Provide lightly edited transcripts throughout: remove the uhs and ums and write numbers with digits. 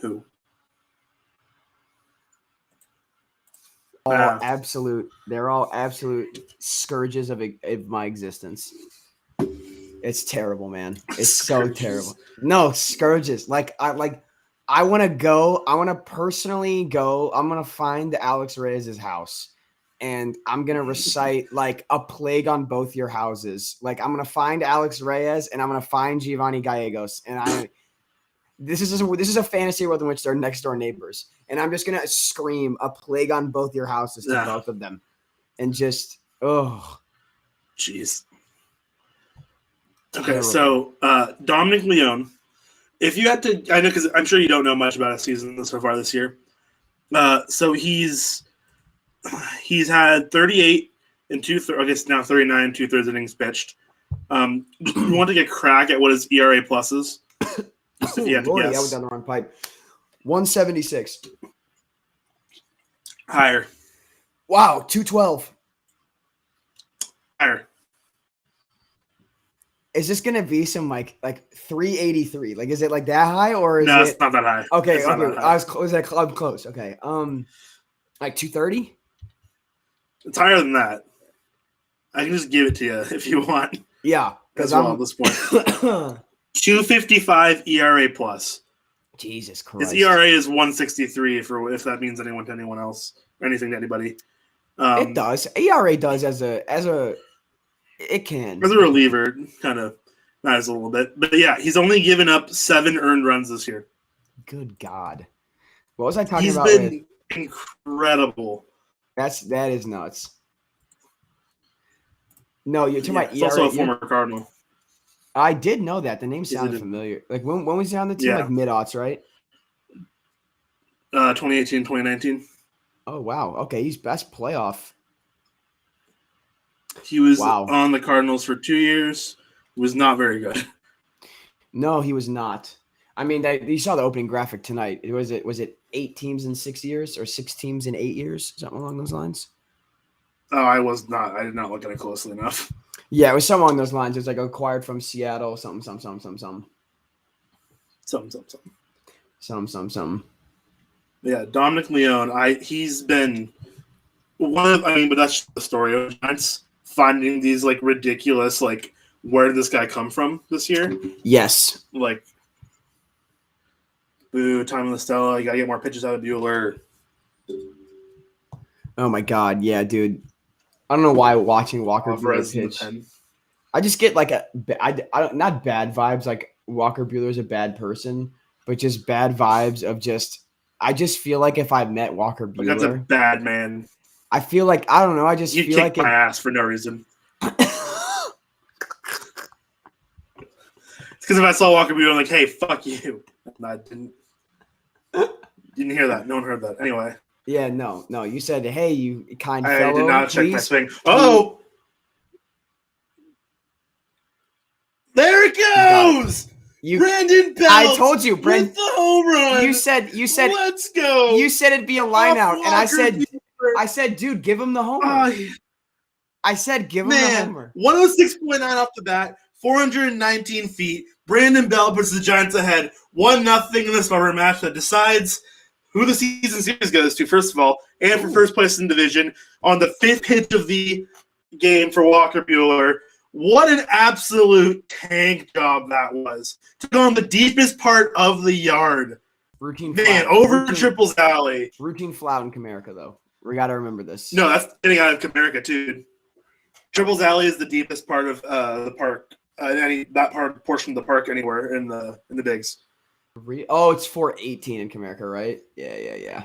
Who? They're all absolute scourges of my existence. It's terrible, man. It's so terrible. No, scourges. I want to personally go. I'm going to find Alex Reyes' house and I'm going to recite like a plague on both your houses. Like I'm going to find Alex Reyes and I'm going to find Giovanni Gallegos. And this is a fantasy world in which they're next door neighbors. And I'm just going to scream a plague on both your houses to both of them. And just, jeez. Okay, so Dominic Leone, if you had to, I know because I'm sure you don't know much about his season so far this year. So he's had 38 and I guess now 39 and 2/3 innings pitched. You want to get a crack at what his ERA plus is? If you had to guess. I went down the wrong pipe. 176. Higher. Wow, 212. Higher. Is this gonna be some like 383? Like, is it like that high or is no? It... It's not that high. Okay, I was close. I'm close. Okay, like 230. It's higher than that. I can just give it to you if you want. Yeah, because at this point, 255 ERA plus. Jesus Christ. His ERA is 163. If that means anyone to anyone else or anything to anybody. It does. ERA does as a. It can. As a reliever, kind of matters a little bit. But yeah, he's only given up 7 earned runs this year. Good God. What was I talking about? He's been incredible. That is nuts. No, you're talking about ERA. He's also a former Cardinal. I did know that. The name sounded familiar. Like when was he on the team? Like mid-aughts, right? 2018, 2019. Oh, wow. Okay, he's best playoff. He was on the Cardinals for 2 years. Was not very good. No, he was not. I mean, you saw the opening graphic tonight. Was it 8 teams in 6 years or 6 teams in 8 years? Something along those lines? Oh, I was not. I did not look at it closely enough. Yeah, it was something along those lines. It was like acquired from Seattle, something. Yeah, Dominic Leone. He's been one of. I mean, but that's the story of Giants finding these like ridiculous like. Where did this guy come from this year? Yes. Like, boo, Tommy LaStella, you got to get more pitches out of Bueller. Oh, my God. Yeah, dude. I don't know why watching Walker Buehler pitch. I just get like not bad vibes like Walker Buehler's a bad person, but just bad vibes of I just feel like if I met Walker Buehler. That's a bad man. I feel like, I don't know. I just You'd feel kick like my ass for no reason. Because if I saw Walker Buehler, I'm like, hey, fuck you. And I didn't hear that. No one heard that. Anyway. Yeah, no. You said, hey, you kind fellow. I did not check my swing. Oh! There it goes! Brandon Belt! I told you, Brandon. With the home run! You said, let's go! You said it'd be a line out, and I said, dude, give him the homer. I said, give him the homer. 106.9 off the bat. 419 feet. Brandon Bell puts the Giants ahead 1-0 in this rubber match that decides who the season series goes to, first of all, and for first place in division on the 5th pitch of the game for Walker Buehler. What an absolute tank job that was. Took on the deepest part of the yard. Over Triples Alley. Routine foul in Comerica, though. We got to remember this. No, that's getting out of Comerica, too. Triples Alley is the deepest part of the park. Portion of the park anywhere in the bigs. It's 418 in Comerica, right? Yeah.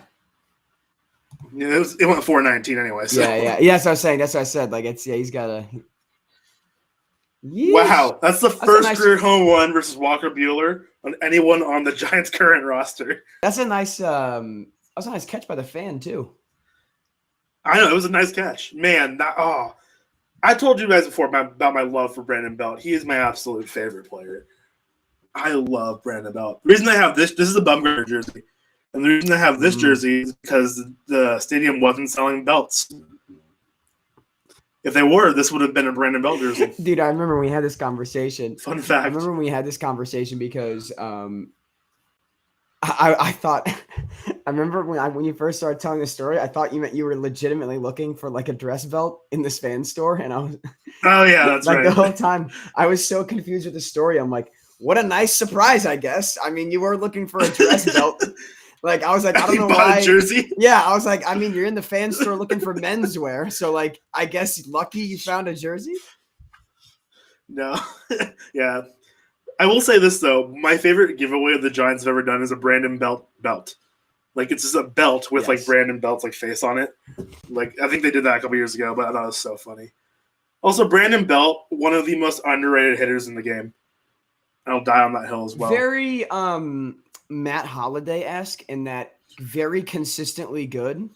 Yeah, it went 419 anyway. So. Yeah. That's what I was saying. That's what I said. Like he's got a. Wow, that's the first career home run versus Walker Buehler on anyone on the Giants' current roster. That's a nice. That was a nice catch by the fan too. I know it was a nice catch, man. I told you guys before about my love for Brandon Belt. He is my absolute favorite player. I love Brandon Belt. The reason I have this is a Bumgarner jersey. And the reason I have this jersey is because the stadium wasn't selling belts. If they were, this would have been a Brandon Belt jersey. Dude, I remember when we had this conversation. Fun fact. I remember when we had this conversation because I thought I remember when you first started telling the story, I thought you meant you were legitimately looking for like a dress belt in this fan store, and I was Oh yeah, that's like right. the whole time I was so confused with the story. I'm like, what a nice surprise, I guess. I mean, you were looking for a dress belt. Like I was like, I don't know bought why. a jersey. Yeah, I was like, I mean, you're in the fan store looking for menswear, so like, I guess lucky you found a jersey. No, yeah. I will say this though, my favorite giveaway the Giants have ever done is a Brandon belt. Like it's just a belt with like Yes. Brandon Belt's like face on it. Like I think they did that a couple years ago, but I thought it was so funny. Also, Brandon Belt, one of the most underrated hitters in the game. I'll die on that hill as well. Very Matt Holliday-esque in that very consistently good.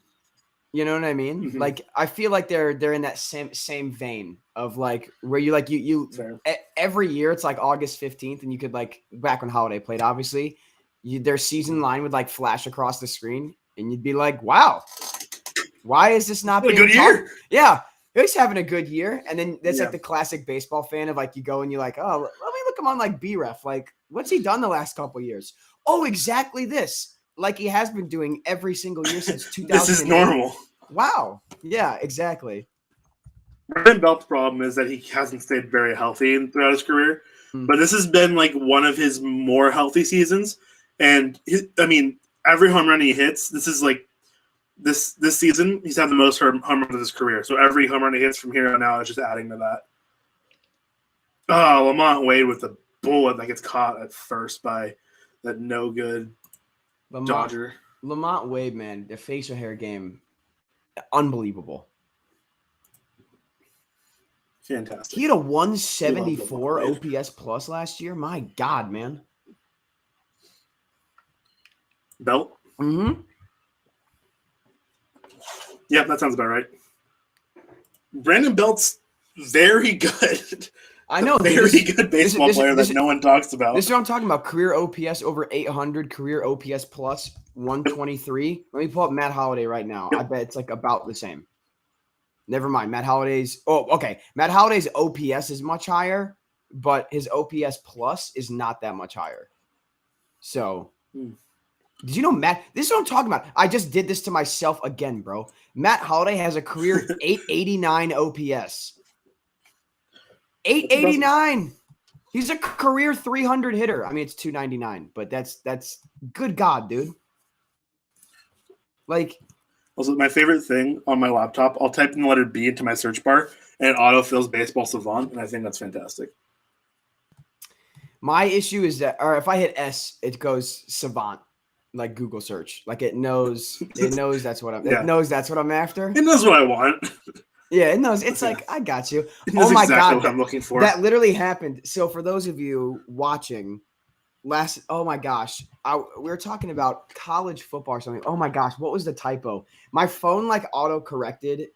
You know what I mean? Mhm. Like I feel like they're in that same vein of like where you like you Fair. every year it's like August 15th and you could like back when Holiday played obviously their season line would like flash across the screen and you'd be like, wow, why is this not What a being good year. Yeah, he's having a good year. And then that's Yeah. like the classic baseball fan of like you go and you're like, oh, let me look him on like B-Ref. Like, what's he done the last couple years? Oh, exactly this. Like he has been doing every single year since 2000. This is normal. Wow. Yeah, exactly. Brandon Belt's problem is that he hasn't stayed very healthy throughout his career. Mm. But this has been like one of his more healthy seasons. And I mean, every home run he hits, this is like this season, he's had the most home runs of his career. So every home run he hits from here on out is just adding to that. Oh, Lamont Wade with the bullet that gets caught at first by that no good Dodger. Lamont Wade, man, the facial hair game, unbelievable. Fantastic. He had a 174 OPS plus last year. My God, man. Belt? Mm-hmm. Yeah, that sounds about right. Brandon Belt's very good. I know. Very good baseball player that no one talks about. This is what I'm talking about. Career OPS over 800, career OPS plus 123. Let me pull up Matt Holliday right now. Yep. I bet it's like about the same. Never mind. Matt Holliday's. Oh, okay. Matt Holliday's OPS is much higher, but his OPS plus is not that much higher. So, did you know Matt? This is what I'm talking about. I just did this to myself again, bro. Matt Holliday has a career 889 OPS. 889. He's a career 300 hitter. I mean, it's 299, but that's good God, dude. Like. Also, my favorite thing on my laptop, I'll type in the letter B into my search bar, and it autofills Baseball Savant, and I think that's fantastic. My issue is that, or if I hit S, it goes Savant, like Google search. Like it knows that's what I'm. Yeah. It knows that's what I'm after. It knows what I want. Yeah, it knows. It's like I got you. It knows Oh my exactly God, what I'm looking for. That literally happened. So for those of you watching. Oh my gosh, we were talking about college football or something. Oh my gosh, what was the typo? My phone like auto corrected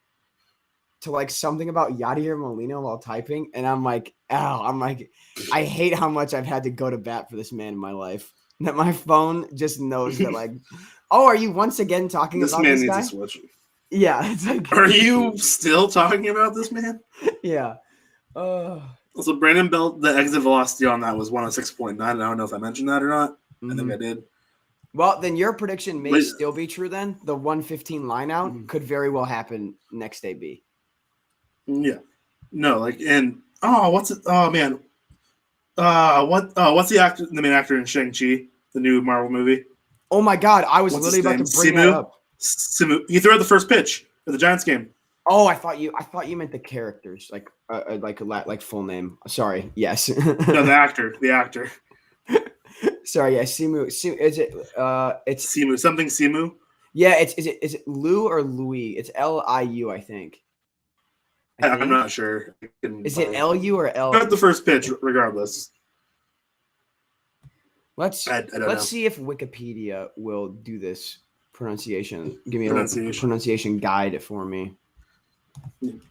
to like something about Yadier Molina while typing, and I'm like, I hate how much I've had to go to bat for this man in my life. That my phone just knows that like, oh, are you once again talking this about man this needs guy? a switch. Yeah, it's like, are you still talking about this man? Yeah. Also, Brandon Belt, the exit velocity on that was 106.9. I don't know if I mentioned that or not. I think I did. Well, then your prediction may still be true then. The 115 line out could very well happen next AB. Yeah. No, like, and, what's it? Oh, man. What's the main actor in Shang-Chi, the new Marvel movie? Oh, my God. I was literally about to bring that up. Simu. He threw out the first pitch for the Giants game. Oh, I thought you meant the characters, like full name. Sorry, yes. No, the actor. Sorry, yeah, Simu. Is it? It's Simu. Something Simu. Yeah, is it Lou or Louis? It's Liu, I think. I'm not sure. Is it LU or L? Not the first pitch, regardless. Let's know. See if Wikipedia will do this pronunciation. Give me a pronunciation guide for me.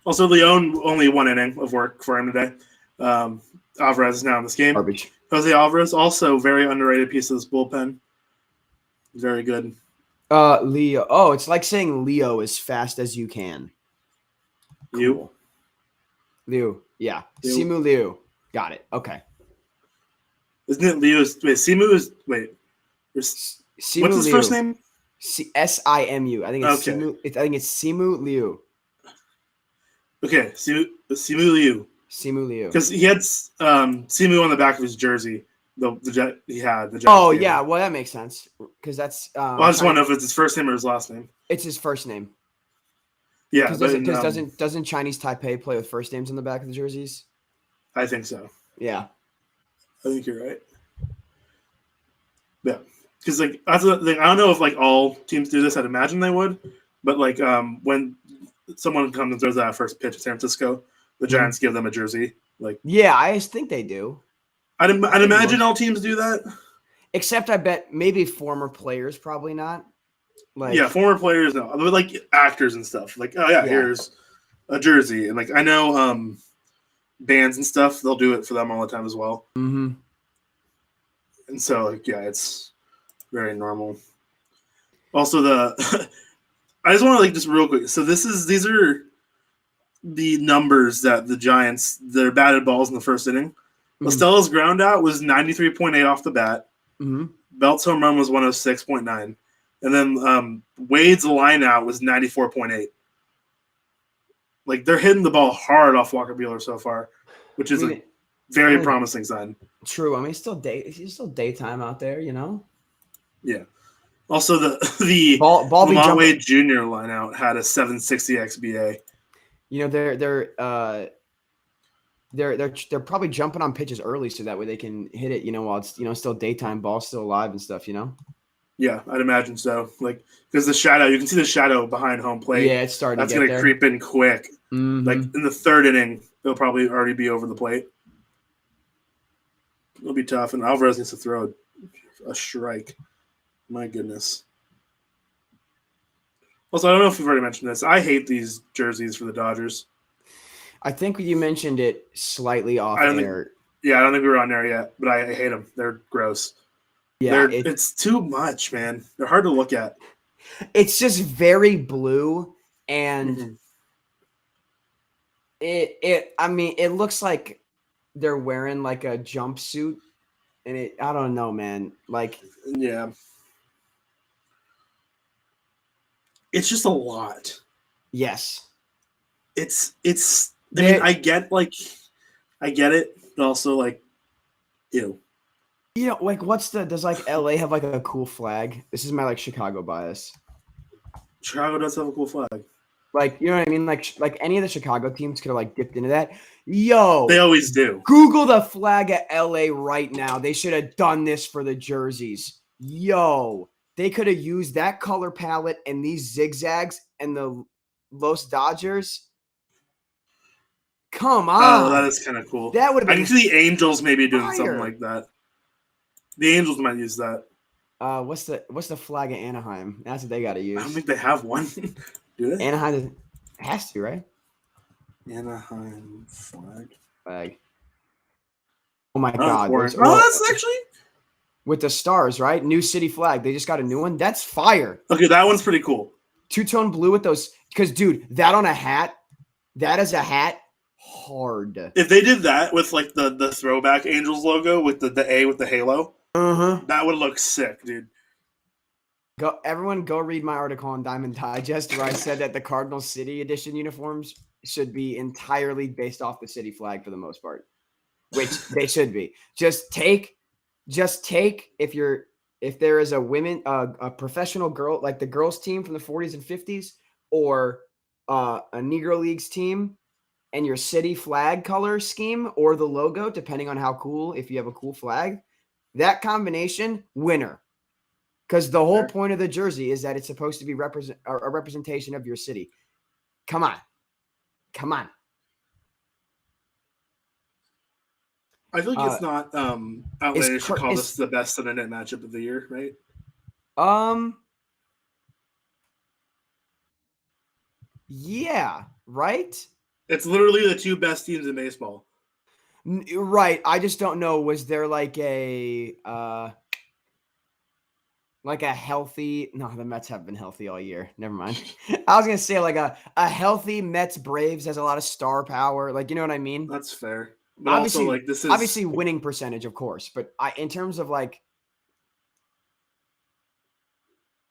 Also, Leone only 1 inning of work for him today. Alvarez is now in this game. Garbage. Jose Alvarez, also very underrated piece of this bullpen. Very good. Leo. Oh, it's like saying Leo as fast as you can. Cool. Liu. Yeah. Simu Liu. Got it. Okay. Isn't it Leo's? Wait, Simu is. Wait. Simu What's his Liu. first name? Simu. I think it's Okay. Simu. I think it's Simu Liu. Okay, Simu Liu. Simu Liu. Because he had Simu on the back of his jersey. He had the Giants. Oh yeah, well that makes sense because that's. Well, I just want to know if it's his first name or his last name. It's his first name. Yeah, because doesn't Chinese Taipei play with first names on the back of the jerseys? I think so. Yeah, I think you're right. Yeah, because like that's the thing. I don't know if like all teams do this. I'd imagine they would, but like when someone comes and throws that first pitch at San Francisco, the Giants give them a jersey. Like yeah, I think they do. I'd imagine all teams do that. Except I bet maybe former players probably not. Like yeah, former players no, but like actors and stuff. Like oh yeah, here's a jersey, and like I know bands and stuff. They'll do it for them all the time as well. Mm-hmm. And so like yeah, it's very normal. Also I just want to like just real quick. So these are the numbers that the Giants their batted balls in the first inning. Mostella's ground out was 93.8 off the bat. Mm-hmm. Belt's home run was 106.9. And then Wade's line out was 94.8. Like they're hitting the ball hard off Walker Buehler so far, which is a very promising sign. True. I mean, it's still daytime out there, you know? Yeah. Also, the Lamont Wade Jr. line out had a 760 XBA. You know, they're probably jumping on pitches early so that way they can hit it, you know, while it's, you know, still daytime, ball's still alive and stuff, you know? Yeah, I'd imagine so. Like, because the shadow, you can see the shadow behind home plate. Yeah, it's starting That's going to creep in quick. Mm-hmm. Like, in the third inning, they'll probably already be over the plate. It'll be tough, and Alvarez needs to throw a strike. My goodness. Also, I don't know if we've already mentioned this. I hate these jerseys for the Dodgers. I think you mentioned it slightly off air. I don't think we were on there yet, but I hate them. They're gross. Yeah, it's too much, man. They're hard to look at. It's just very blue, and it looks like they're wearing like a jumpsuit, and I don't know, man. Like, yeah, it's just a lot. Yes, it's. I mean, I get it, but also like, ew. You know, like does like LA have like a cool flag? This is my like Chicago bias. Chicago does have a cool flag. Like, you know what I mean? Like any of the Chicago teams could have like dipped into that. Yo, they always do. Google the flag at LA right now. They should have done this for the jerseys. Yo, they could have used that color palette and these zigzags and the Los Dodgers. Come on. Oh, that is kind of cool. That would have been. I can see the Angels maybe doing something like that. The Angels might use that. What's the flag of Anaheim? That's what they got to use. I don't think they have one. Do they? Anaheim has to, right? Anaheim flag. Oh my God! That's actually with the stars, right? New city flag. They just got a new one. That's fire. Okay, that one's pretty cool. Two-tone blue with those. Because, dude, that on a hat. That is a hat. Hard. If they did that with like the throwback Angels logo with the A with the halo, that would look sick, dude. Everyone go read my article on Diamond Digest where I said that the Cardinal City Edition uniforms should be entirely based off the city flag for the most part, which they should be. Just take if there is a professional girl, like the girls team from the 40s and 50s, or a Negro Leagues team, and your city flag color scheme or the logo, depending on how cool, if you have a cool flag, that combination, winner. Because the whole point of the jersey is that it's supposed to be a representation of your city. Come on. I feel like it's not outlandish to call this the best internet matchup of the year, right? Yeah, right? It's literally the two best teams in baseball. Right. I just don't know. Was there like a healthy? No, the Mets have been healthy all year. Never mind. I was gonna say like a healthy Mets Braves has a lot of star power. Like, you know what I mean? That's fair. But obviously, also, like, this is obviously winning percentage, of course. But in terms of like,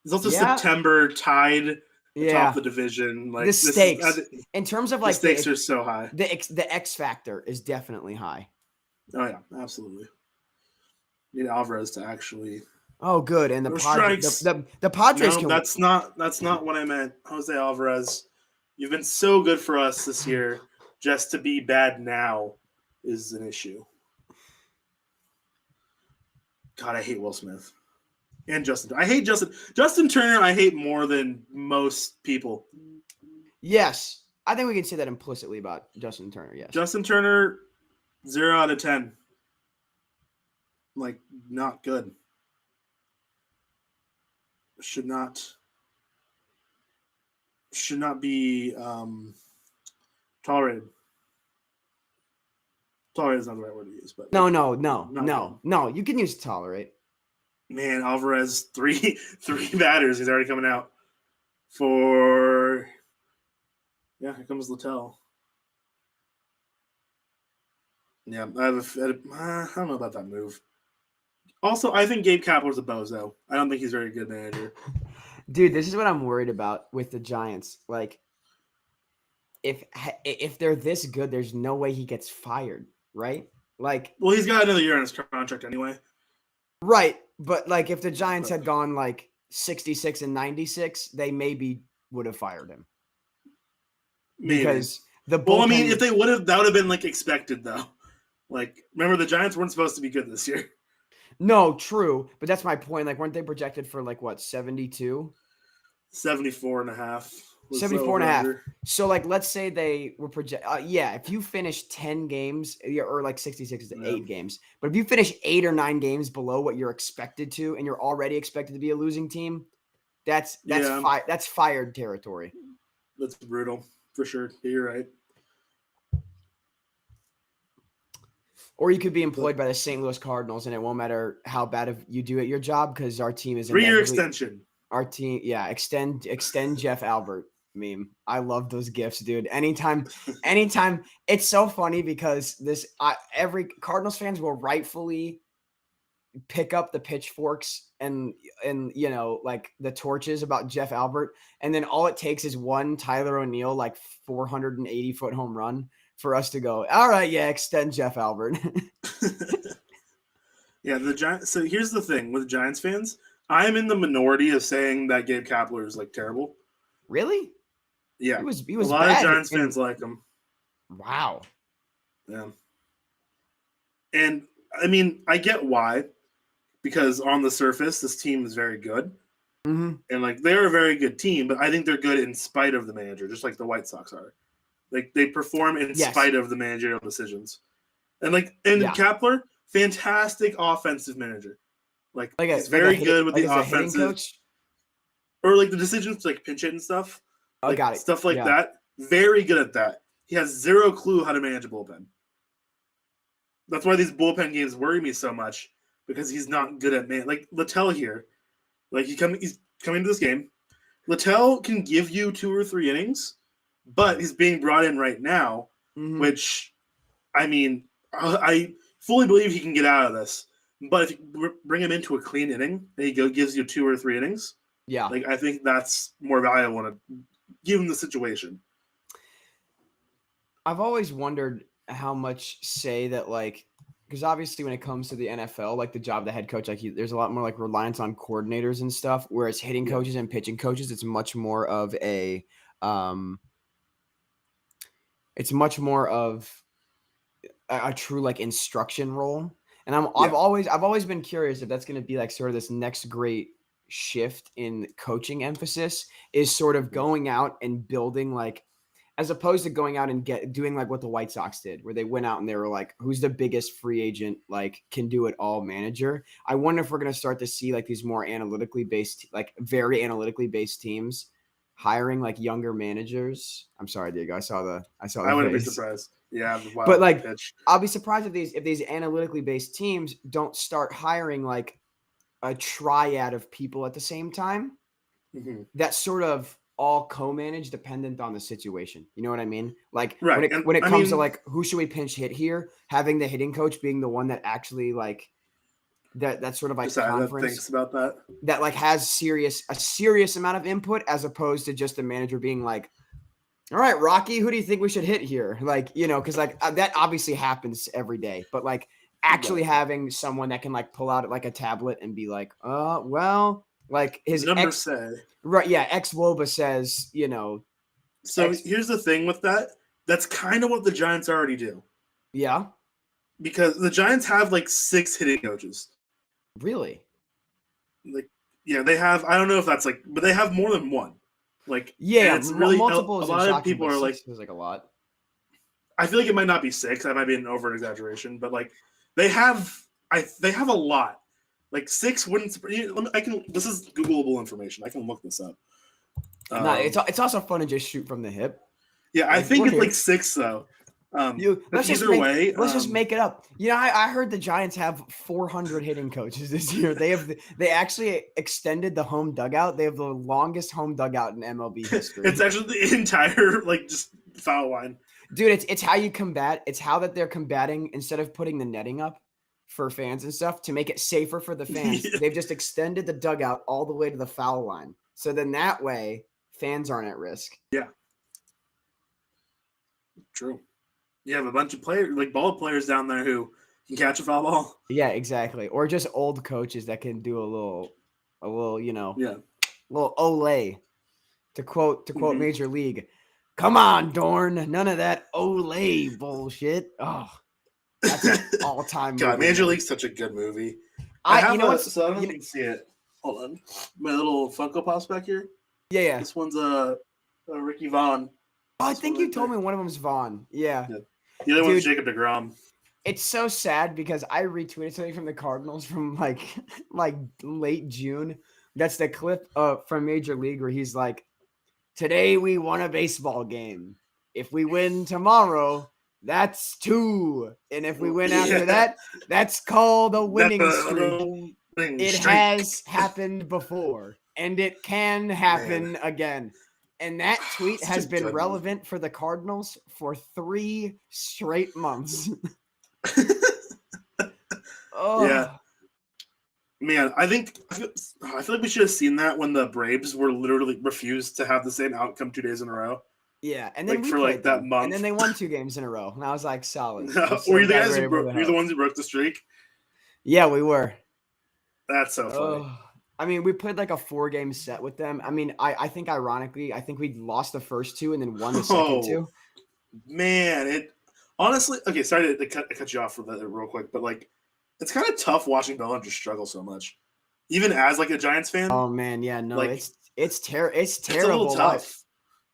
It's also Yeah. September tied Yeah. atop the division. Like The stakes in terms of like the stakes are so high. The X factor is definitely high. Oh yeah, absolutely. Need Alvarez to actually. Oh, good. And the Padres. The Padres. No, that's not what I meant. Jose Alvarez, you've been so good for us this year. Just to be bad now is an issue. God, I hate Will Smith and Justin. I hate Justin Turner. I hate more than most people. Yes, I think we can say that implicitly about Justin Turner. Yes, Justin Turner, 0 out of 10. Like, not good. Should not be tolerated. Tolerate is not the right word to use, but no. You can use tolerate. Man, Alvarez, three batters. He's already coming out for. Yeah, here comes Littell. Yeah, I don't know about that move. Also, I think Gabe Kapler's a bozo. I don't think he's a very good manager. Dude, this is what I'm worried about with the Giants. Like, if they're this good, there's no way he gets fired, right? Like, well, he's got another year on his contract anyway. Right, but like if the Giants had gone like 66 and 96, they maybe would have fired him. Maybe. Because the bullpen, well, I mean, if they would have, that would have been like expected though. Like, remember the Giants weren't supposed to be good this year. No, true, but that's my point. Like, weren't they projected for like what 72? 74 and a half. 74 and a half. So, like, let's say they were if you finish 10 games, or like 66 is 8 games, but if you finish 8 or 9 games below what you're expected to, and you're already expected to be a losing team, that's fired territory. That's brutal for sure. You're right. Or you could be employed by the St. Louis Cardinals, and it won't matter how bad of you do at your job because our team is 3-year extension. Our team, yeah, extend Jeff Albert meme. I love those gifs, dude. Anytime. It's so funny because every Cardinals fans will rightfully pick up the pitchforks and like the torches about Jeff Albert, and then all it takes is one Tyler O'Neill like 480-foot home run for us to go, all right, yeah, extend Jeff Albert. Yeah, the Giants. So here's the thing with Giants fans. I'm in the minority of saying that Gabe Kapler is like terrible. Really? Yeah. He was a lot of Giants fans like him. Wow. Yeah. And I mean, I get why, because on the surface, this team is very good. Mm-hmm. And like they're a very good team, but I think they're good in spite of the manager, just like the White Sox are. Like they perform in spite of the managerial decisions. And Kapler, fantastic offensive manager. Like he's very good with the offensive, or like the decisions to like pinch hit and stuff. Like, got it. Stuff like that. Very good at that. He has zero clue how to manage a bullpen. That's why these bullpen games worry me so much, because he's not good at like Littell here. Like he's coming to this game. Littell can give you 2 or 3 innings, but he's being brought in right now, which, I mean, I fully believe he can get out of this. But if you bring him into a clean inning and he gives you 2 or 3 innings, like I think that's more valuable to give him the situation. I've always wondered how much say that, like, because obviously when it comes to the NFL, like the job of the head coach, like there's a lot more like reliance on coordinators and stuff, whereas hitting coaches and pitching coaches, it's much more of a true like instruction role. And I've always been curious if that's going to be like sort of this next great shift in coaching emphasis, is sort of going out and building, like, as opposed to going out and doing like what the White Sox did, where they went out and they were like, who's the biggest free agent, like can do it all manager. I wonder if we're going to start to see like these more analytically based, like very analytically based teams hiring like younger managers. I'm sorry, Diego. I wouldn't be surprised. Yeah, but like I'll be surprised if these analytically based teams don't start hiring like a triad of people at the same time that sort of all co-manage dependent on the situation. You know what I mean? Like when it comes to like, who should we pinch hit here? Having the hitting coach being the one that actually like That's sort of like Decide that conference thinks about that. that like has a serious amount of input, as opposed to just the manager being like, all right, Rocky, who do you think we should hit here? Like, because like that obviously happens every day, but like actually having someone that can like pull out like a tablet and be like, well, like his Numbers ex, say. right? Yeah, ex Woba says, So here's the thing with that. That's kind of what the Giants already do. yeah, Because the Giants have like 6 hitting coaches. really, Like, yeah, they have. I don't know if that's like, but they have more than one. Like, yeah, and it's really multiple a is lot of shocking, people but are like, 6 feels like a lot. I feel like it might not be 6. That might be an over exaggeration, but like they have, they have a lot. Like 6 wouldn't. I can. This is Googleable information. I can look this up. No, it's also fun to just shoot from the hip. Yeah, I Like, think we're it's here. like 6 though. But Let's just either way, make it up. I heard the Giants have 400 hitting coaches this year. They actually extended the home dugout. They have the longest home dugout in MLB history. it's actually the entire like just foul line. Dude, it's how you combat. It's how that they're combating, instead of putting the netting up for fans and stuff to make it safer for the fans. Yeah. They've just extended the dugout all the way to the foul line. So then that way fans aren't at risk. Yeah. True. You have a bunch of players, like ball players down there who can catch a foul ball. Yeah, exactly. Or just old coaches that can do a little, Yeah. little ole. To quote Mhm. Major League. Come on, Dorn. None of that ole bullshit. Oh, that's an all-time God, movie. Major Man. League's such a good movie. I don't know if you can see it. Hold on. My little Funko Pops back here. Yeah. This one's a Ricky Vaughn. Oh, I think you told me one of them's Vaughn. Yeah. The other one's Jacob deGrom. It's so sad because I retweeted something from the Cardinals from like late June. That's the clip from Major League where he's like, "Today we won a baseball game. If we win tomorrow, that's 2. And if we win after that, that's called a winning streak. It has happened before, and it can happen again." And that tweet has been relevant for the Cardinals for 3 straight months. Oh. Yeah. Man, I feel like we should have seen that when the Braves were literally refused to have the same outcome 2 days in a row. Yeah, and then like we for played like that them, month, and then they won 2 games in a row, and I was like, solid. Were you the guys you're the ones who broke the streak? Yeah, we were. That's so funny. I mean, we played like a 4-game set with them. I mean, I think ironically, I think we lost the first 2 and then won the second 2. Man, it honestly. Okay, sorry to cut you off for that real quick, but like, it's kind of tough watching Bellinger struggle so much, even as like a Giants fan. Oh man, yeah, no, like, it's terrible. It's a little tough.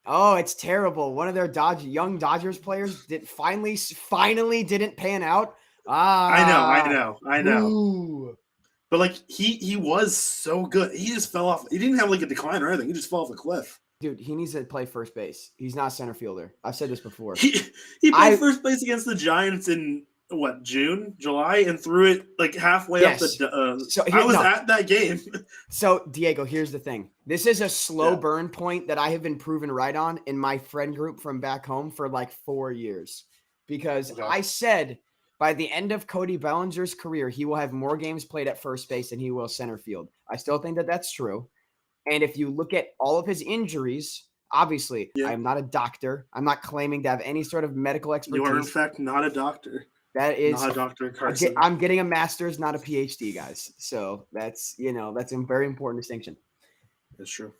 Oh, it's terrible. One of their young Dodgers players finally didn't pan out. I know. Ooh. But like he was so good. He just fell off. He didn't have like a decline or anything. He just fell off a cliff. Dude, he needs to play first base. He's not a center fielder. I've said this before. He played first base against the Giants in July, and threw it like halfway up the. I was at that game. So Diego, here's the thing. This is a slow burn point that I have been proven right on in my friend group from back home for like 4 years, because I said by the end of Cody Bellinger's career, he will have more games played at first base than he will center field. I still think that that's true. And if you look at all of his injuries, obviously, I am not a doctor. I'm not claiming to have any sort of medical expertise. You are, in fact, not a doctor. That is not a doctor, Carson. I'm getting a master's, not a PhD, guys. So that's a very important distinction. That's true.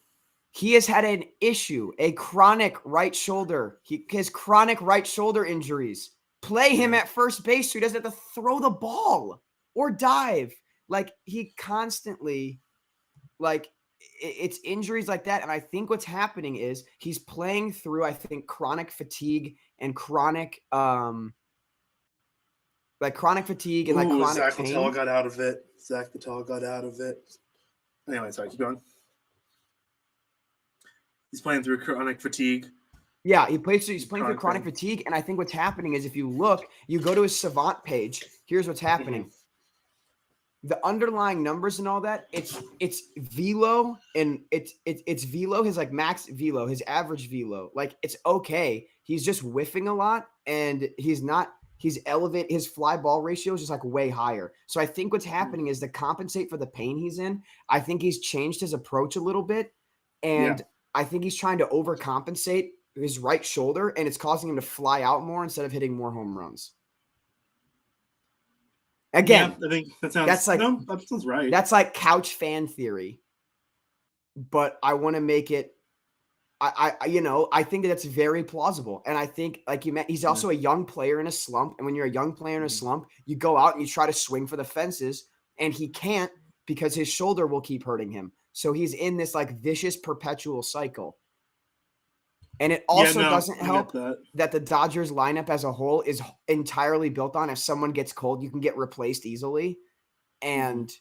He has had an issue, a chronic right shoulder. His chronic right shoulder injuries. Play him at first base so he doesn't have to throw the ball or dive. Like, he constantly, like, it's injuries like that. And I think what's happening is he's playing through, I think, chronic fatigue and chronic fatigue and chronic Zach pain. Littell got out of it. Anyway, sorry, keep going. He's playing through chronic fatigue. Yeah, he's playing through chronic fatigue, and I think what's happening is if you look, you go to his Savant page, here's what's happening. Mm-hmm. The underlying numbers and all that, it's velo, and it's velo, his like max velo, his average velo. Like, it's okay. He's just whiffing a lot, and he's not he's elevated. His fly ball ratio is just like way higher. So I think what's happening is to compensate for the pain he's in, I think he's changed his approach a little bit. And I think he's trying to overcompensate his right shoulder, and it's causing him to fly out more instead of hitting more home runs. Again, I think that sounds right. That's like couch fan theory, but I want to make it. I think that's very plausible, and I think, like you meant, he's also a young player in a slump. And when you're a young player in a slump, you go out and you try to swing for the fences, and he can't because his shoulder will keep hurting him. So he's in this like vicious perpetual cycle. And it also doesn't help that the Dodgers lineup as a whole is entirely built on if someone gets cold, you can get replaced easily. And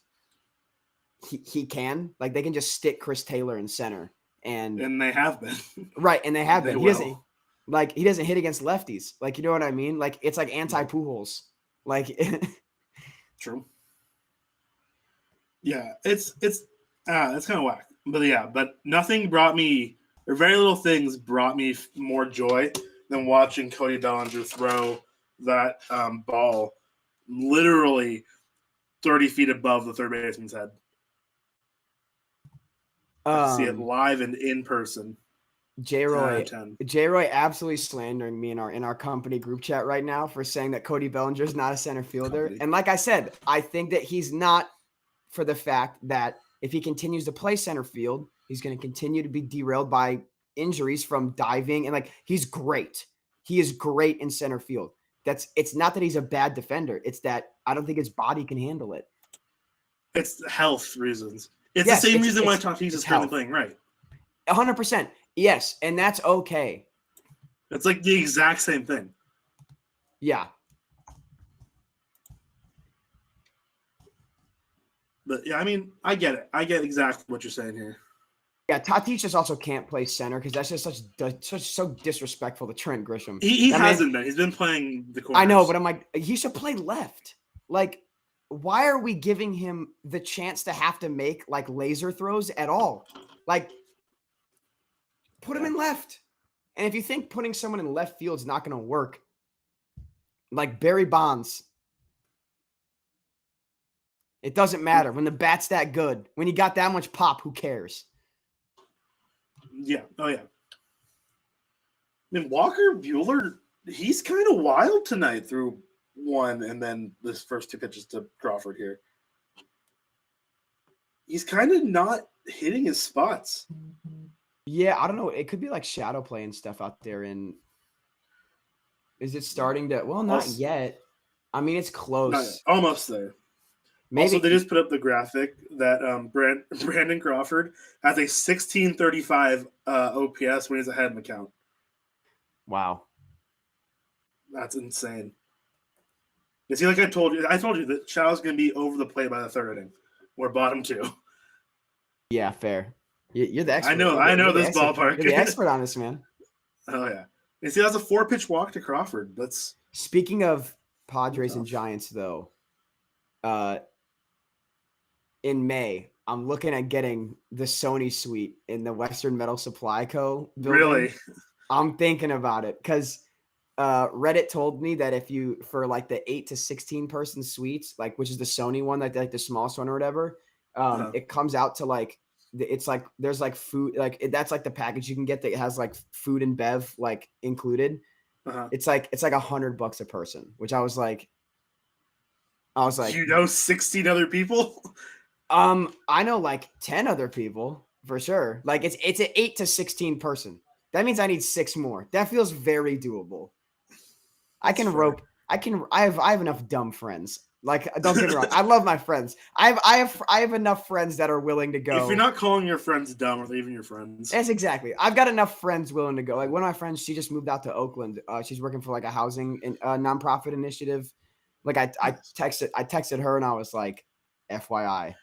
he can. Like, they can just stick Chris Taylor in center. And they have been. Right, and they have been. He doesn't hit against lefties. Like, you know what I mean? Like, it's like anti-Pujols. Like True. Yeah, it's kind of whack. But nothing brought me, or very little things brought me more joy than watching Cody Bellinger throw that ball literally 30 feet above the third baseman's head. See it live and in person. J-Roy absolutely slandering me in our company group chat right now for saying that Cody Bellinger is not a center fielder. And like I said, I think that he's not, for the fact that if he continues to play center field, he's going to continue to be derailed by injuries from diving. And like, he's great. He is great in center field. It's not that he's a bad defender. It's that I don't think his body can handle it. It's health reasons. It's the same reason why Tatis is currently playing right. 100%. Yes, and that's okay. It's like the exact same thing. Yeah. But yeah, I mean, I get it. I get exactly what you're saying here. Yeah, Tatis just also can't play center because that's just so disrespectful to Trent Grisham. He hasn't been. He's been playing the corners. I know, but I'm like, he should play left. Like, why are we giving him the chance to have to make like laser throws at all? Like, put him in left. And if you think putting someone in left field is not going to work, like Barry Bonds, it doesn't matter. When the bat's that good, when you got that much pop, who cares? Yeah. Oh, yeah. I mean, Walker Buehler, he's kind of wild tonight through one and then this first two pitches to Crawford here. He's kind of not hitting his spots. Yeah, I don't know. It could be like shadow play and stuff out there. And is it starting to? Well, not yet. I mean, it's close. Almost there. Maybe. Also, they just put up the graphic that Brandon Crawford has a 1635 OPS when he's ahead in the count. Wow. That's insane. You see, like I told you that Chow's going to be over the plate by the third inning. We're bottom two. Yeah, fair. You're the expert. I know this ballpark. You're the expert on this, man. Oh, yeah. You see, that's a 4-pitch walk to Crawford. Speaking of Padres and Giants, though, in May, I'm looking at getting the Sony suite in the Western Metal Supply Co. building. Really? I'm thinking about it because Reddit told me that if you, for like the 8 to 16 person suites, like which is the Sony one, like the smallest one or whatever, it comes out to like, it's like there's like food, like that's like the package you can get that has like food and bev like included. It's like $100 a person, which I was like, 16 other people. I know like 10 other people for sure. Like it's an 8 to 16 person. That means I need 6 more. That feels very doable. I have enough dumb friends. Like, don't get me wrong. I love my friends. I have enough friends that are willing to go. If you're not calling your friends dumb, or even your friends. Yes, exactly. I've got enough friends willing to go. Like one of my friends, she just moved out to Oakland. She's working for like a housing nonprofit initiative. Like I texted her and I was like, FYI.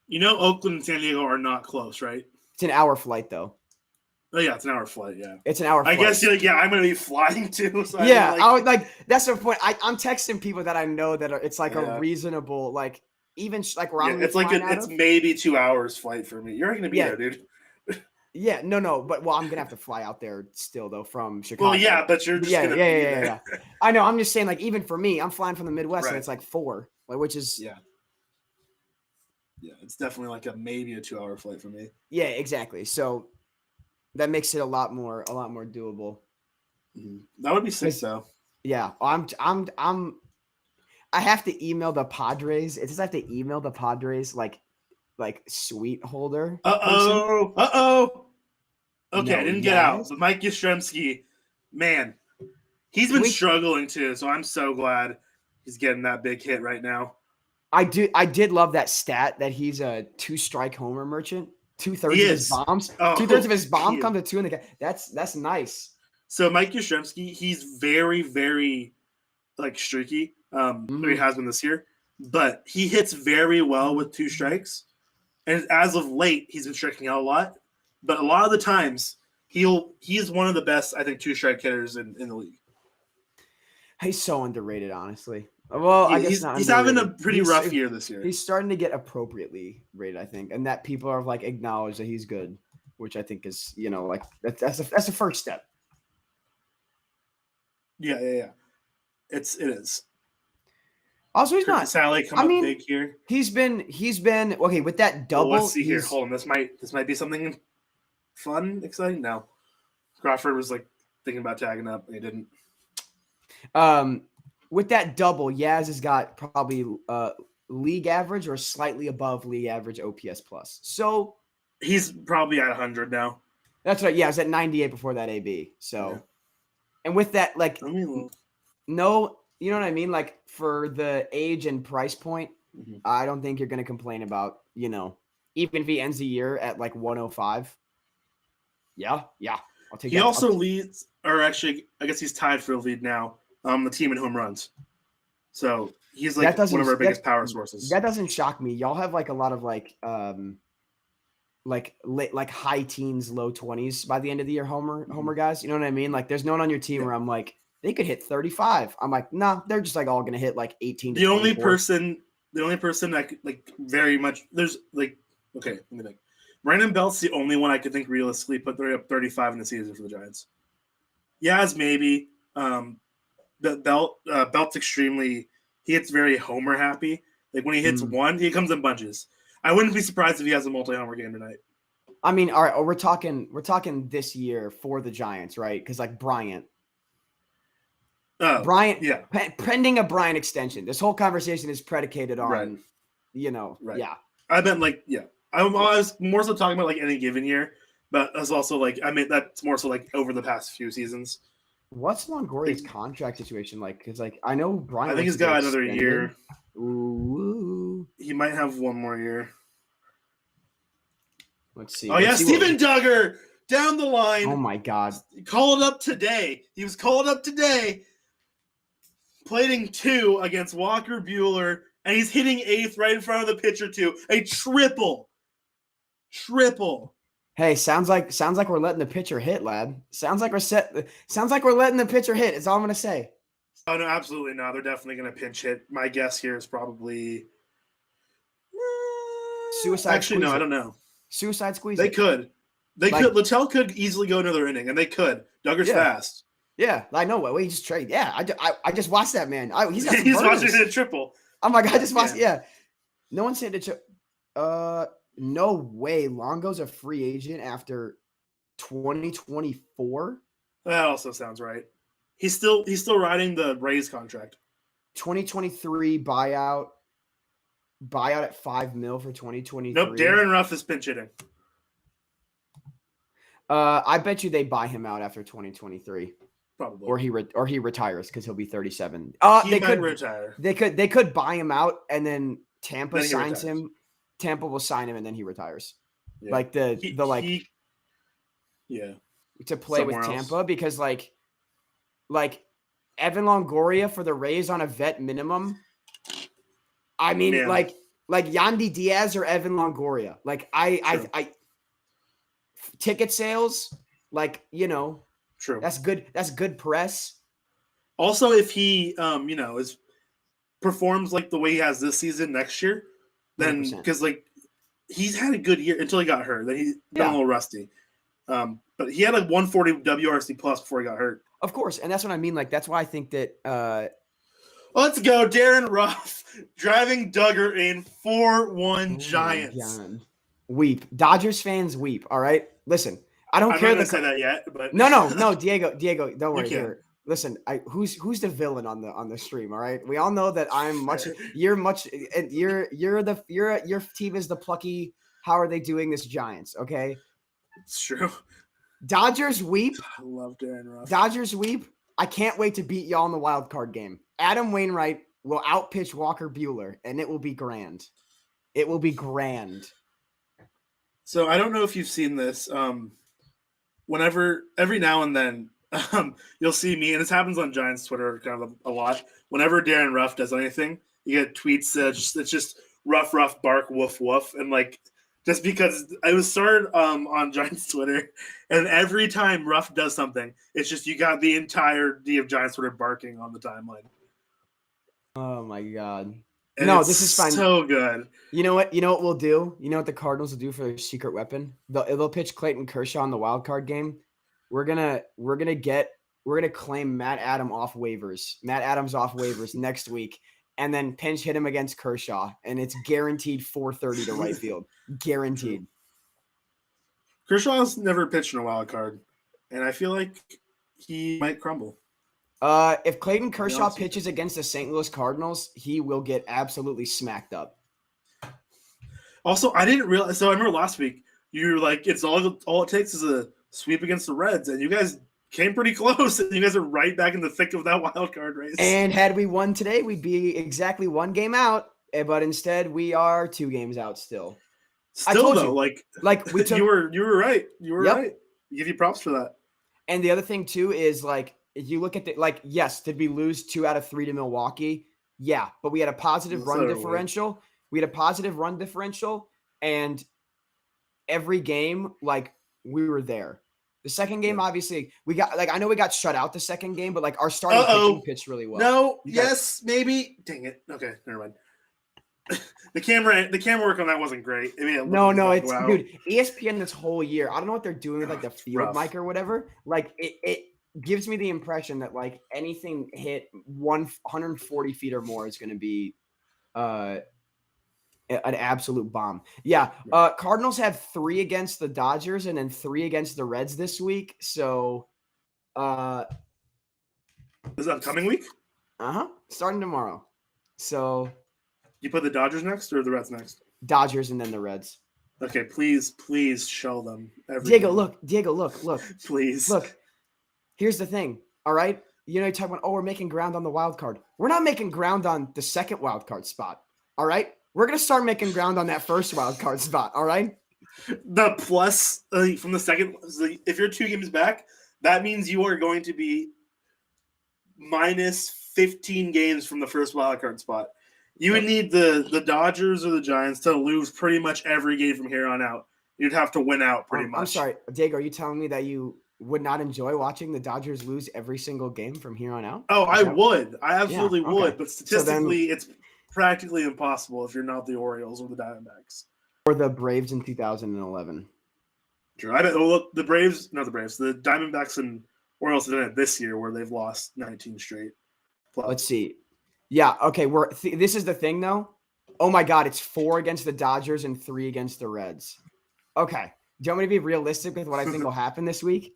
You know, Oakland and San Diego are not close, right? It's an hour flight though. Oh yeah, it's an hour flight. Yeah, it's an hour flight. I guess you're like, yeah, I'm gonna be flying too. So yeah, I would like. That's the point. I'm texting people that I know that are. It's like a reasonable, like even like where I'm. It's like it's maybe 2 hours flight for me. You're gonna be there, dude. Yeah, no, but I'm gonna have to fly out there still though from Chicago. Well, yeah, but you're just yeah, gonna yeah, be yeah, there. yeah. I know. I'm just saying, like, even for me, I'm flying from the Midwest, and Right. it's like 4, like, which is Yeah, it's definitely like maybe a 2-hour flight for me. yeah, exactly. So that makes it a lot more doable. That would be sick though. Yeah, I have to email the Padres. It says I have to email the Padres like suite holder person. Okay, I didn't get out, but Mikey Schremsky, man, he's been struggling too. So I'm so glad he's getting that big hit right now. I did love that stat that he's a 2-strike homer merchant. 2/3 of his bombs. 2/3 of his bomb come to 2 in the game. That's nice. So Mikey Schremsky, he's very, very like streaky. He has been this year, but he hits very well with 2 strikes. And as of late, he's been striking out a lot. But a lot of the times, he's one of the best, I think, 2-strike hitters in the league. He's so underrated, honestly. Well, I guess not. He's having a pretty rough year this year. He's starting to get appropriately rated, I think, and that people are like acknowledge that he's good, which I think is like that's the first step. Yeah. It is. Also, he's not. Sally come up big here. He's been okay with that double. Well, let's see here. Hold on. This might be something fun, exciting. No, Crawford was like thinking about tagging up, and he didn't. With that double, Yaz has got probably league average or slightly above league average OPS plus. So he's probably at 100 now. That's right. Yeah, I was at 98 before that AB. So, yeah. And with that, like, no, you know what I mean? Like, for the age and price point, I don't think you're going to complain about, even if he ends the year at like 105. Yeah. I'll take he that. Also leads, or actually, I guess he's tied for the lead now, the team in home runs. So he's like one of our biggest power sources. That doesn't shock me. Y'all have like a lot of like high teens, low 20s by the end of the year homer guys. You know what I mean? Like there's no one on your team where I'm like, they could hit 35. I'm like, nah, they're just like all gonna hit like 18 to 24. The only person that like very much there's like okay, let me think. Brandon Belt's the only one I could think realistically put up 35 in the season for the Giants. Yaz maybe. Belt's extremely he hits very homer happy. Like when he hits one, he comes in bunches. I wouldn't be surprised if he has a multi-homer game tonight. I mean, all right, we're talking this year for the Giants, right? Because like Bryant, yeah, pending a Bryant extension. This whole conversation is predicated on, right. Yeah. I meant like, yeah. I was more so talking about like any given year, but that's also like, I mean, that's more so like over the past few seasons. What's Longoria's contract situation like? Because like I know Bryant. I think he's got another year. Ooh. He might have one more year. Let's see. Oh, yeah, Steven Duggar down the line. Oh, my God. Called up today. He was called up today. Playing 2 against Walker Buehler, and he's hitting 8th right in front of the pitcher, too. A triple. Hey, sounds like we're letting the pitcher hit, lad. Sounds like we're letting the pitcher hit. Is all I'm going to say. Oh, no, absolutely not. They're definitely going to pinch hit. My guess here is probably suicide. Actually, no, I don't know. Suicide squeeze. They could. Littell could easily go another inning, and they could. Duggar's fast. Yeah, I know. What he just trade. Yeah, I just watched that man. He's watching a triple. I'm like, I just watched. Yeah. No one said it. No way. Longo's a free agent after 2024. That also sounds right. He's still riding the Rays contract. 2023 buyout at $5 million for 2023. Nope, Darren Ruff is pinch hitting. I bet you they buy him out after 2023. Probably. Or he retires because he'll be 37. They could retire. They could buy him out and then Tampa signs him. Tampa will sign him and then he retires. Yeah. Like to play somewhere with Tampa else. Because like Evan Longoria for the Rays on a vet minimum. I mean, like Yandy Diaz or Evan Longoria. Like I ticket sales, like true. That's good. That's good press. Also, if he performs like the way he has this season next year, then because like he's had a good year until he got hurt. Then he's been a little rusty. But he had a 140 WRC plus before he got hurt. Of course, and that's what I mean. Like that's why I think that. Let's go, Darren Ruff driving Duggar in 4-1 Giants. God. Weep, Dodgers fans weep. All right, listen. I don't care. I'm not gonna say that yet, but no, Diego, don't worry. Here, listen, who's the villain on the stream? All right, we all know that your team is the plucky. How are they doing this, Giants? Okay, it's true. Dodgers weep. I love Darren Ruff. Dodgers weep. I can't wait to beat y'all in the wild card game. Adam Wainwright will outpitch Walker Buehler, and it will be grand. It will be grand. So I don't know if you've seen this. Every now and then, you'll see me, and this happens on Giants Twitter kind of a lot. Whenever Darren Ruff does anything, you get tweets it's just rough bark woof woof, and like just because I was started on Giants Twitter, and every time Ruff does something, it's just you got the entirety of Giants Twitter barking on the timeline. Oh my god! And no, this is fine. So good. You know what? You know what we'll do? You know what the Cardinals will do for their secret weapon? They'll pitch Clayton Kershaw in the wild card game. We're gonna claim Matt Adams off waivers next week, and then pinch hit him against Kershaw, and it's guaranteed 430 to right field. Guaranteed. Kershaw's never pitched in a wild card, and I feel like he might crumble. If Clayton Kershaw pitches against the St. Louis Cardinals, he will get absolutely smacked up. Also, I didn't realize. So I remember last week you were like, "It's all it takes is a sweep against the Reds," and you guys came pretty close. And you guys are right back in the thick of that wild card race. And had we won today, we'd be exactly one game out. But instead, we are 2 games out still. Still though, like we took, you were right. You were right. I give you props for that. And the other thing too is like. If you look at yes, did we lose 2 out of 3 to Milwaukee? Yeah, but we had a positive run differential. And every game, like we were there. The second game, obviously, we got I know we got shut out the second game, but like our starting pitching pitched really well. No, maybe. Dang it. Okay, never mind. The camera work on that wasn't great. I mean, it's dude. ESPN this whole year, I don't know what they're doing with like the field mic or whatever. Like it gives me the impression that like anything hit 140 feet or more is going to be an absolute bomb. Yeah. Cardinals have 3 against the Dodgers and then 3 against the Reds this week. So is that coming week? Starting tomorrow. So you put the Dodgers next or the Reds next? Dodgers and then the Reds. Okay, please show them everything. Diego, look. Please. Look. Here's the thing, all right? You know, you talk about, we're making ground on the wild card. We're not making ground on the second wild card spot, all right? We're going to start making ground on that first wild card spot, all right? The plus from the second, if you're 2 games back, that means you are going to be minus 15 games from the first wild card spot. You would need the Dodgers or the Giants to lose pretty much every game from here on out. You'd have to win out pretty much. I'm sorry, Diego, are you telling me that you would not enjoy watching the Dodgers lose every single game from here on out? Oh, I would. I absolutely would. But statistically, it's practically impossible if you're not the Orioles or the Diamondbacks. Or the Braves in 2011. Sure. I bet. Well, look, the Diamondbacks and Orioles have done it this year where they've lost 19 straight. Plus. Let's see. Yeah, okay. This is the thing, though. Oh, my God. It's 4 against the Dodgers and 3 against the Reds. Okay. Do you want me to be realistic with what I think will happen this week?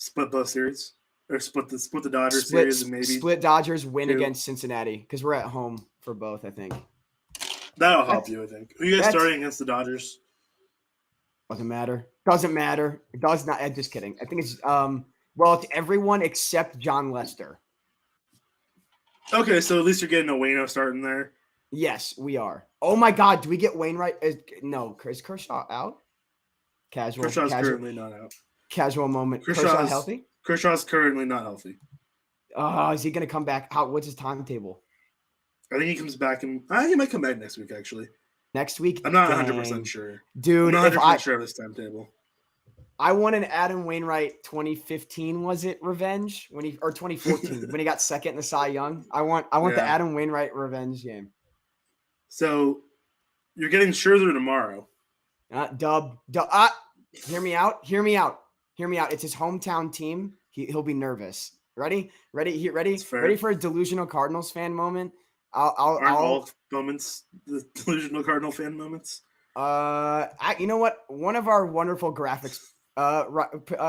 Split both series, or split the Dodgers series, and maybe split Dodgers win against Cincinnati because we're at home for both. I think that'll help you. I think. Who are you guys starting against the Dodgers? Doesn't matter. It does not. I'm just kidding. I think it's it's everyone except John Lester. Okay, so at least you're getting a Waino starting there. Yes, we are. Oh my God, do we get Wainwright? No, is Kershaw out? Kershaw's currently not out. Casual moment. Kershaw healthy? Kershaw's currently not healthy. Is he going to come back? What's his timetable? I think he comes back he might come back next week, actually. Next week? I'm not 100% sure. Dude, I'm not 100% sure of his timetable. I won an Adam Wainwright 2015, was it revenge? Or 2014 when he got second in the Cy Young. I want the Adam Wainwright revenge game. So you're getting Scherzer tomorrow. Dub. Hear me out. Hear me out. Hear me out. It's his hometown team. He'll be nervous. Ready? Ready for a delusional Cardinals fan moment. Aren't all moments the delusional Cardinal fan moments? You know what? One of our wonderful graphics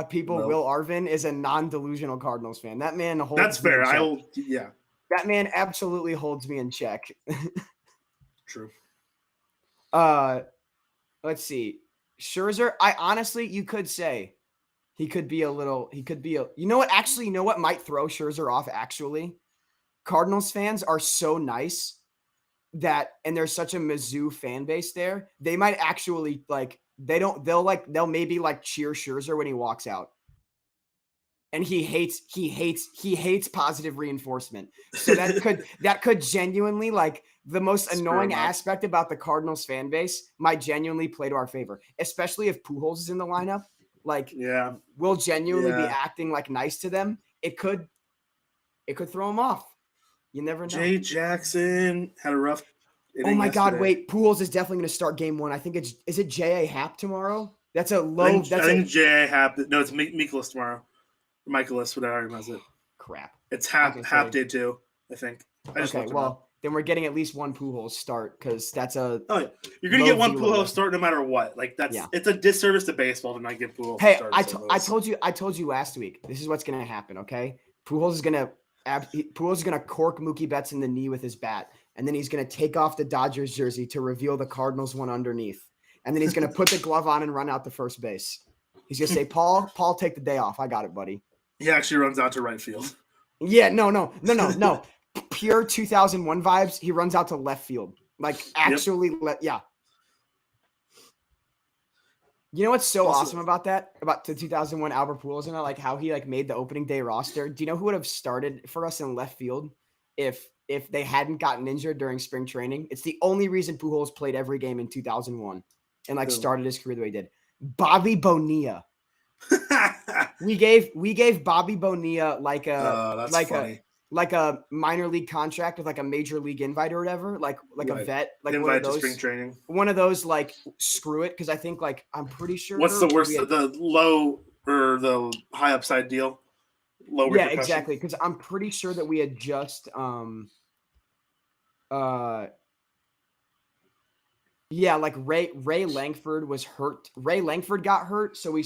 people, Will Arvin, is a non-delusional Cardinals fan. That man holds. That's fair. That man absolutely holds me in check. True. Let's see. Scherzer, you could say you know what? Actually, you know what might throw Scherzer off, actually? Cardinals fans are so nice and there's such a Mizzou fan base there. They might actually they'll maybe cheer Scherzer when he walks out. And he hates positive reinforcement. So that could genuinely, the most annoying aspect about the Cardinals fan base might genuinely play to our favor, especially if Pujols is in the lineup. We'll genuinely be acting nice to them. It could throw them off. You never know. Jay Jackson had a rough inning yesterday. God, wait. Pujols is definitely going to start game 1. I think is it J.A. Happ tomorrow? That's a low. I think J.A. Happ. No, it's Mikolas tomorrow. Michaelis, whatever was it. Crap. It's Happ day 2, I think. Then we're getting at least one Pujols start because that's a. Oh, yeah. You're gonna get one Pujols start no matter what. It's a disservice to baseball to not give Pujols. Hey, I told you last week. This is what's gonna happen. Okay, Pujols is gonna cork Mookie Betts in the knee with his bat, and then he's gonna take off the Dodgers jersey to reveal the Cardinals one underneath, and then he's gonna put the glove on and run out to first base. He's gonna say, "Paul, take the day off. I got it, buddy." He actually runs out to right field. Yeah, no. Pure 2001 vibes. He runs out to left field. Yeah. You know what's so awesome about that? About the 2001 Albert Pujols and how he made the opening day roster. Do you know who would have started for us in left field if they hadn't gotten injured during spring training? It's the only reason Pujols played every game in 2001 and started his career the way he did. Bobby Bonilla. we gave Bobby Bonilla a minor league contract with a major league invite or whatever, a vet, invite one of those, to spring training. One of those screw it, because I think I'm pretty sure. What's the worst? The low or the high upside deal? Low. Yeah, exactly. Because I'm pretty sure that we had just Ray Langford was hurt. Ray Langford got hurt, so we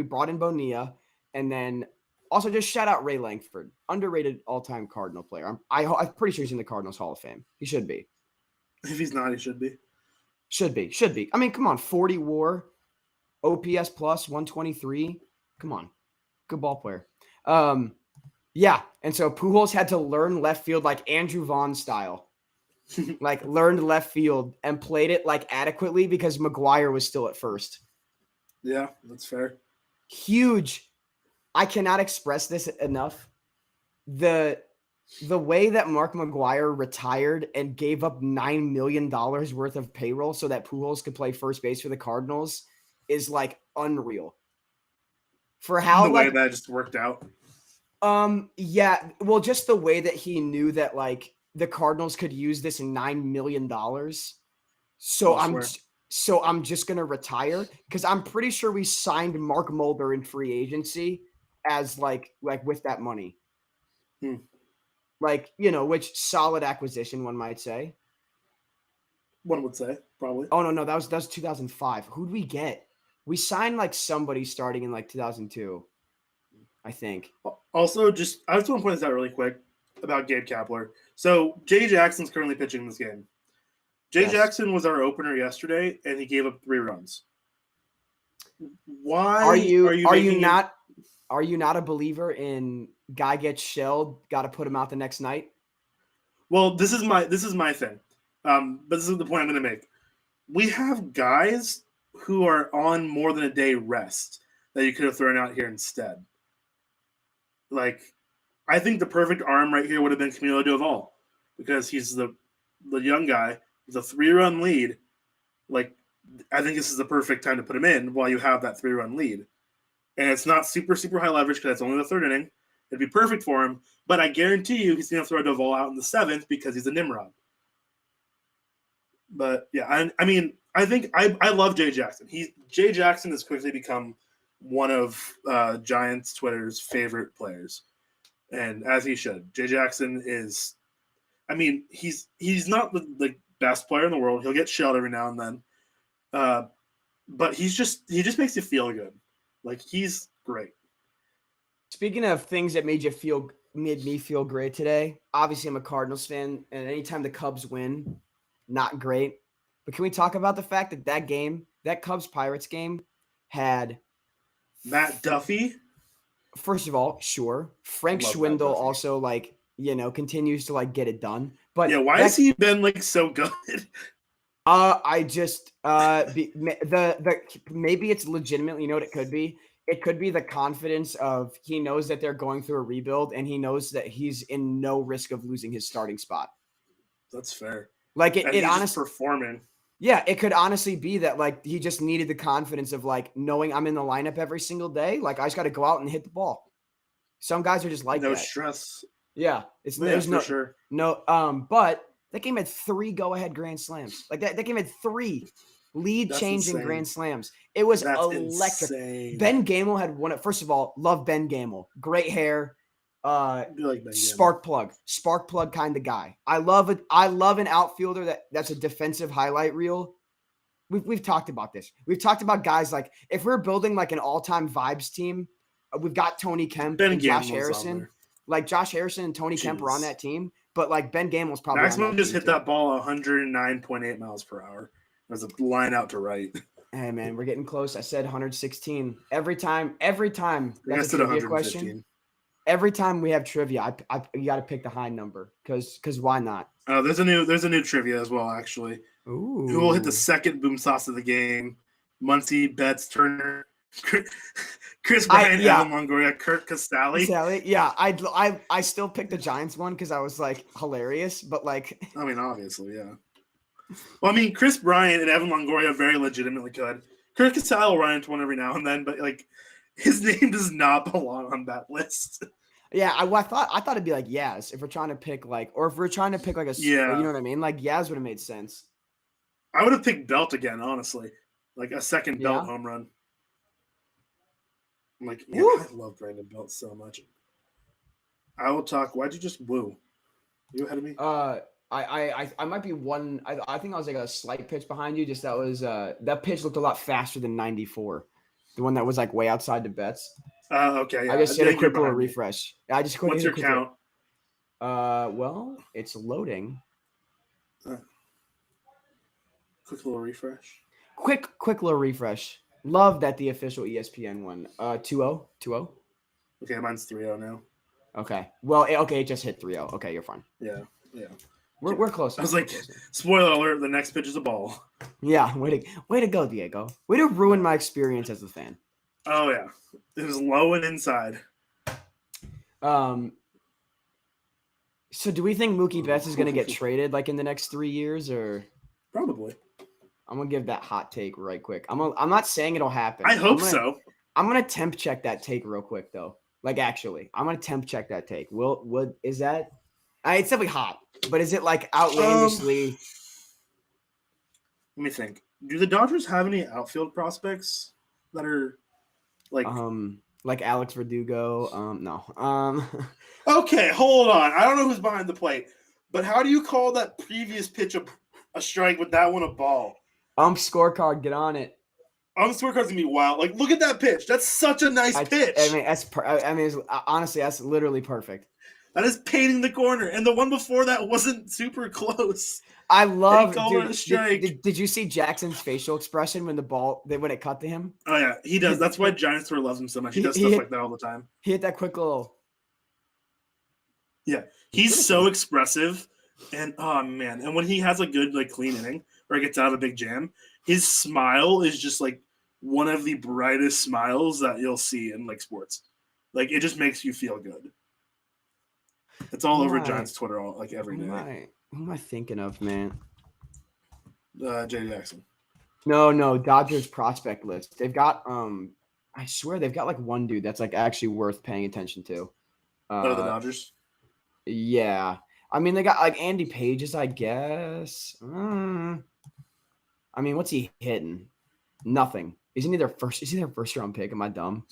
brought in Bonilla, and then also just shout out Ray Langford, underrated all-time Cardinal player. I'm pretty sure he's in the Cardinals Hall of Fame. He should be. If he's not, he should be. Should be. I mean, come on, 40 WAR, OPS plus 123. Come on, good ball player. Yeah, and so Pujols had to learn left field like Andrew Vaughn style. Learned left field and played it adequately because McGuire was still at first. Yeah, that's fair. Huge. I cannot express this enough. The way that Mark McGuire retired and gave up $9 million worth of payroll so that Pujols could play first base for the Cardinals is unreal. For how the way that just worked out. Yeah. Well, just the way that he knew that the Cardinals could use this $9 million. So I'm just going to retire because I'm pretty sure we signed Mark Mulder in free agency as with that money. Which solid acquisition, one might say. One would say, probably. Oh, no, that was 2005. Who'd we get? We signed somebody starting in 2002, I think. Also, I just want to point this out really quick about Gabe Kapler. So Jay Jackson's currently pitching this game. Jay Jackson was our opener yesterday, and he gave up 3 runs. Why are you not a believer in guy gets shelled, got to put him out the next night? Well, this is my thing. But this is the point I'm going to make. We have guys who are on more than a day rest that you could have thrown out here instead. I think the perfect arm right here would have been Camilo Doval because he's the young guy with a 3-run lead. I think this is the perfect time to put him in while you have that 3-run lead. And it's not super, super high leverage because it's only the 3rd inning. It'd be perfect for him. But I guarantee you he's going to throw Doval out in the 7th because he's a Nimrod. But, yeah, I I think I love Jay Jackson. Jay Jackson has quickly become one of Giants Twitter's favorite players, and as he should. Jay Jackson is, I mean, he's not the best player in the world. He'll get shelled every now and then, but he just makes you feel good. Like, he's great. Speaking of things that made me feel great today, obviously I'm a Cardinals fan, and anytime the Cubs win, not great. But can we talk about the fact that Cubs-Pirates game, had Matt Duffy. First of all, sure. Frank Love Matt Schwindel Duffy. Also, continues to get it done. But Yeah, why has he been so good? I just maybe it's legitimately, you know what it could be? It could be the confidence of, he knows that they're going through a rebuild, and he knows that he's in no risk of losing his starting spot. That's fair. It honestly performing. Yeah, it could honestly be that he just needed the confidence of knowing I'm in the lineup every single day. I just got to go out and hit the ball. Some guys are just like no that. stress. Yeah, there's no sure. But that game had 3 go-ahead grand slams. That game had 3 lead-changing grand slams. It was electric. Insane. Ben Gamel had one. First of all, love Ben Gamel. Great hair. Spark plug kind of guy. I love it. I love an outfielder that's a defensive highlight reel. We've talked about this. We've talked about guys if we're building an all-time vibes team, we've got Tony Kemp and Josh Harrison. Josh Harrison and Tony Kemp are on that team, but Ben Gamel's probably Maximum on that just team hit that ball 109.8 miles per hour. There's a line out to right. Hey man, we're getting close. I said 116. Every time. That's a trivia question. Every time we have trivia, you got to pick the high number because why not? Oh, there's a new trivia as well, actually. Ooh. Who will hit the second boom sauce of the game? Muncie, Betts, Turner, Chris Bryant, Evan Longoria, Kurt Casale. Yeah, I still picked the Giants one because I was hilarious, but I mean, obviously, yeah. Well, I mean, Chris Bryant and Evan Longoria very legitimately could. Kurt Casale will run into one every now and then, but his name does not belong on that list. Yeah, I thought it'd be Yaz if we're trying to pick or if we're trying to pick you know what I mean? Yaz would have made sense. I would have picked Belt again, honestly. A second Belt home run. I love Brandon Belt so much. I will talk. Why'd you just woo? You ahead of me? I might be one. I think I was a slight pitch behind you. Just that was that pitch looked a lot faster than 94, the one that was way outside the Betts. Okay. Yeah. I just hit a quick little refresh. I just What's your count? Well, it's loading. Quick little refresh. Quick little refresh. Love that the official ESPN one. 2-0? 2-0? Okay, mine's 3-0 now. Okay. Well, it just hit 3-0. Okay, you're fine. Yeah. We're close. I was spoiler alert, the next pitch is a ball. Yeah, way to go, Diego. Way to ruin my experience as a fan. Oh, yeah. It was low and inside. So do we think Mookie Betts is going to get traded in the next 3 years, or? Probably. I'm going to give that hot take right quick. I'm not saying it'll happen. I hope so. I'm going to temp check that take real quick, though. Actually, I'm going to temp check that take. Is that? It's definitely hot, but is it outlandishly? Let me think. Do the Dodgers have any outfield prospects that are Alex Verdugo? No. Okay, hold on. I don't know who's behind the plate, but how do you call that previous pitch a strike with that one a ball? Scorecard, get on it. Scorecard's gonna be wild. Look at that pitch. That's such a nice pitch. Honestly, that's literally perfect. That is painting the corner, and the one before that wasn't super close. I love. Did you see Jackson's facial expression when it cut to him? Oh yeah, he does. That's why Giants Twitter loves him so much. He does stuff like that all the time. He hit that quick little. Yeah, he's so expressive, and oh man, and when he has a good clean inning or gets out of a big jam, his smile is just one of the brightest smiles that you'll see in sports. It just makes you feel good. It's all over Giants Twitter every day. Who am I thinking of, man? Jay Jackson. No, Dodgers prospect list. They've got I swear they've got one dude that's actually worth paying attention to. The Dodgers? Yeah. I mean, they got Andy Pages, I guess. I I mean, what's he hitting? Nothing. Isn't he their first? Is he their first round pick? Am I dumb?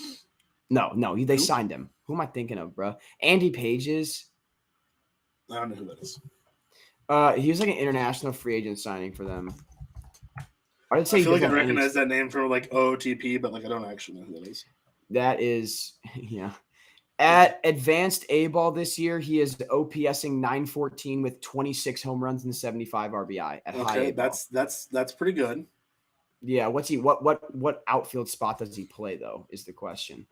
No. They signed him. Who am I thinking of, bro? Andy Pages. I don't know who that is. He was like an international free agent signing for them. I didn't say I he feel like I doesn't have any- recognize that name from like OOTP, but like I don't actually know who that is. That is, yeah. At advanced A ball this year, he is OPSing 914 with 26 home runs and 75 RBI at high A ball. That's pretty good. Yeah, what's he? What outfield spot does he play though? Is the question.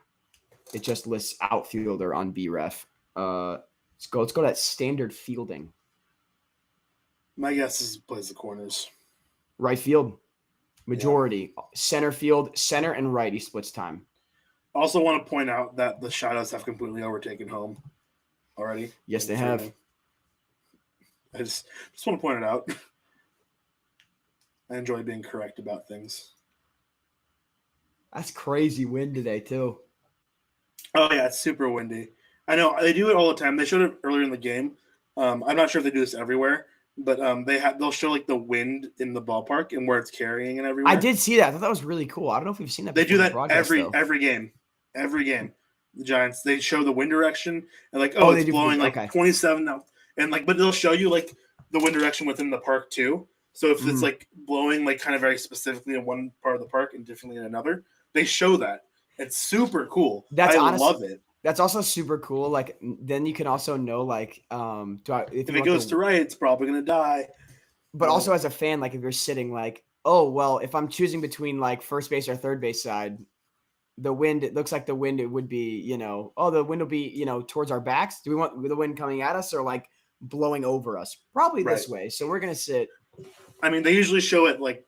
It just lists outfielder on BREF. Let's go to that standard fielding. My guess is he plays the corners. Right field, majority. Center field, center and right. He splits time. Also, want to point out that the Shadows have completely overtaken home already. Yes, they have. I just want to point it out. I enjoy being correct about things. That's crazy wind today too. Oh yeah, it's super windy. I know they do it all the time. They showed it earlier in the game. I'm not sure if they do this everywhere, but they'll show like the wind in the ballpark and where it's carrying and everywhere. I did see that. I thought that was really cool. I don't know if we've seen that. They do that broadcast, every game. Every game, the Giants, they show the wind direction and like, it's blowing like 27 now, and like, but they'll show you like the wind direction within the park too. So if it's like blowing like kind of very specifically in one part of the park and differently in another, they show that. It's super cool. I love it. That's also super cool. Like then you can also know like if it goes to right, it's probably gonna die. But also as a fan, like if you're sitting like, oh well, if I'm choosing between like first base or third base side. The wind, it looks like the wind, it would be, the wind will be, towards our backs. Do we want the wind coming at us or like blowing over us? Probably this way. So we're going to sit. I mean, they usually show it like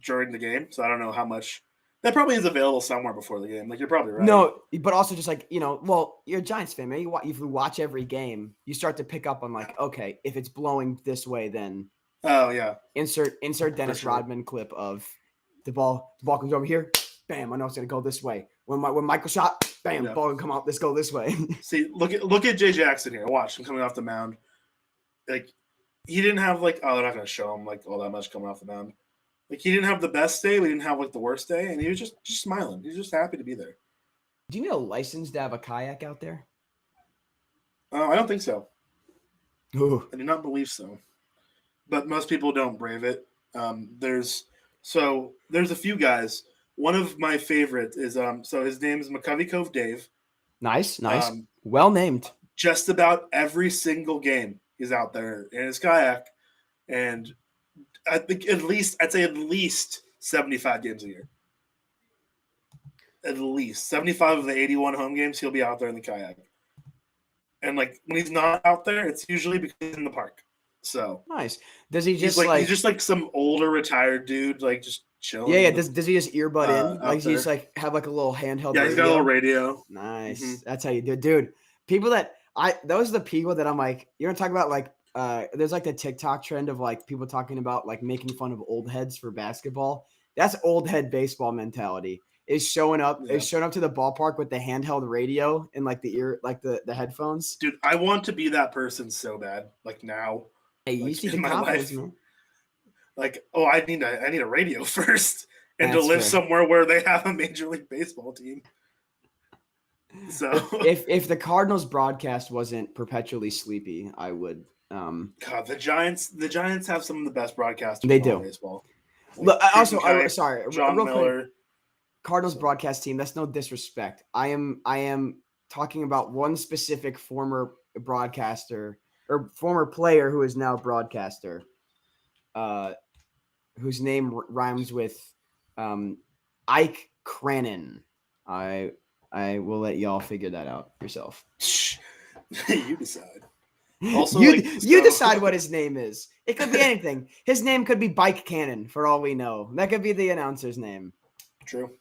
during the game. So I don't know how much that probably is available somewhere before the game. Like you're probably right. No, but also just like, well, you're a Giants fan, man. If you watch every game, you start to pick up on like, okay, if it's blowing this way, then. Oh yeah. Insert Dennis Rodman clip of the ball comes over here. Bam! I know it's gonna go this way. When Michael shot, bam! Ball can come out. Let's go this way. See, look at Jay Jackson here. Watch him coming off the mound. Like he didn't have like they're not gonna show him like all that much coming off the mound. Like he didn't have the best day. We didn't have like the worst day, and he was just smiling. He was just happy to be there. Do you need a license to have a kayak out there? I don't think so. Ooh. I do not believe so. But most people don't brave it. There's a few guys. One of my favorites is so his name is McCovey Cove Dave. Nice. Well named. Just about every single game he's out there in his kayak, and I think I'd say at least 75 games a year. At least 75 of the 81 home games he'll be out there in the kayak. And like when he's not out there, it's usually because he's in the park. So nice. Does he just he's just like some older retired dude, like just chilling. Yeah. Does he just earbud in? Like he just like have like a little handheld. Yeah, he's got a little radio. Nice. Mm-hmm. That's how you do it, dude. People those are the people that I'm like, you know, talk about like there's like the TikTok trend of like people talking about like making fun of old heads for basketball. That's old head baseball mentality. Is showing up to the ballpark with the handheld radio and like the ear, like the headphones. Dude, I want to be that person so bad. Like now. Hey, you see the confidence, man. Like, I need a radio first, and to live somewhere where they have a Major League Baseball team. So, if the Cardinals broadcast wasn't perpetually sleepy, I would. God, the Giants have some of the best broadcasters. They do. In baseball. Look, sorry, John real Miller. Quick, Cardinals broadcast team. That's no disrespect. I am talking about one specific former broadcaster. Or former player who is now broadcaster, whose name rhymes with Ike Cranon. I will let y'all figure that out yourself. You decide. Also, you decide what his name is. It could be anything. His name could be Bike Cannon for all we know. That could be the announcer's name. True.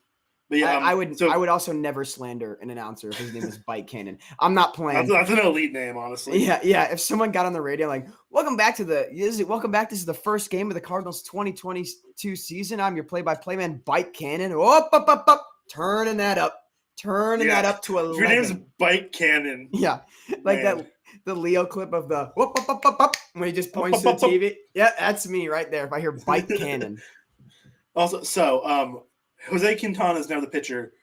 But yeah, I would also never slander an announcer if his name is Bike Cannon. I'm not playing. That's an elite name, honestly. Yeah. If someone got on the radio like, welcome back. This is the first game of the Cardinals 2022 season. I'm your play-by-play man, Bike Cannon. Up. Turning that up to 11. Your name's Bike Cannon. Yeah, like that. The Leo clip of the whoop, when he just points to the TV. Yeah, that's me right there. If I hear Bike Cannon. Also, so Jose Quintana is now the pitcher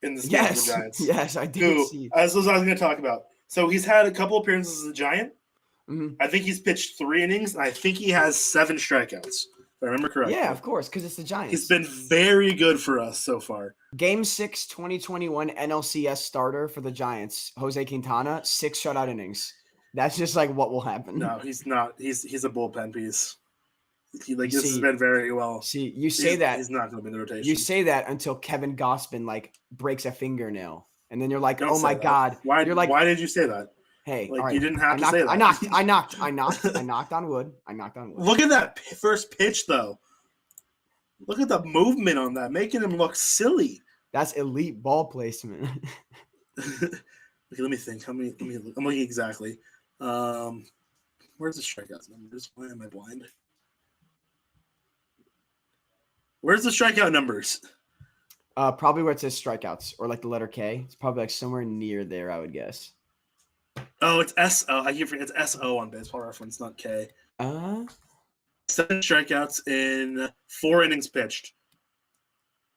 in this game for the Yes, Giants. yes, I did Who, see. as I was going to talk about. So he's had a couple appearances as a Giant. Mhm. I think he's pitched 3 innings, and I think he has 7 strikeouts, if I remember correctly. Yeah, of course, because it's the Giants. He's been very good for us so far. Game 6, 2021 NLCS starter for the Giants, Jose Quintana, 6 shutout innings. That's just like what will happen. No, he's not. He's a bullpen piece. This see- has been very well. See, you say that he's not going to be in the rotation. you say that until Kevin Gossman like breaks a fingernail, and then you're like, Don't oh say my that. God. Why? You're like, why did you say that? hey, Like all right, you didn't have I to knocked, say that. I knocked on wood. I knocked on wood. Look at that first pitch, though. Look at the movement on that, making him look silly. That's elite ball placement. Okay, let me think. How many? I'm looking exactly. Where's the strikeouts numbers? Why am I blind? Where's the strikeout numbers? Probably where it says strikeouts or like the letter K. It's probably like somewhere near there, I would guess. Oh, it's S-O. I keep forgetting. It's S-O on Baseball Reference, not K. 7 strikeouts in 4 innings pitched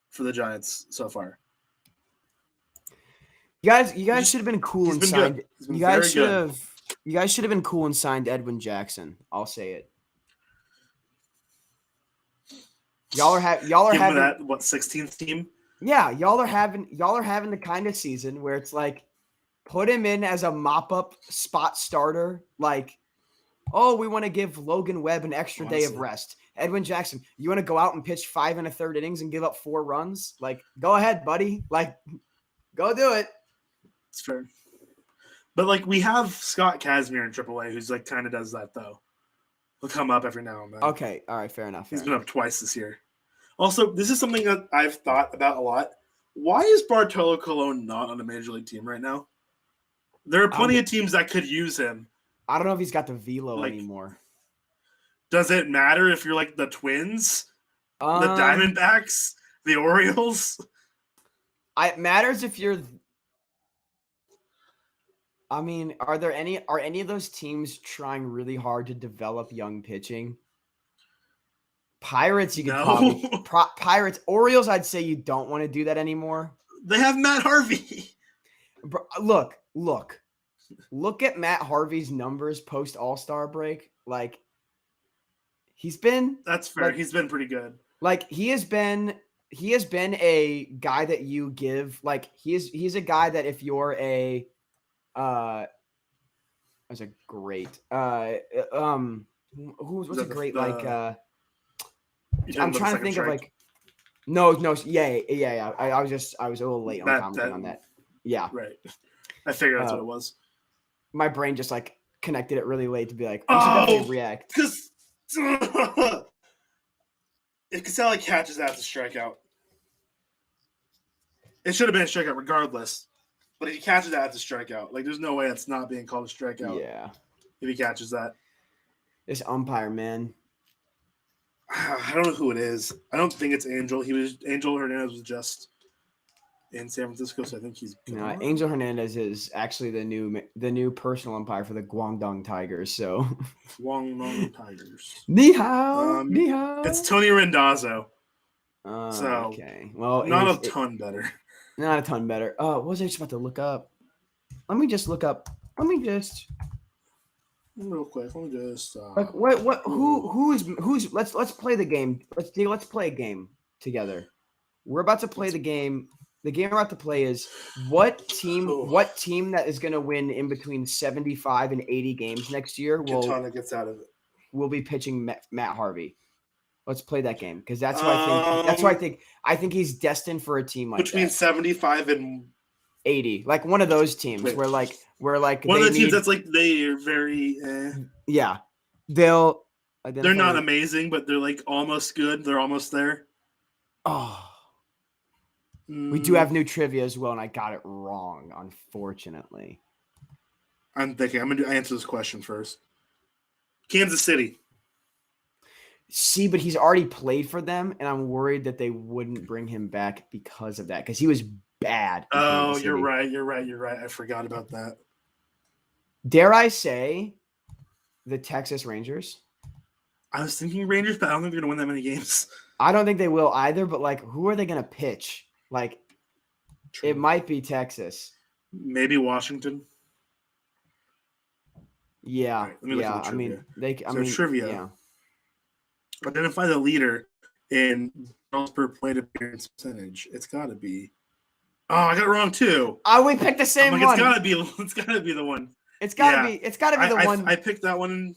for the Giants so far. You guys should have been cool and signed. You guys should have been cool and signed Edwin Jackson. I'll say it. Y'all are having that 16th team. Yeah, y'all are having the kind of season where it's like put him in as a mop-up spot starter. Like, oh, we want to give Logan Webb an extra day of rest. Edwin Jackson, you want to go out and pitch 5 1/3 innings and give up 4 runs? Like, go ahead, buddy. Like, go do it. It's fair. But like we have Scott Kazmir in AAA, who's like kind of does that though. He'll come up every now and then. Okay, all right, fair enough. He's been up twice this year. Also, this is something that I've thought about a lot. Why is Bartolo Colon not on a major league team right now? There are plenty of teams that could use him. I don't know if he's got the velo anymore. Does it matter if you're like the Twins, the Diamondbacks, the Orioles? It matters if you're. I mean, are any of those teams trying really hard to develop young pitching? Pirates, you could probably Pirates, Orioles. I'd say you don't want to do that anymore. They have Matt Harvey. Bro, look at Matt Harvey's numbers post All-Star break. Like, he's been. That's fair. He's been pretty good. Like he has been a guy that you give. Like he's a guy that if you're a that's a great who's a great I'm trying to think of like no yeah I was a little late on commenting on that. Yeah, right. I figured that's what it was. My brain just like connected it really late to be like, we should definitely react. Because if Casale catches that, it's a strikeout. It should have been a strikeout regardless. But if he catches that, it's a strikeout. Like, there's no way it's not being called a strikeout. Yeah. If he catches that. This umpire, man. I don't know who it is. I don't think it's Angel. Angel Hernandez was just in San Francisco, so I think he's gone. Angel Hernandez is actually the new personal umpire for the Guangdong Tigers. So Guangdong Tigers. Ni hao, ni hao. It's Tony Randazzo. Okay. Well, not a ton better. Not a ton better. What was I just about to look up? Let me just look up. Real quick. Let me just. Like what? Who's? Let's play the game. Let's play a game together. We're about to play the game. The game we're about to play is what team that is going to win in between 75 and 80 games next year gets out of it. Will be pitching Matt Harvey. Let's play that game because that's what I think. I think he's destined for a team like between 75 and 80, like one of those teams where like one of the teams that's like they are very yeah. They're not amazing, but they're like almost good. They're almost there. Oh. We do have new trivia as well, and I got it wrong, unfortunately. I'm thinking. I'm going to answer this question first. Kansas City. See, but he's already played for them, and I'm worried that they wouldn't bring him back because of that, because he was bad. Oh, you're right. I forgot about that. Dare I say the Texas Rangers? I was thinking Rangers, but I don't think they're going to win that many games. I don't think they will either, but like who are they going to pitch? Like True. it might be Texas. Maybe Washington. Yeah. All right, let me look at the I mean, trivia. Trivia. yeah. Identify the leader in barrels per plate appearance percentage. It's got to be. Oh, I got it wrong too. Oh, we picked the same I'm one. It's gotta be the one. It's gotta be the one. I picked that one.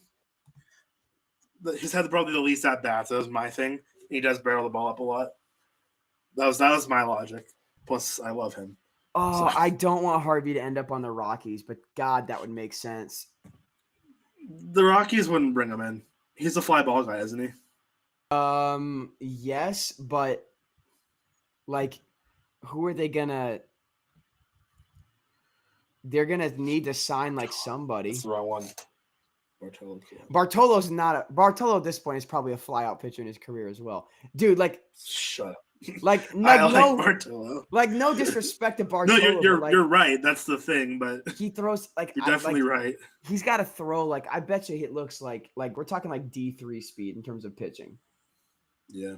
He's had probably the least at bats. That was my thing. He does barrel the ball up a lot. That was my logic. Plus, I love him. Oh, I don't want Harvey to end up on the Rockies, but God, that would make sense. The Rockies wouldn't bring him in. He's a fly ball guy, isn't he? Yes, but like, who are they gonna? They're gonna need to sign like somebody. That's the wrong one. Bartolo at this point is probably a fly out pitcher in his career as well, dude. Like, shut up. Like Bartolo. Like no disrespect to Bartolo. No, you're right. That's the thing, but he throws like you're definitely right. He's got to throw like I bet you it looks like we're talking like D3 speed in terms of pitching. Yeah,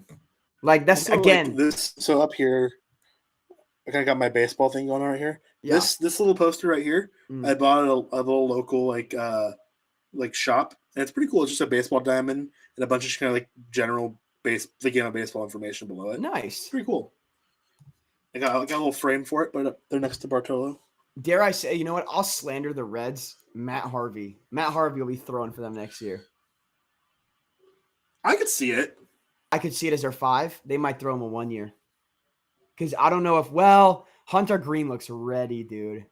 like that's also, again like this. So up here, I kind of got my baseball thing going on right here. Yeah. This little poster right here, I bought at a little local like shop, and it's pretty cool. It's just a baseball diamond and a bunch of just kind of like general baseball information below it. Nice. It's pretty cool. I got a little frame for it, but they're next to Bartolo. Dare I say, you know what? I'll slander the Reds. Matt Harvey will be throwing for them next year. I could see it. I could see it as their 5. They might throw him a 1 year. Because I don't know if Hunter Green looks ready, dude.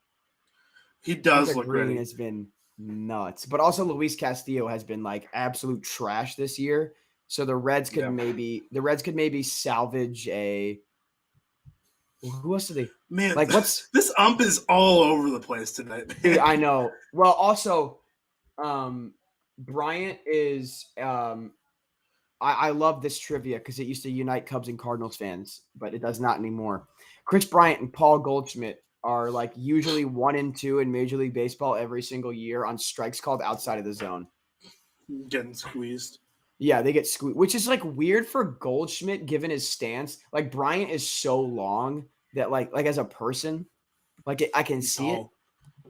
He does Hunter look Green ready. has been nuts. But also Luis Castillo has been like absolute trash this year. So the Reds could maybe salvage a. Who else do they? Man, like what's this ump is all over the place tonight. Man. Dude, I know. Well, also, Bryant is. I love this trivia because it used to unite Cubs and Cardinals fans, but it does not anymore. Chris Bryant and Paul Goldschmidt are like usually 1 and 2 in Major League Baseball every single year on strikes called outside of the zone. Getting squeezed. Yeah, they get squeezed, which is like weird for Goldschmidt given his stance. Like Bryant is so long that like as a person, like I can see it.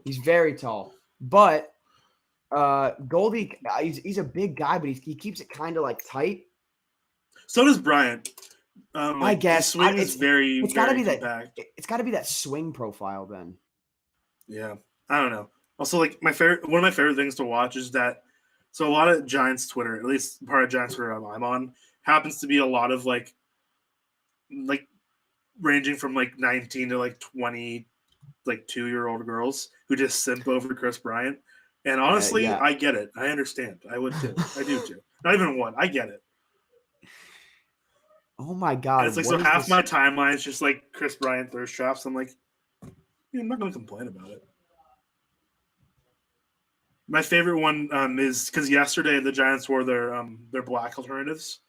He's very tall, but Goldie, he's a big guy, but he keeps it kind of like tight. So does Bryant. I guess his swing is very. It's got to be compact. that. It's got to be that swing profile then. Yeah, I don't know. Also, like one of my favorite things to watch is that. So a lot of Giants Twitter, at least part of Giants Twitter I'm on, happens to be a lot of like ranging from like 19 to like 20, like 2-year-old girls who just simp over Chris Bryant. And honestly, yeah. I get it. I understand. I would too. I do too. Not even one. I get it. Oh my God. And it's like, so half my timeline is just like Chris Bryant thirst traps. I'm like, I'm not going to complain about it. My favorite one is because yesterday the Giants wore their black alternatives.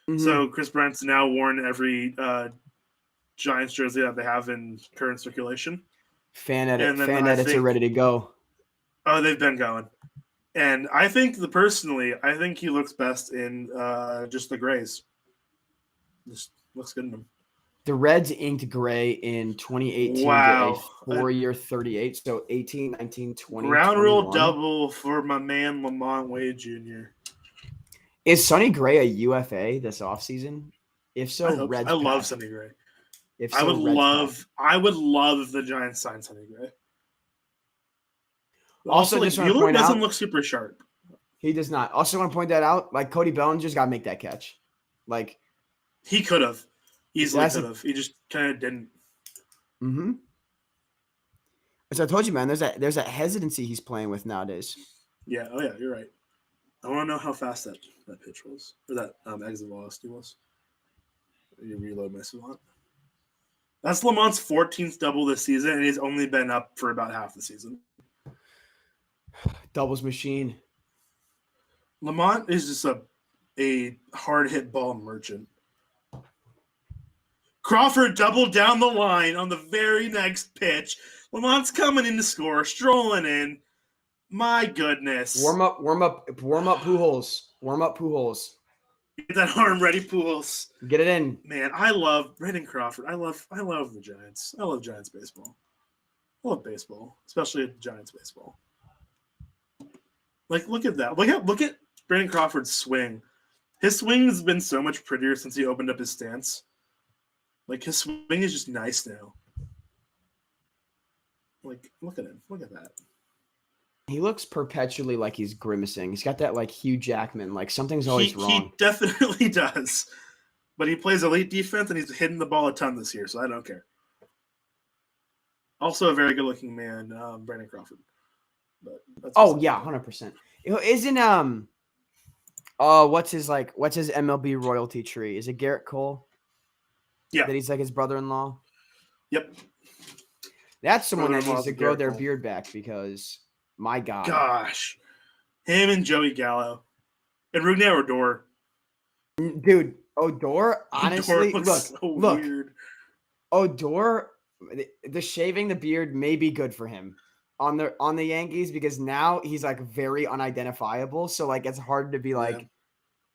Mm-hmm. So Chris Bryant's now worn every Giants jersey that they have in current circulation. Fan edits are ready to go. Oh, they've been going. And I think he looks best in just the grays. Just looks good in them. The Reds inked gray in 2018 wow. to a 4-year 38, so 18, 19, 20, Ground 21. rule double for my man Lamont Wade Jr. Is Sonny Gray a UFA this offseason? If so, Reds. I love Sonny Gray. If so, I would love if the Giants signed Sonny Gray. Also, like, Bueller doesn't look super sharp. He does not. Also, want to point that out. Like Cody Bellinger's got to make that catch. Like he could have. Easily could have. He just kind of didn't. Mm-hmm. As I told you, man, there's that hesitancy he's playing with nowadays. Yeah. Oh, yeah. You're right. I want to know how fast that pitch was. Or that exit velocity was. You reload my Savant. That's Lamont's 14th double this season, and he's only been up for about half the season. Doubles machine. Lamont is just a hard-hit ball merchant. Crawford doubled down the line on the very next pitch. Lamont's coming in to score, strolling in. My goodness. Warm up Pujols. Warm up Pujols. Get that arm ready, Pools. Get it in. Man, I love Brandon Crawford. I love the Giants. I love Giants baseball. I love baseball, especially Giants baseball. Like, look at that. Look at Brandon Crawford's swing. His swing has been so much prettier since he opened up his stance. Like, his swing is just nice now. Like, look at him. Look at that. He looks perpetually like he's grimacing. He's got that like Hugh Jackman. Like something's always wrong. He definitely does. But he plays elite defense and he's hitting the ball a ton this year, so I don't care. Also a very good looking man, Brandon Crawford. But that's 100%. Isn't what's his MLB royalty tree? Is it Garrett Cole? Yeah. That he's like his brother-in-law? Yep. That's someone that needs to grow their beard back because my God. Gosh. Him and Joey Gallo. And Rougned Odor. Dude, Odor, honestly, look. Weird. Odor, the shaving the beard may be good for him on the Yankees because now he's like very unidentifiable. So like it's hard to be like,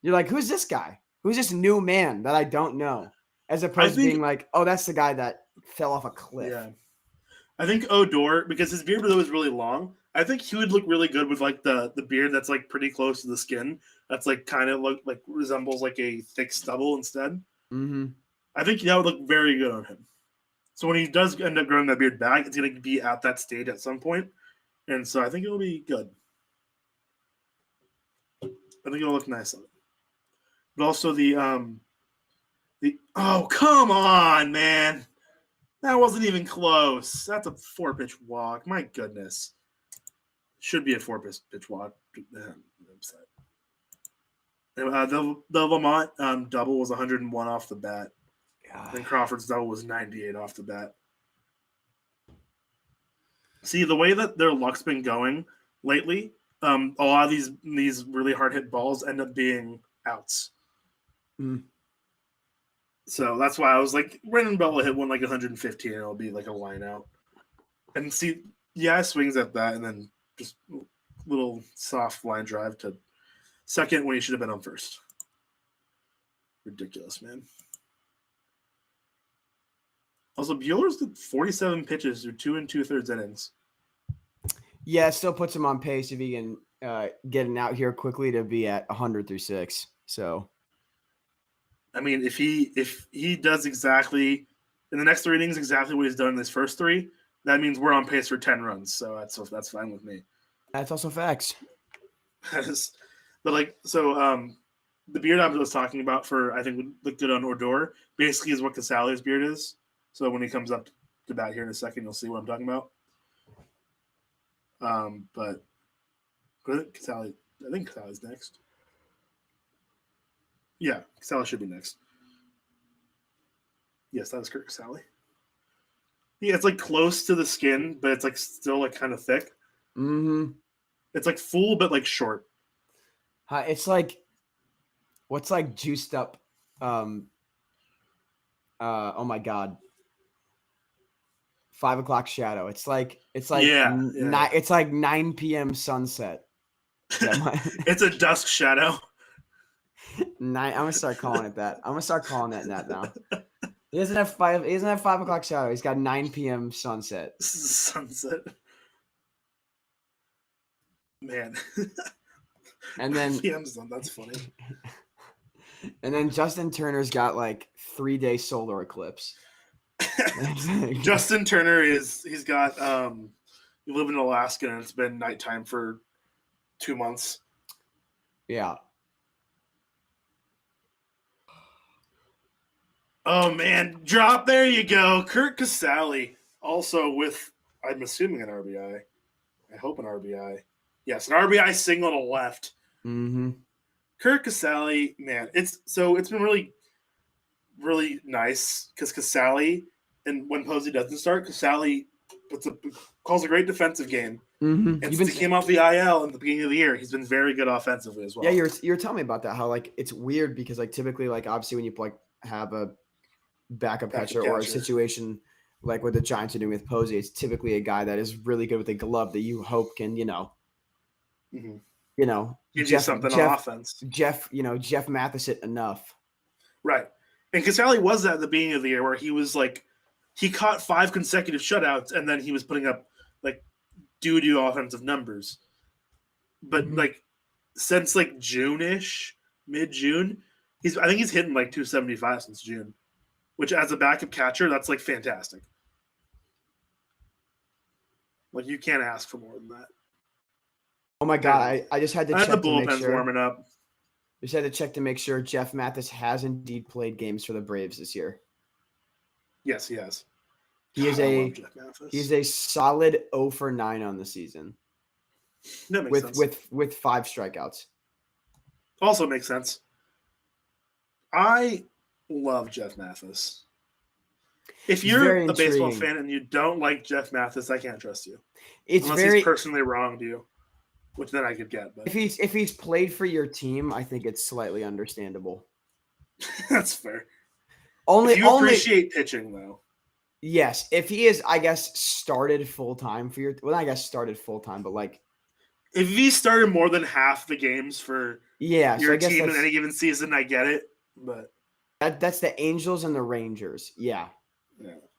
you're like, who's this guy? Who's this new man that I don't know? As opposed to being like, oh, that's the guy that fell off a cliff. Yeah. I think Odor, because his beard was really long, I think he would look really good with like the beard that's like pretty close to the skin. That's like kind of like resembles like a thick stubble instead. Mm-hmm. I think that would look very good on him. So when he does end up growing that beard back, it's going to be at that stage at some point. And so I think it'll be good. I think it'll look nice on it. But also oh, come on, man. That wasn't even close. That's a 4-pitch walk. My goodness. Should be a 4-pitch walk. I'm upset. The Lamont double was 101 off the bat. God. And Crawford's double was 98 off the bat. See, the way that their luck's been going lately, a lot of these really hard hit balls end up being outs. Mm. So that's why I was like, Brandon Bell will hit one like 115 and it'll be like a line out. And see, swings at that and then just little soft line drive to second when he should have been on first. Ridiculous, man. Also, Bueller's did 47 pitches through 2 2/3 innings. Yeah, it still puts him on pace if he can get it out here quickly to be at 100 through 6. So, I mean, if he does exactly in the next 3 innings exactly what he's done in his first 3, that means we're on pace for 10 runs. So that's fine with me. That's also facts. But like so, the beard I was talking about for I think would look good on Odor basically is what Casali's beard is. So when he comes up to bat here in a second, you'll see what I'm talking about. But Casali, I think Casali's next. Yeah, Casali should be next. Yes, that was Kurt Casali. Yeah, it's like close to the skin, but it's like still like kind of thick. Mm-hmm. It's like full, but like short. It's like what's like juiced up. Oh my God. 5 o'clock shadow. It's like it's like 9 p.m. sunset. It's a dusk shadow. I'm gonna start calling it that. I'm gonna start calling that now. He doesn't have 5 o'clock shadow. He's got 9 p.m. sunset. Sunset. Man. And then PM sun, that's funny. And then Justin Turner's got like 3-day solar eclipse. Justin Turner he's got you live in Alaska and it's been nighttime for 2 months. Yeah. Oh man, drop, there you go. Kurt Casali also with I'm assuming an RBI. I hope an RBI. Yes, an RBI single to left. Mm-hmm. Kurt Casali, man, it's been really, really nice because Casali, and when Posey doesn't start, Casali calls a great defensive game. Mm-hmm. And since he came off the IL in the beginning of the year, he's been very good offensively as well. Yeah, you're telling me about that. How like it's weird because like typically like obviously when you like have a backup catcher or a situation like what the Giants are doing with Posey, it's typically a guy that is really good with a glove that you hope can Mm-hmm. You gives you something on offense. Jeff Mathis it enough. Right. And Casale was that at the beginning of the year where he was like, he caught 5 consecutive shutouts and then he was putting up like doo-doo offensive numbers. But like since like June-ish, mid-June, I think he's hitting like 275 since June, which as a backup catcher, that's like fantastic. Like you can't ask for more than that. Oh my God! I just had to check the to make bullpen's sure. warming up. Just had to check to make sure Jeff Mathis has indeed played games for the Braves this year. Yes, he has. He's a solid 0 for 9 on the season. That makes sense. With 5 strikeouts. Also makes sense. I love Jeff Mathis. If you're a baseball fan and you don't like Jeff Mathis, I can't trust you. Unless he's personally wronged you, which then I could get. But if he's played for your team, I think it's slightly understandable. That's fair. If you appreciate pitching, though. Yes, if he is, I guess, started full time for your. Well, I guess started full time, but like, if he started more than half the games for your team in any given season, I get it. But that's the Angels and the Rangers. Yeah.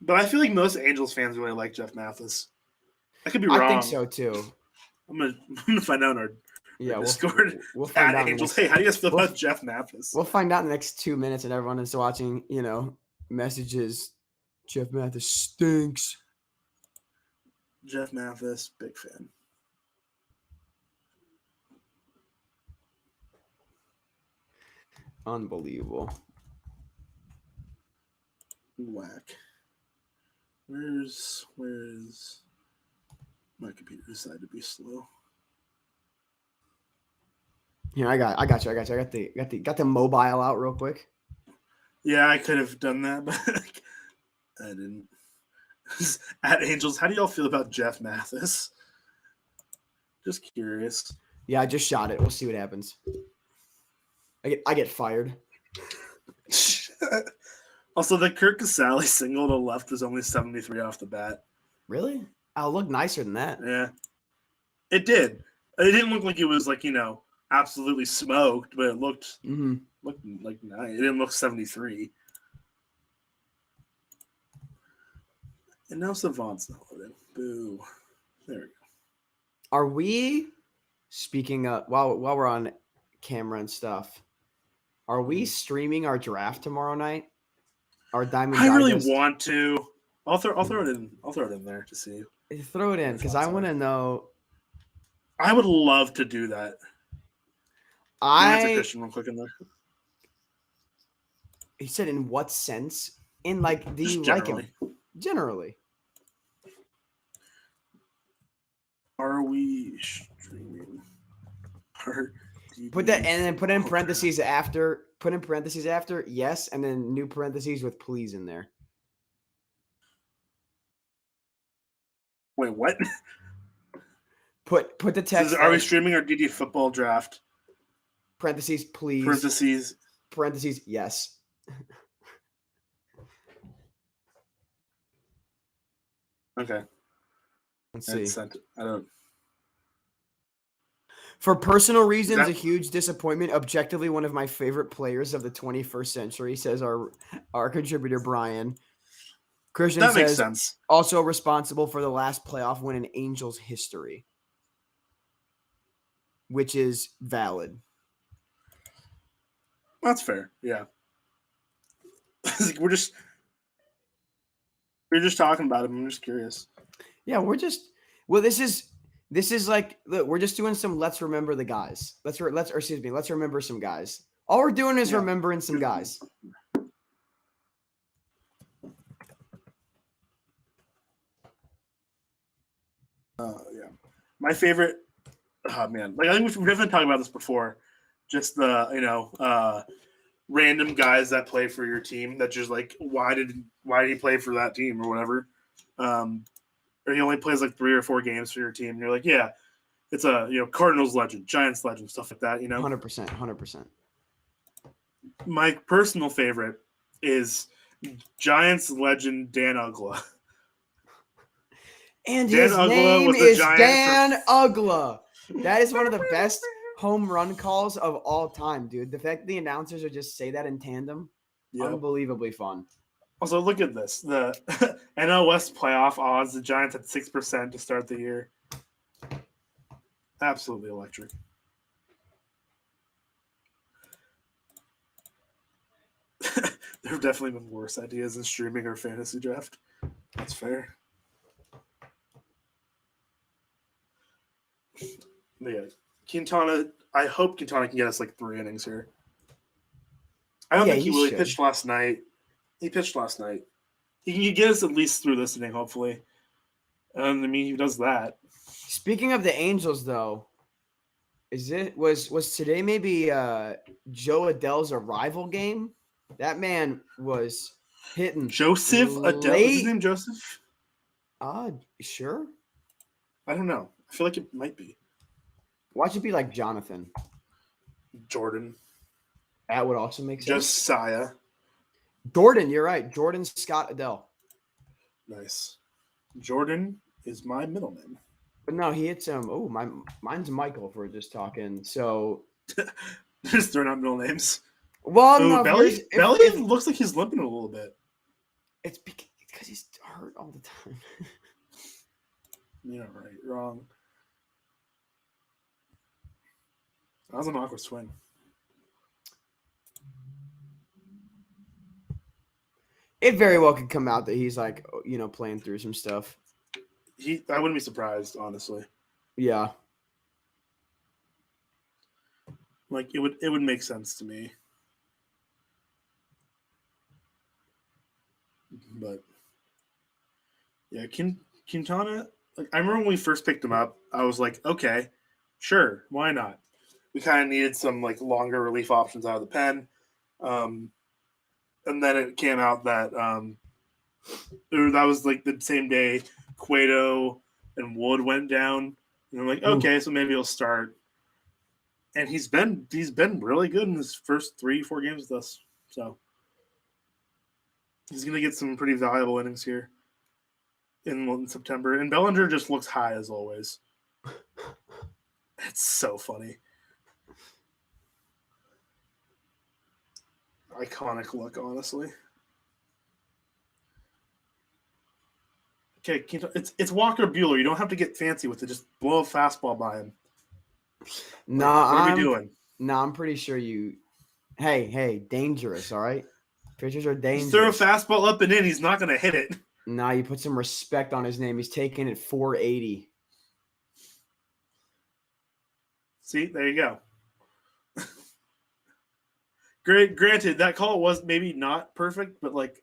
But I feel like most Angels fans really like Jeff Mathis. I could be wrong. I think so too. I'm gonna find out in our Discord. We'll find out. Angels. Hey, how do you guys feel about Jeff Mathis? We'll find out in the next 2 minutes, and everyone is watching. Messages. Jeff Mathis stinks. Jeff Mathis, big fan. Unbelievable. Whack. Where's my computer decided to be slow? Here, I got you. I got the mobile out real quick. Yeah, I could have done that, but I didn't. At Angels, how do y'all feel about Jeff Mathis? Just curious. Yeah, I just shot it. We'll see what happens. I get fired. Also, the Kirk Casale single to left was only 73 off the bat. Really? I'll look nicer than that. Yeah. It did. It didn't look like it was like, absolutely smoked, but it looked like nice. It didn't look 73. And now Savant's not loading. Boo. There we go. Are we, speaking of, while we're on camera and stuff, are we streaming our draft tomorrow night? Our Diamond I really Digest? want to. I'll throw it in. I'll throw it in there to see. Throw it in because I want to know. I would love to do that. Answer Christian real quick in there. He said, "In what sense? In like, do you like him? Generally. Are we streaming? Put that and then put in parentheses after. Put in parentheses after yes, and then new parentheses with please in there. Wait, what? Put the text. Are we streaming our DD football draft? Parentheses please. Parentheses yes. Okay. Let's see. I don't. For personal reasons, a huge disappointment. Objectively, one of my favorite players of the 21st century, says our contributor, Brian. Christian that says, makes sense. Also responsible for the last playoff win in Angels history, which is valid. That's fair. Yeah. We're just talking about him. I'm just curious. Yeah, this is like, look, we're just doing some let's remember the guys. Let's remember some guys. All we're doing is remembering some guys. Yeah. My favorite, oh man, like I think we've definitely talked about this before. Just the random guys that play for your team that just like why did he play for that team or whatever. Or he only plays like 3 or 4 games for your team. And you're like, yeah, it's a Cardinals legend, Giants legend, stuff like that. 100%. My personal favorite is Giants legend Dan Ugla. And his name is Dan Ugla. That is one of the best home run calls of all time, dude. The fact the announcers would just say that in tandem, unbelievably fun. Also, look at this. The NL West playoff odds, the Giants at 6% to start the year. Absolutely electric. There have definitely been worse ideas in streaming or fantasy draft. That's fair. But yeah, Quintana, I hope Quintana can get us like 3 innings here. I don't think he really pitched last night. He pitched last night. He can get us at least through this inning, hopefully. I mean, he does that. Speaking of the Angels, though, was today maybe Joe Adell's arrival game? That man was hitting Joseph Adell. Is his name Joseph? Sure. I don't know. I feel like it might be. Watch it be like Jonathan. Jordan. That would also make sense. Josiah. Jordan, you're right. Jordan Scott Adell. Nice. Jordan is my middle name. But no, he hits mine's Michael if we're just talking. So just throwing out middle names. Well, no, Belly looks like he's limping a little bit. It's because he's hurt all the time. Yeah, right. Wrong. That was an awkward swing. It very well could come out that he's like, playing through some stuff. I wouldn't be surprised, honestly. Yeah. Like it would make sense to me. But yeah, Quintana, like I remember when we first picked him up, I was like, okay, sure, why not? We kind of needed some like longer relief options out of the pen. And then it came out that that was like the same day Cueto and Wood went down. And I'm like, okay, so maybe he'll start. And he's been really good in his first 3-4 games with us. So he's gonna get some pretty valuable innings here in September. And Bellinger just looks high as always. It's so funny. Iconic look, honestly. Okay, it's Walker Buehler. You don't have to get fancy with it. Just blow a fastball by him. No, what are we doing? No, I'm pretty sure you. Hey, dangerous. All right, pitchers are dangerous. Just throw a fastball up and in. He's not going to hit it. Nah, you put some respect on his name. He's taking it 480. See, there you go. Granted, that call was maybe not perfect, but like,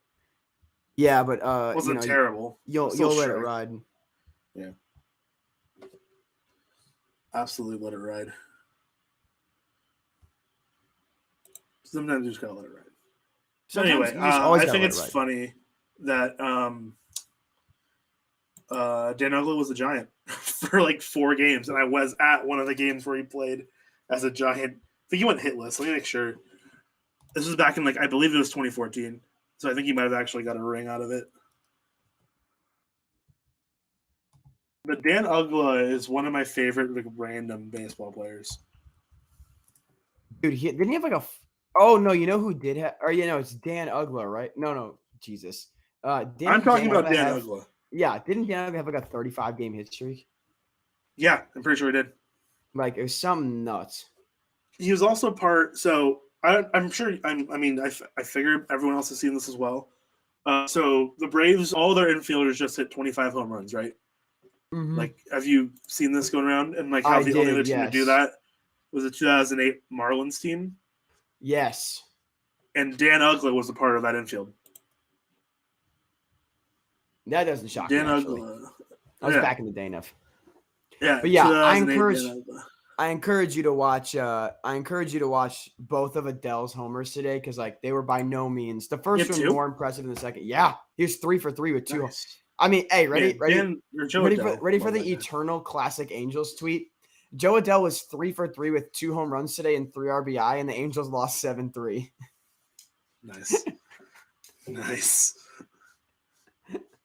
yeah, but wasn't terrible. You'll let it ride. Yeah, absolutely let it ride. Sometimes you just gotta let it ride. So anyway, I think it's funny that Dan Uggla was a Giant for like 4 games, and I was at one of the games where he played as a Giant. I think he went hitless. Let me make sure. This was back in I believe it was 2014. So I think he might have actually got a ring out of it. But Dan Uggla is one of my favorite random baseball players. Dude, didn't he have oh no, you know who did have? Or it's Dan Uggla, right? No, Jesus. I'm talking about Dan Uggla. Yeah, didn't Dan Uggla have a 35-game hit streak? Yeah, I'm pretty sure he did. It was something nuts. He was also part. So I'm sure. I figure everyone else has seen this as well. So the Braves, all their infielders just hit 25 home runs, right? Mm-hmm. Have you seen this going around? And how the only other team to do that was the 2008 Marlins team. Yes. And Dan Uggla was a part of that infield. That doesn't shock me. Dan Uggla. That was back in the day enough. Yeah. But yeah, I encourage you to watch. I encourage you to watch both of Adell's homers today because they were by no means the first one more impressive than the second. Yeah, he was 3 for 3 with 2. Nice. I mean, hey, ready for the eternal classic Angels tweet? Joe Adell was 3 for 3 with 2 home runs today and 3 RBI, and the Angels lost 7-3. Nice, nice.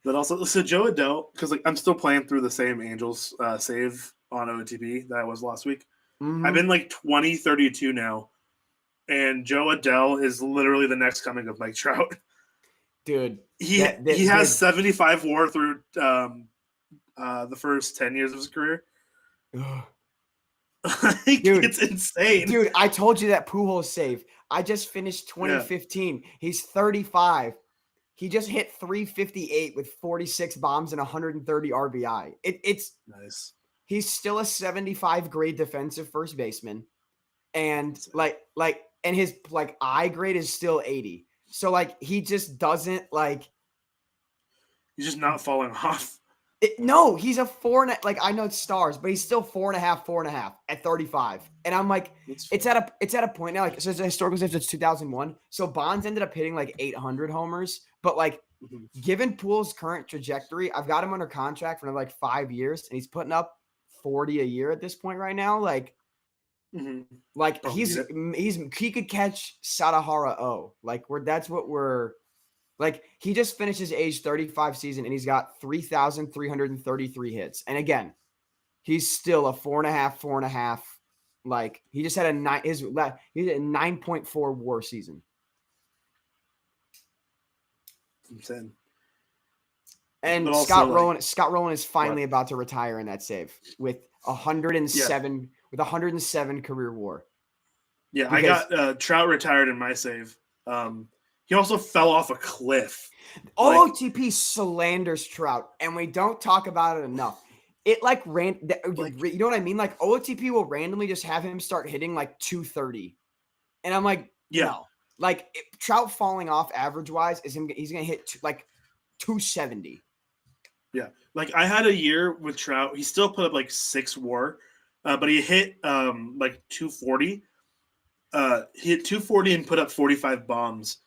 But also, so Joe Adell, because I'm still playing through the same Angels save on OTP that I was last week. I've been like 32 now, and Joe Adell is literally the next coming of Mike Trout. Dude, He has 75 WAR through the first 10 years of his career. Dude, it's insane. Dude, I told you that Pujols save. I just finished 2015. Yeah. He's 35. He just hit 358 with 46 bombs and 130 RBI. It's nice. He's still a 75 grade defensive first baseman. And and his I grade is still 80. So he just doesn't he's just not falling off. No, he's a 4.5. I know it's stars, but he's still 4.5 at 35. And I'm it's at a point now. So it's a historical save since 2001. So Bonds ended up hitting 800 homers, but given Poole's current trajectory, I've got him under contract for another 5 years, and he's putting up 40 a year at this point right now. He could catch Sadahara O. That's what we're. He just finished his age 35 season and he's got 3,333 hits. And again, he's still a 4.5. He just had a 9.4 WAR season. Insane. And Scott Rowland is finally about to retire in that save with 107 career WAR. Yeah, I got Trout retired in my save. He also fell off a cliff. OOTP slanders Trout, and we don't talk about it enough. It you know what I mean? OOTP will randomly just have him start hitting 230, and I'm no. Trout falling off average wise is he's gonna hit 270. Yeah, I had a year with Trout. He still put up 6 WAR, but he hit 240. He hit 240 and put up 45 bombs.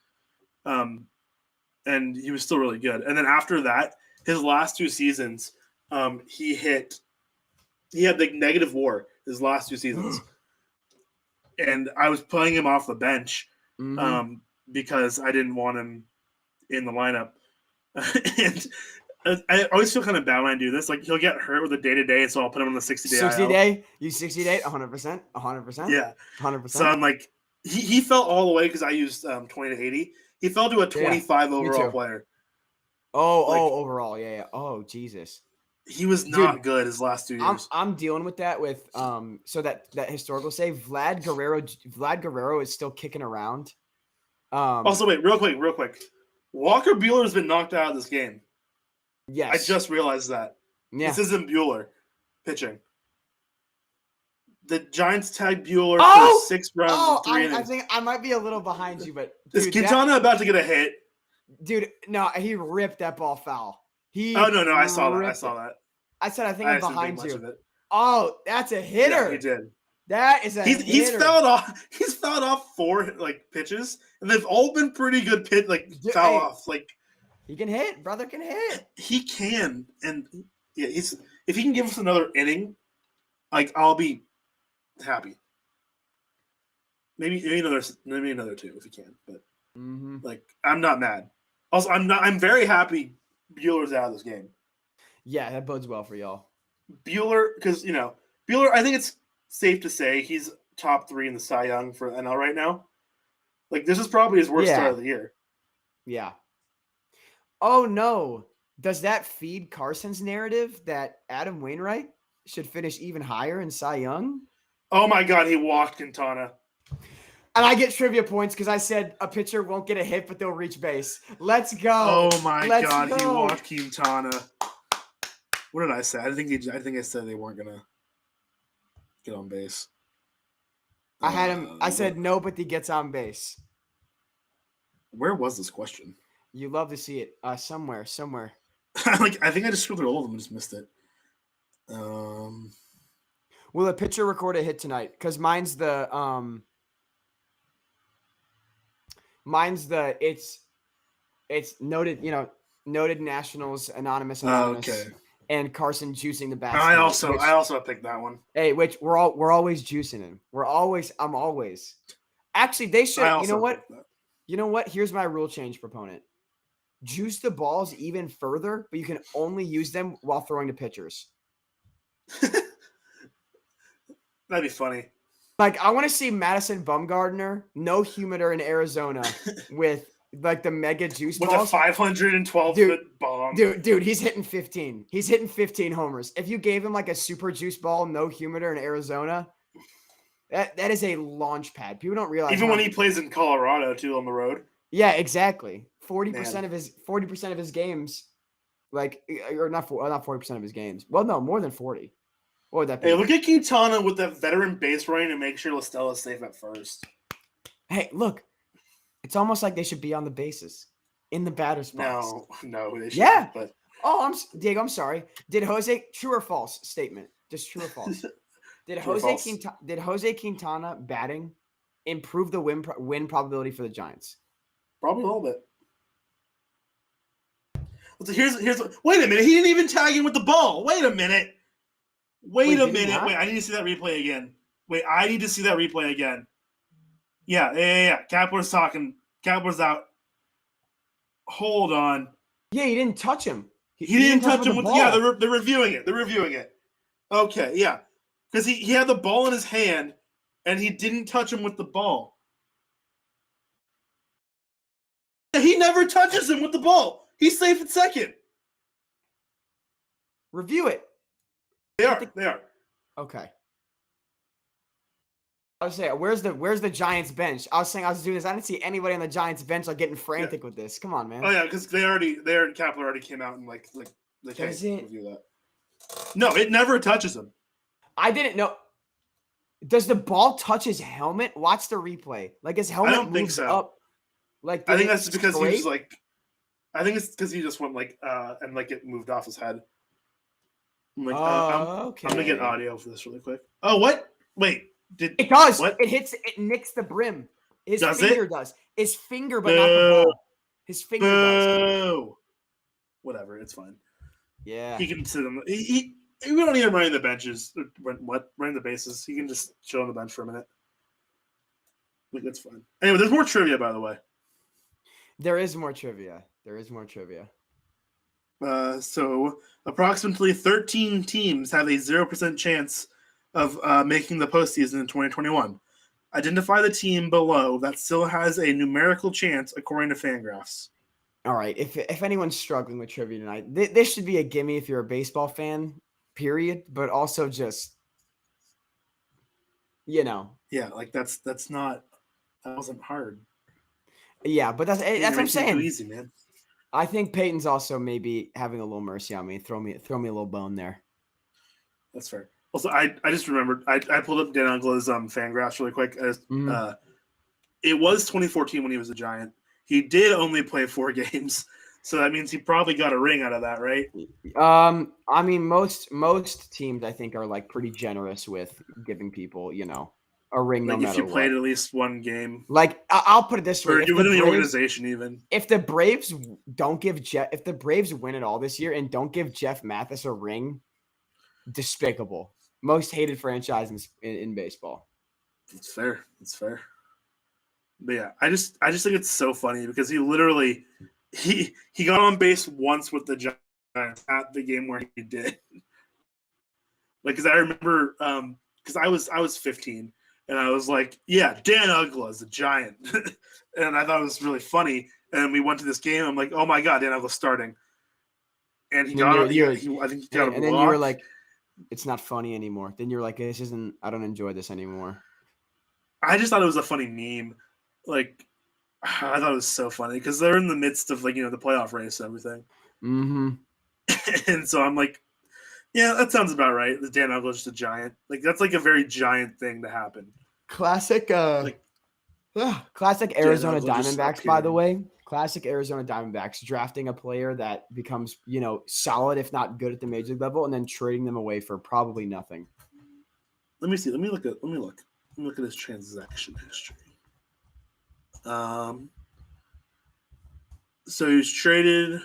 And he was still really good. And then after that, his last 2 seasons, he had negative WAR his last 2 seasons. And I was playing him off the bench because I didn't want him in the lineup. And I always feel kind of bad when I do this. He'll get hurt with a day-to-day, so I'll put him on the 60-day 60-day? You 60-day? 100%? 100%? Yeah. 100%? So I'm he fell all the way because I used 20 to 80. He fell to a 25 overall player. Overall. Yeah. Oh, Jesus. He was not good his last 2 years. I'm dealing with that with so that historical save. Vlad Guerrero is still kicking around. Also, wait, real quick. Walker Buehler's been knocked out of this game. Yes. I just realized that. Yeah. This isn't Buehler pitching. The Giants tagged Buehler for 6 runs. I think I might be a little behind you, but is Quintana about to get a hit? Dude, no, he ripped that ball foul. No, I saw that. I said I think I'm behind you. Oh, that's a hitter. Yeah, he did. That is a hitter. He's fouled off 4 pitches, and they've all been pretty good foul off. He can hit, brother can hit. He can, and yeah, if he can give us another inning, I'll be happy. Maybe another 2 if he can, but I'm not mad. Also, I'm very happy Buehler's out of this game. Yeah, that bodes well for y'all. Buehler, because Buehler, I think it's safe to say he's top 3 in the Cy Young for NL right now. This is probably his worst start of the year. Yeah. Oh no. Does that feed Carson's narrative that Adam Wainwright should finish even higher in Cy Young? Oh my God, he walked Quintana. And I get trivia points because I said a pitcher won't get a hit, but they'll reach base. Let's go. Oh my God, he walked Quintana. What did I say? I think I said they weren't gonna get on base. I had him. I said no, but he gets on base. Where was this question? You love to see it. Somewhere. I think I just scrolled through all of them and just missed it. Will a pitcher record a hit tonight? Because mine's the it's noted, noted Nationals, anonymous, okay. And Carson juicing the bat. I also picked that one. Hey, which we're always juicing him. I'm always. Actually, they should. You know what? You know what? Here's my rule change proponent. Juice the balls even further, but you can only use them while throwing to pitchers. That'd be funny. Like, I want to see Madison Bumgarner, no humidor in Arizona, with like the mega juice With balls. a 512-foot bomb. Dude, he's hitting 15. He's hitting 15 homers. If you gave him like a super juice ball, no humidor in Arizona, that is a launch pad. People don't realize. Even when he plays in Colorado too on the road. Yeah, exactly. 40% Man. of his games, like, or not 40% of his games. Well, no, more than 40. What would that be? Hey, look at Quintana with that veteran base running to make sure Listella is safe at first. Hey, look, it's almost like they should be on the bases in the batter's box. No, they should. Yeah. But Diego, I'm sorry. Did Jose true or false statement? Just true or false? Did Jose Quintana batting improve the win probability for the Giants? Probably a little bit. So here's wait a minute. He didn't even tag him with the ball. Wait a minute. Wait a minute. Wait, I need to see that replay again. Yeah. Kapler's talking. Kapler's out. Hold on. Yeah, he didn't touch him. He didn't touch him with the ball. Yeah, they're reviewing it. Okay, yeah. Because he had the ball in his hand, and he didn't touch him with the ball. He never touches him with the ball. He's safe at second. Review it. They are. Okay. I was saying, where's the Giants bench? I was doing this. I didn't see anybody on the Giants bench like getting frantic with this. Come on, man. Oh yeah, because Kapler already came out and like Does it review that. No, it never touches him. I didn't know. Does the ball touch his helmet? Watch the replay. Like his helmet I don't think so. up. Like I think that's because he was like. I think it's because he just went like and like it moved off his head. I'm like, okay. I'm gonna get audio for this really quick. Oh, what? Wait, it does? What? It nicks the brim. His does finger it? does. His finger, but not the ball. His finger does. Whatever, it's fine. Yeah, he can sit on. We don't need him running the benches. Running the bases? He can just chill on the bench for a minute. Like that's fine. Anyway, there's more trivia, by the way. There is more trivia. So approximately 13 teams have a 0% chance of making the postseason in 2021. Identify the team below that still has a numerical chance according to Fangraphs. All right. If anyone's struggling with trivia tonight, this should be a gimme if you're a baseball fan, period. But also just, Yeah, like that wasn't hard. Yeah, but that's what I'm saying. Too easy, man. I think Peyton's also maybe having a little mercy on me. Throw me a little bone there. That's fair. Also, I just remembered I pulled up Dan Uggla's Fangraphs really quick. It was 2014 when he was a Giant. He did only play 4 games, so that means he probably got a ring out of that, right? I mean, most teams I think are like pretty generous with giving people, a ring like no matter if you played at least 1 game. Like I'll put it this way: or you within the organization, even if the Braves if the Braves win it all this year and don't give Jeff Mathis a ring, despicable. Most hated franchise in baseball. It's fair. But yeah, I just think it's so funny because he literally he got on base once with the Giants at the game where he did. Like, because I remember, because I was 15 and I was like, yeah, Dan Uggla is a Giant, and I thought it was really funny. And we went to this game. I'm like, oh my god, Dan Uggla's starting, and he got. I think he got a block. And then you were like, it's not funny anymore. Then you're like, this isn't. I don't enjoy this anymore. I just thought it was a funny meme. Like, I thought it was so funny because they're in the midst of, like, the playoff race and everything. Mm-hmm. And so I'm like, yeah, that sounds about right. The Dan Uggla's just a Giant. Like, that's like a very Giant thing to happen. Classic Arizona Diamondbacks, by the way. Classic Arizona Diamondbacks drafting a player that becomes, solid, if not good at the major league level, and then trading them away for probably nothing. Let me see. Let me look at his transaction history. So he was traded.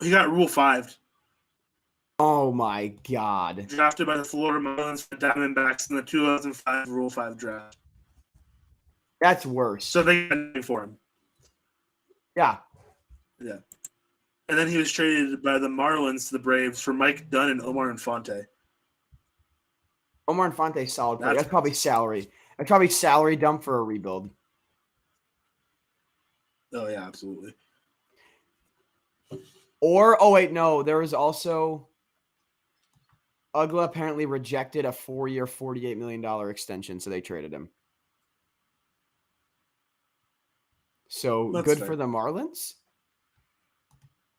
He got Rule 5. Oh my god! Drafted by the Florida Marlins for Diamondbacks in the 2005 Rule 5 draft. That's worse. So they got nothing for him. Yeah. Yeah. And then he was traded by the Marlins to the Braves for Mike Dunn and Omar Infante. Omar Infante, solid player. That's probably salary. That's probably salary dump for a rebuild. Oh, yeah, absolutely. Or, oh, wait, no. There was also Ugla apparently rejected a 4-year, $48 million extension, so they traded him. So That's good fair. for the Marlins?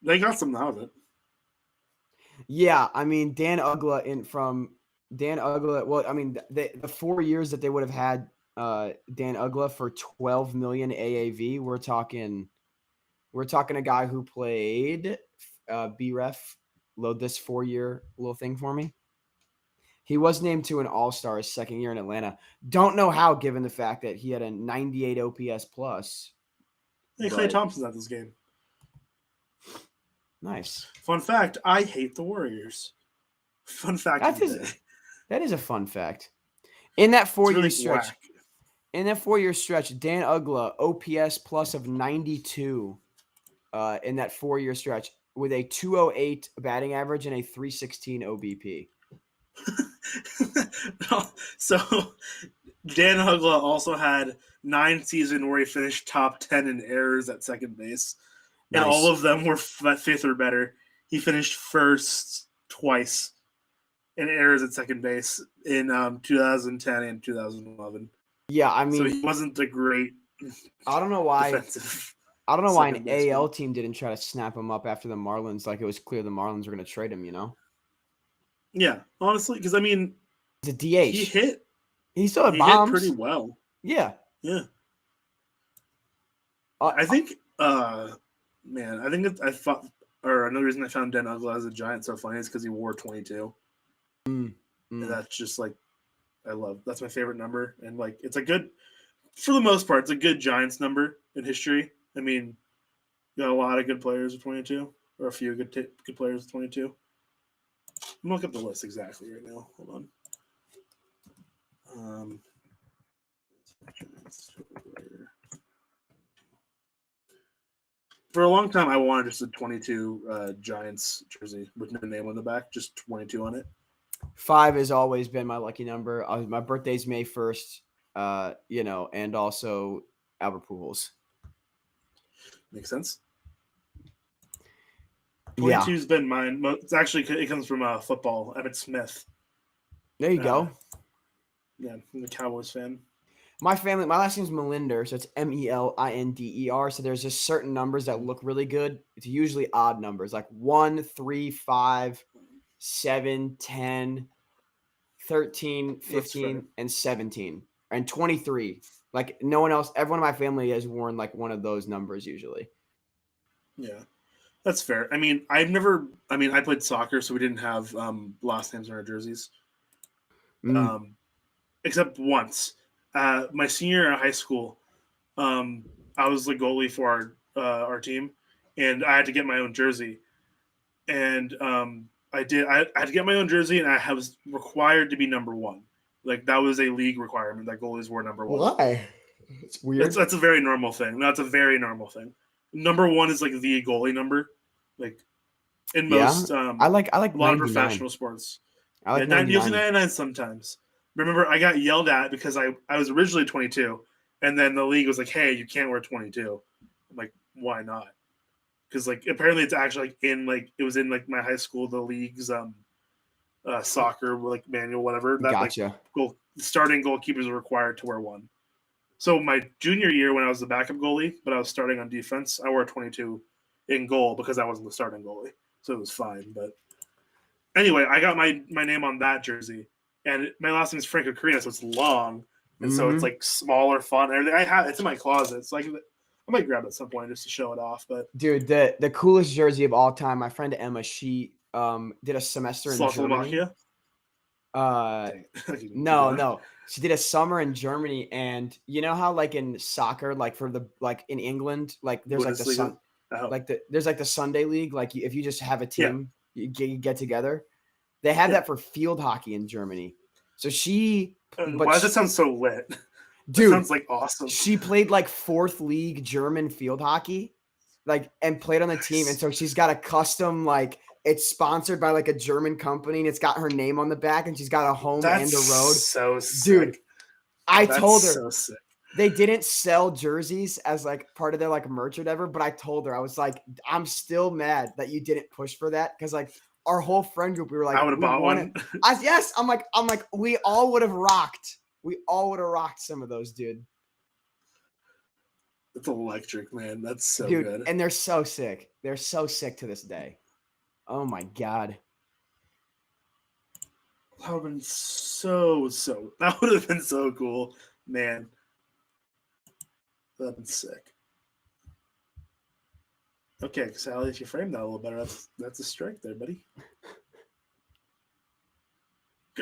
They got something out of it. Yeah, I mean, Dan Ugla well, I mean, the 4 years that they would have had Dan Ugla for $12 million AAV, we're talking a guy who played B-Ref. Load this 4-year little thing for me. He was named to an All-Star his second year in Atlanta. Don't know how, given the fact that he had a 98 OPS plus. Hey, Klay Thompson's at this game. Nice. Fun fact, I hate the Warriors. Fun fact of the day. That is a fun fact. In that 4-year really stretch, whack. Dan Ugla, OPS plus of 92 in that 4-year stretch with a 208 batting average and a 316 OBP. So Dan Ugla also had 9 seasons where he finished top 10 in errors at second base. Nice. And all of them were 5th or better. He finished first twice in errors at second base in 2010 and 2011. Yeah, I mean, so he wasn't a great. I don't know why. Defensive I don't know why an baseman. AL team didn't try to snap him up after the Marlins. Like it was clear the Marlins were going to trade him. You know. Yeah, honestly, because I mean, it's a DH. He hit. He still had bombs. Hit pretty well. Yeah. Yeah. I think. Man, I think I thought, or another reason I found Dan Ugla as a Giant so funny is because he wore 22. And that's just like, that's my favorite number. And like, it's a good, for the most part, it's a good Giants number in history. I mean, you got a lot of good players with 22, or a few good players with 22. I'm looking up the list exactly right now. Hold on. For a long time, I wanted just a 22 Giants jersey with no name on the back, just 22 on it. 5 has always been my lucky number. My birthday's May 1st, and also Albert Pujols. Makes sense. 22's been mine. It's actually, it comes from football. Emmitt Smith. There you go. Yeah, I'm a Cowboys fan. My last name's Melinder, so it's Melinder. So there's just certain numbers that look really good. It's usually odd numbers, like 1, 3, 5, 7, 10, 13, 15, and 17, and 23. Like no one else, everyone in my family has worn like one of those numbers usually. Yeah, that's fair. I mean, I played soccer, so we didn't have last names on our jerseys. Except once. My senior year in high school, I was the goalie for our team, and I had to get my own jersey. And I did. I had to get my own jersey, and I was required to be number 1. Like that was a league requirement that goalies were number 1. Why? It's weird. That's a very normal thing. No, it's a very normal thing. Number 1 is like the goalie number, like in most. I like a lot of professional sports. I like 99 sometimes. Remember, I got yelled at because I was originally 22, and then the league was like, "Hey, you can't wear 22." I'm like, "Why not?" Because like apparently it's actually it was in like my high school, the league's soccer like manual, whatever. That gotcha. Starting goalkeepers are required to wear 1. So my junior year, when I was the backup goalie, but I was starting on defense, I wore 22 in goal because I wasn't the starting goalie, so it was fine. But anyway, I got my name on that jersey. And my last name is Franco Carino, so it's long, and so it's like smaller font. Everything it's in my closet. So I might grab it at some point just to show it off. But dude, the coolest jersey of all time. My friend Emma, she did a semester in Germany. No, she did a summer in Germany, and you know how like in soccer, like in England, like there's there's like the Sunday league. Like if you just have a team, you get together. They have that for field hockey in Germany. So why does it sound so lit? Dude, that sounds like awesome. She played like 4th league German field hockey. and played on the team, and so she's got a custom like it's sponsored by like a German company, and it's got her name on the back, and she's got a home and a road. So sick. Dude, I told her so sick. they didn't sell jerseys as like part of their like merch or whatever, but I told her I was like, I'm still mad that you didn't push for that because like our whole friend group, we were like, I would have bought one. Yes, I'm like, we all would have rocked. We all would have rocked some of those, dude. It's electric, man. That's so dude, good. And they're so sick. They're so sick to this day. Oh my God. That would have been that would have been so cool, man. That'd been sick. Okay, Sally, if you frame that a little better, that's a strike there, buddy.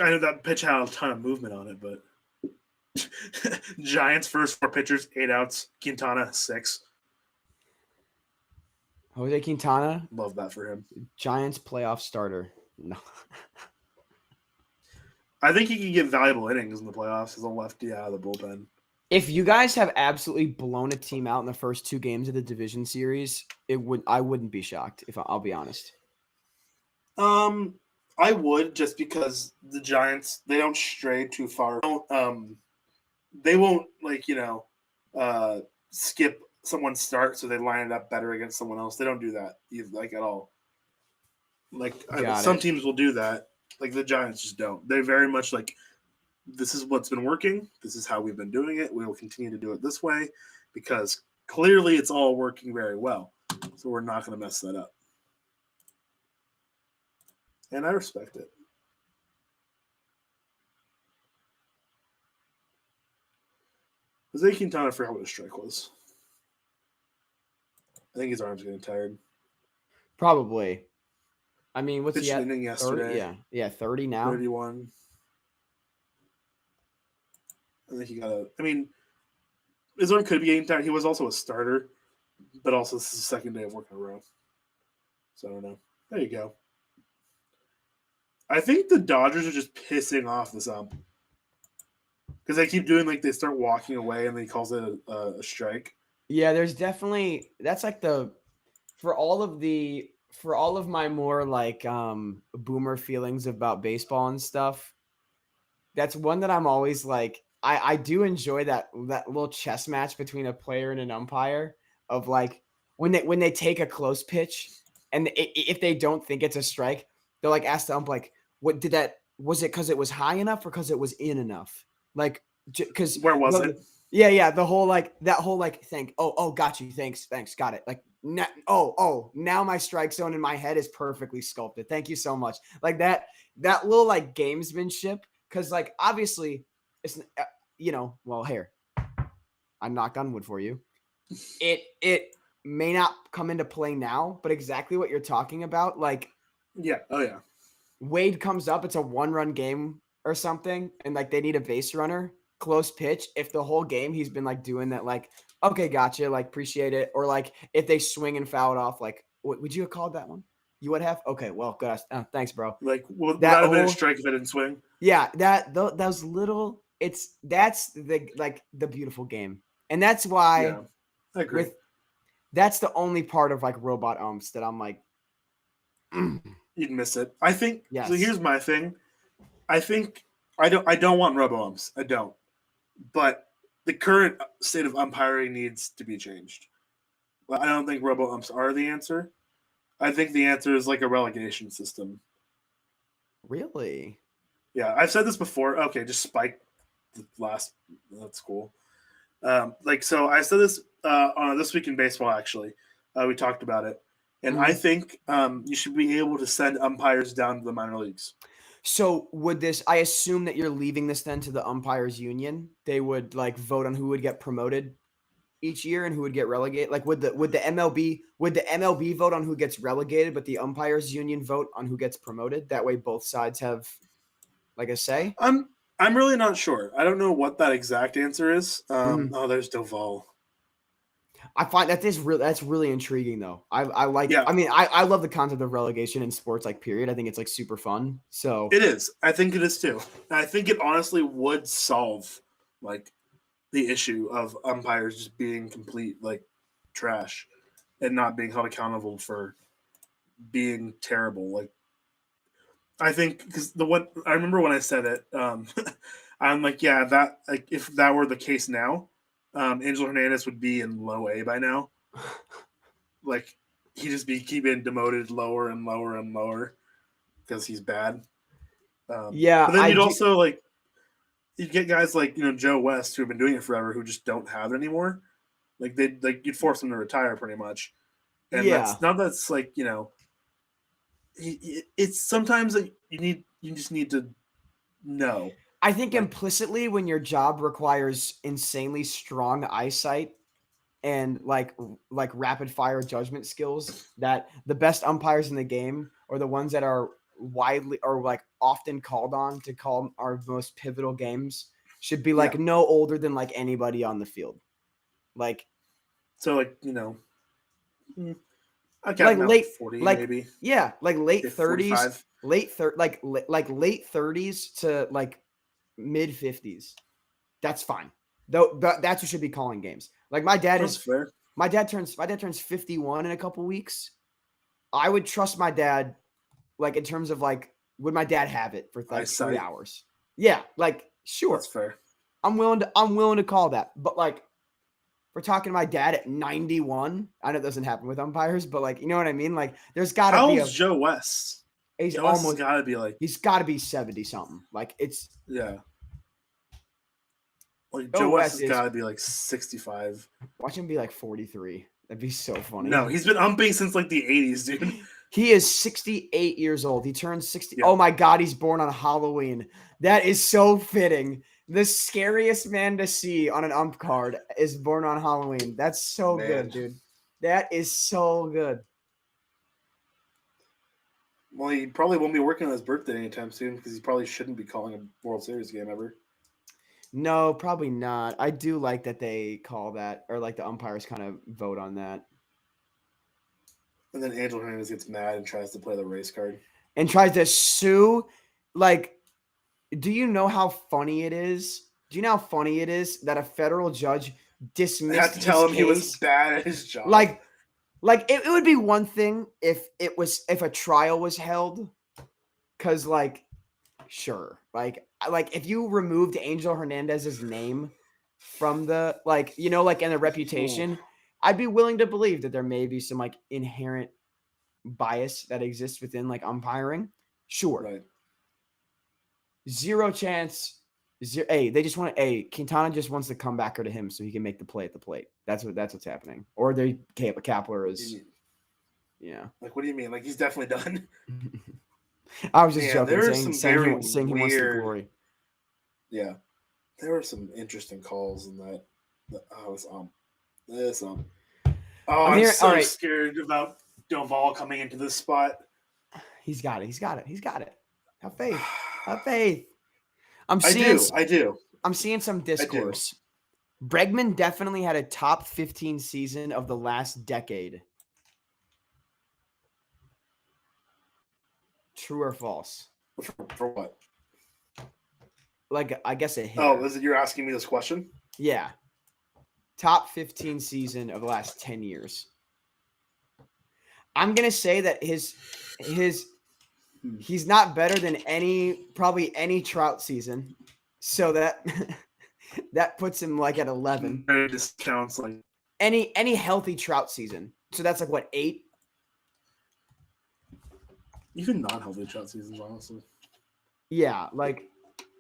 I know that pitch had a ton of movement on it, but Giants first 4 pitchers, 8 outs. Quintana 6. Jose Quintana, love that for him. Giants playoff starter. No. I think he can get valuable innings in the playoffs as a lefty out of the bullpen. If you guys have absolutely blown a team out in the first 2 games of the division series, I wouldn't be shocked if I'll be honest. I would, just because the Giants, they don't stray too far. They won't skip someone's start so they line it up better against someone else. They don't do that at all. Some teams will do that. Like the Giants just don't. They're very much like, this is what's been working. This is how we've been doing it. We will continue to do it this way because clearly it's all working very well. So we're not going to mess that up. And I respect it. Jose Quintana, I forgot what his strike was. I think his arm's getting tired. Probably. I mean, what's he at? Inning yesterday. 30? Yeah, 30 now. 31. I think he got his arm could be getting tired. He was also a starter, but also this is the second day of work in a row. So I don't know. There you go. I think the Dodgers are just pissing off this ump because they keep doing they start walking away and he calls it a strike. Yeah, there's definitely that's like for all of my more boomer feelings about baseball and stuff. That's one that I'm always like I do enjoy that little chess match between a player and an umpire of when they take a close pitch and if they don't think it's a strike, they'll ask the ump what did that was it because it was high enough or because it was in enough because where was it? Yeah, the whole that whole thank got you thanks got it now my strike zone in my head is perfectly sculpted, thank you so much that little gamesmanship because obviously it's well here I knocked on wood for you, it may not come into play now, but exactly what you're talking about yeah, oh yeah, Wade comes up, it's a 1-run game or something, and they need a base runner, close pitch. If the whole game he's been doing that, okay, gotcha, appreciate it. Or if they swing and foul it off, would you have called that one? You would have? Okay, well, good. Thanks, bro. Would that have been a strike if it didn't swing? Yeah, those little. That's the beautiful game, and that's why. Yeah, I agree. That's the only part of robot umps that I'm You'd miss it. I think. Yes. So here's my thing. I think I don't want robo umps. I don't. But the current state of umpiring needs to be changed. I don't think robo umps are the answer. I think the answer is a relegation system. Really? Yeah, I've said this before. Okay, just spike the last. That's cool. So I said this on This Week in Baseball. Actually, we talked about it. And I think you should be able to send umpires down to the minor leagues. So I assume that you're leaving this then to the umpires union. They would vote on who would get promoted each year and who would get relegated. Would the MLB vote on who gets relegated, but the umpires union vote on who gets promoted? That way both sides have a say? I'm really not sure. I don't know what that exact answer is. Oh, there's Doval. I find that's really intriguing though. I like yeah. I mean, I love the concept of relegation in sports period. I think it's super fun. So it is. I think it is too. And I think it honestly would solve the issue of umpires just being complete trash. and not being held accountable for being terrible. Like, I think because I remember when I said it, I'm like, yeah, that like if that were the case now, Angel Hernandez would be in low A by now. Like, he'd just be keeping demoted lower and lower and lower because he's bad. Yeah, but then you'd also like you'd get guys like Joe West who have been doing it forever who just don't have it anymore. Like you'd force them to retire pretty much, and that's like it's sometimes like you just need to know. I think implicitly when your job requires insanely strong eyesight and like rapid fire judgment skills, that the best umpires in the game are the ones that are widely or like often called on to call our most pivotal games should be like no older than like anybody on the field. Like, so like I like late 40 like maybe. Yeah, like late 30s, 45. late 30s to like mid 50s. That's fine. Though that's who should be calling games. Like my dad fair. My dad turns 51 in a couple weeks. I would trust my dad, like in terms of like, would my dad have it for like 3 hours? Yeah, like sure. That's fair. I'm willing to call that. But like, we're talking to my dad at 91. I know it doesn't happen with umpires, but like, you know what I mean? Like, there's got to be How old's Joe West? He's Joe almost West got to be like. He's got to be 70 something. Like it's Like Joe West has got to be like 65. Watch him be like 43. That'd be so funny. No, he's been umping since like the 80s, dude. He is 68 years old. He turns 60. Yeah. Oh my God, he's born on Halloween. That is so fitting. The scariest man to see on an ump card is born on Halloween. That's so good, dude. That is so good. Well, he probably won't be working on his birthday anytime soon because he probably shouldn't be calling a World Series game ever. No, probably not. I do like that they call that, or like the umpires kind of vote on that. And then Angel Hernandez gets mad and tries to play the race card. And tries to sue. Like, do you know how funny it is? Do you know how funny it is that a federal judge dismissed his case? I had to tell him he was bad at his job. Like it would be one thing if a trial was held. Because, like, sure. Like if you removed Angel Hernandez's name from the, like, you know, like in the reputation, I'd be willing to believe that there may be some like inherent bias that exists within like umpiring. Sure. Right. Zero chance. They just want Quintana just wants the comebacker to him so he can make the play at the plate. That's what's happening. Or Kapler is. Yeah. Like, what do you mean? Like, he's definitely done. I was just joking, saying he wants the glory. Yeah, there were some interesting calls in that. I'm so scared about Doval coming into this spot. He's got it. Have faith. I do. I'm seeing some discourse. Bregman definitely had a top 15 season of the last decade. True or false? For what? Like, I guess a hit. Oh, you're asking me this question? Yeah. Top 15 season of the last 10 years. I'm going to say that he's not better than probably any Trout season. So that puts him like at 11. It just counts like any healthy Trout season. So that's like what, 8? Even non-healthy Trout seasons, honestly. Yeah, like.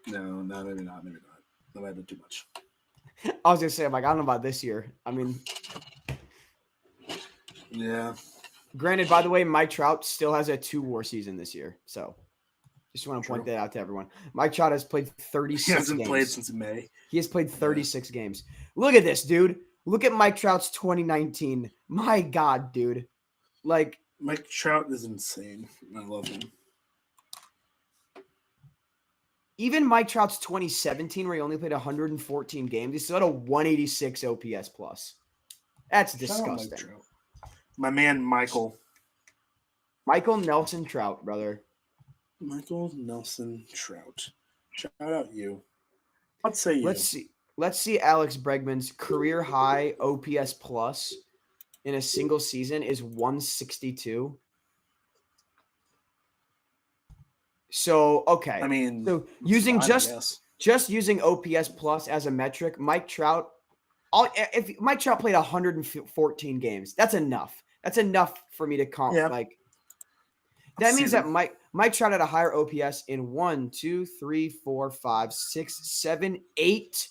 No, maybe not. That might have been too much. I was gonna say, I'm like, I don't know about this year. I mean, yeah. Granted, by the way, Mike Trout still has a 2-WAR season this year, so just want to point that out to everyone. Mike Trout has played 36 games. He hasn't played since May. He has played 36 games. Look at this, dude. Look at Mike Trout's 2019. My God, dude. Like, Mike Trout is insane. I love him. Even Mike Trout's 2017, where he only played 114 games, he still had a 186 OPS plus. That's disgusting. My man, Michael Nelson Trout, brother. Michael Nelson Trout. Shout out you. Let's say you. Let's see Alex Bregman's career high OPS plus in a single season is 162. So, okay. I mean, so using fine, I guess. just using OPS plus as a metric, Mike Trout, if Mike Trout played 114 games, that's enough. That's enough for me to Yeah. like. That means Season. that Mike Trout had a higher OPS in 1, 2, 3, 4, 5, 6, 7, 8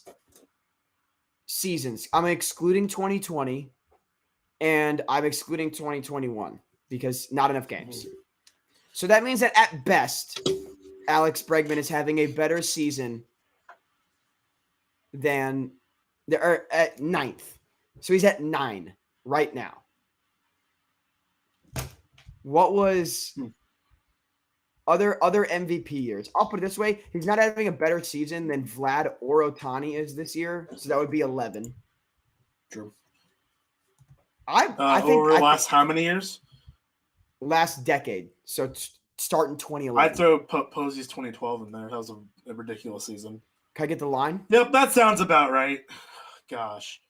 seasons. I'm excluding 2020 and I'm excluding 2021 because not enough games. So that means that at best, Alex Bregman is having a better season than at 9th. So he's at 9 right now. What was other MVP years? I'll put it this way. He's not having a better season than Vlad or Ohtani is this year. So that would be 11. True. I think over the last how many years? Last decade. So start in 2011. I'd throw Posey's 2012 in there. That was a ridiculous season. Can I get the line? Yep, that sounds about right. Gosh.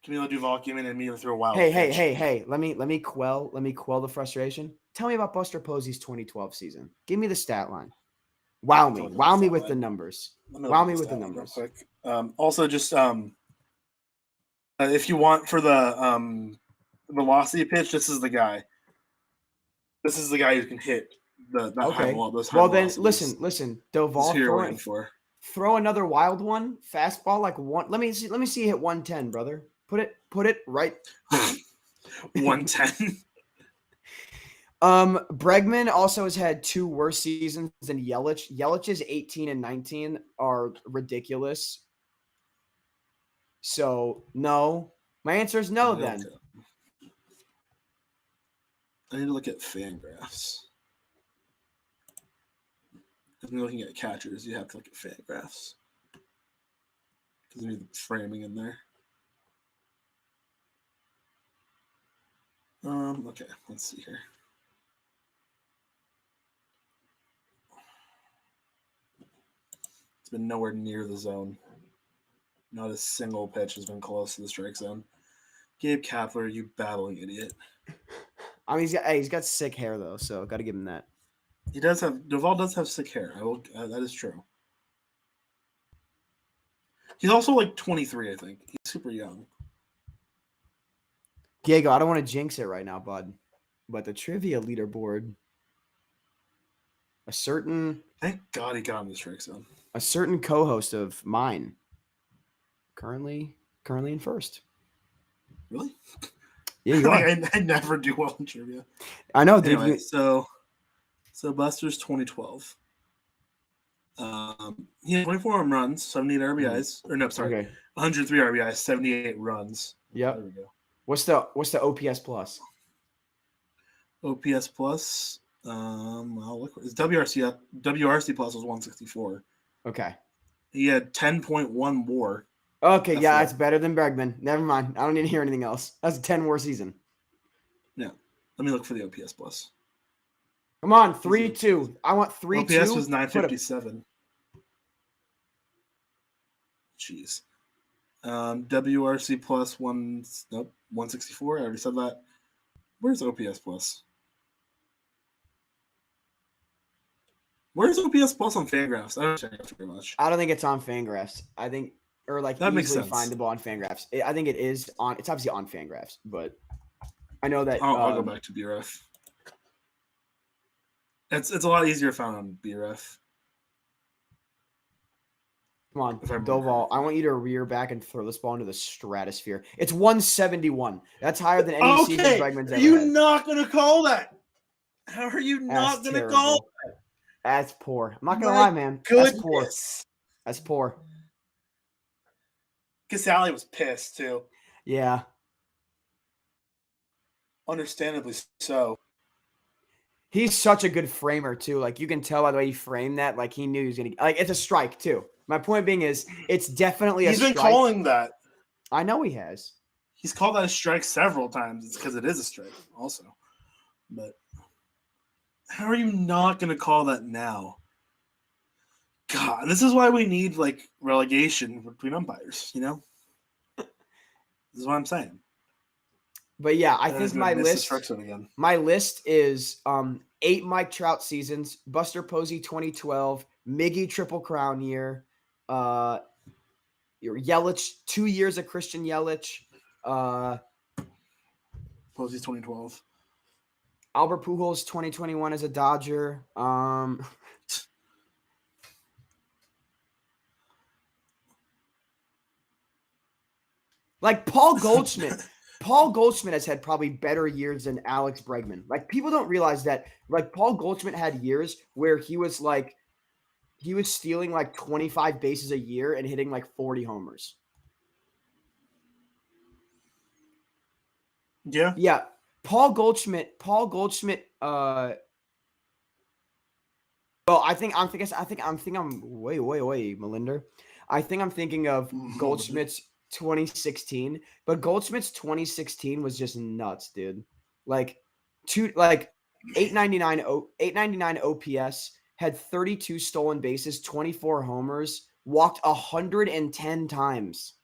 Camilo Duvall came in and immediately threw a wild pitch. Hey. Let me quell the frustration. Tell me about Buster Posey's 2012 season. Give me the stat line. Wow me with the numbers. Wow me with the numbers. Real quick. Also, just if you want for the velocity pitch, this is the guy. This is the guy who can hit the high ball. Those high well, then velocities. listen. Duvall, throw another wild one, fastball like one. Let me see you hit 110, brother. Put it right. 110. Bregman also has had 2 worse seasons than Yelich. Yelich's 18 and 19 are ridiculous. So no. My answer is no. Then I need to look at Fangraphs. If you're looking at catchers, you have to look at Fangraphs because we need the framing in there. Okay, let's see here. It's been nowhere near the zone. Not a single pitch has been close to the strike zone. Gabe Kapler, you babbling idiot. I mean, he's got sick hair though, so got to give him that. Duvall does have sick hair. That is true. He's also like 23, I think. He's super young. Diego, I don't want to jinx it right now, bud, but the trivia leaderboard, Thank God he got in the strike zone. A certain co-host of mine, currently in first. Really? Yeah, you are. I never do well in trivia. I know, dude. Anyway, so Buster's 2012. He had 24 home runs, 78 RBIs. Or no, sorry, Okay. 103 RBIs, 78 runs. Yep. There we go. What's the OPS plus? OPS plus. Well, look, his WRC plus was 164. Okay. He had 10.1 WAR. Okay, yeah, that's better than Bregman. Never mind. I don't need to hear anything else. That's a 10 WAR season. Yeah. Let me look for the OPS plus. Come on, 3-2. I want 3-2. OPS was 957. Jeez. WRC plus 164. I already said that. Where's OPS plus? Where's OPS plus on Fangraphs? I don't check it very much. I don't think it's on Fangraphs. I think, or like that easily makes sense. findable on Fangraphs. I think it is on. It's obviously on Fangraphs, but I know that. I'll go back to BRF. It's a lot easier found on BRF. Come on, Doval. I want you to rear back and throw this ball into the stratosphere. It's 171. That's higher than any season Bregman's ever had. You're not going to call that. How are you not going to call that? That's poor. I'm not going to lie, man. Goodness. That's poor. That's poor. Casale was pissed, too. Yeah. Understandably so. He's such a good framer, too. Like, you can tell by the way he framed that. Like, he knew he was going to – like, it's a strike, too. My point being is it's definitely a strike. He's been calling that. I know he has. He's called that a strike several times. It's because it is a strike also. But how are you not going to call that now? God, this is why we need, like, relegation between umpires, you know? This is what I'm saying. But yeah, I That think is gonna miss the strike zone again. my list is 8 Mike Trout seasons, Buster Posey 2012, Miggy Triple Crown year, your Yelich 2 years of Christian Yelich, Posey's 2012. Albert Pujols 2021 as a Dodger. Like Paul Goldschmidt. Paul Goldschmidt has had probably better years than Alex Bregman. Like people don't realize that. Like Paul Goldschmidt had years where he was stealing like 25 bases a year and hitting like 40 homers. Yeah. Yeah. Paul Goldschmidt. Well, I think I'm way Melinder. I think I'm thinking of Goldschmidt's 2016, but Goldschmidt's 2016 was just nuts, dude. Like 899 OPS, had 32 stolen bases, 24 homers, walked 110 times.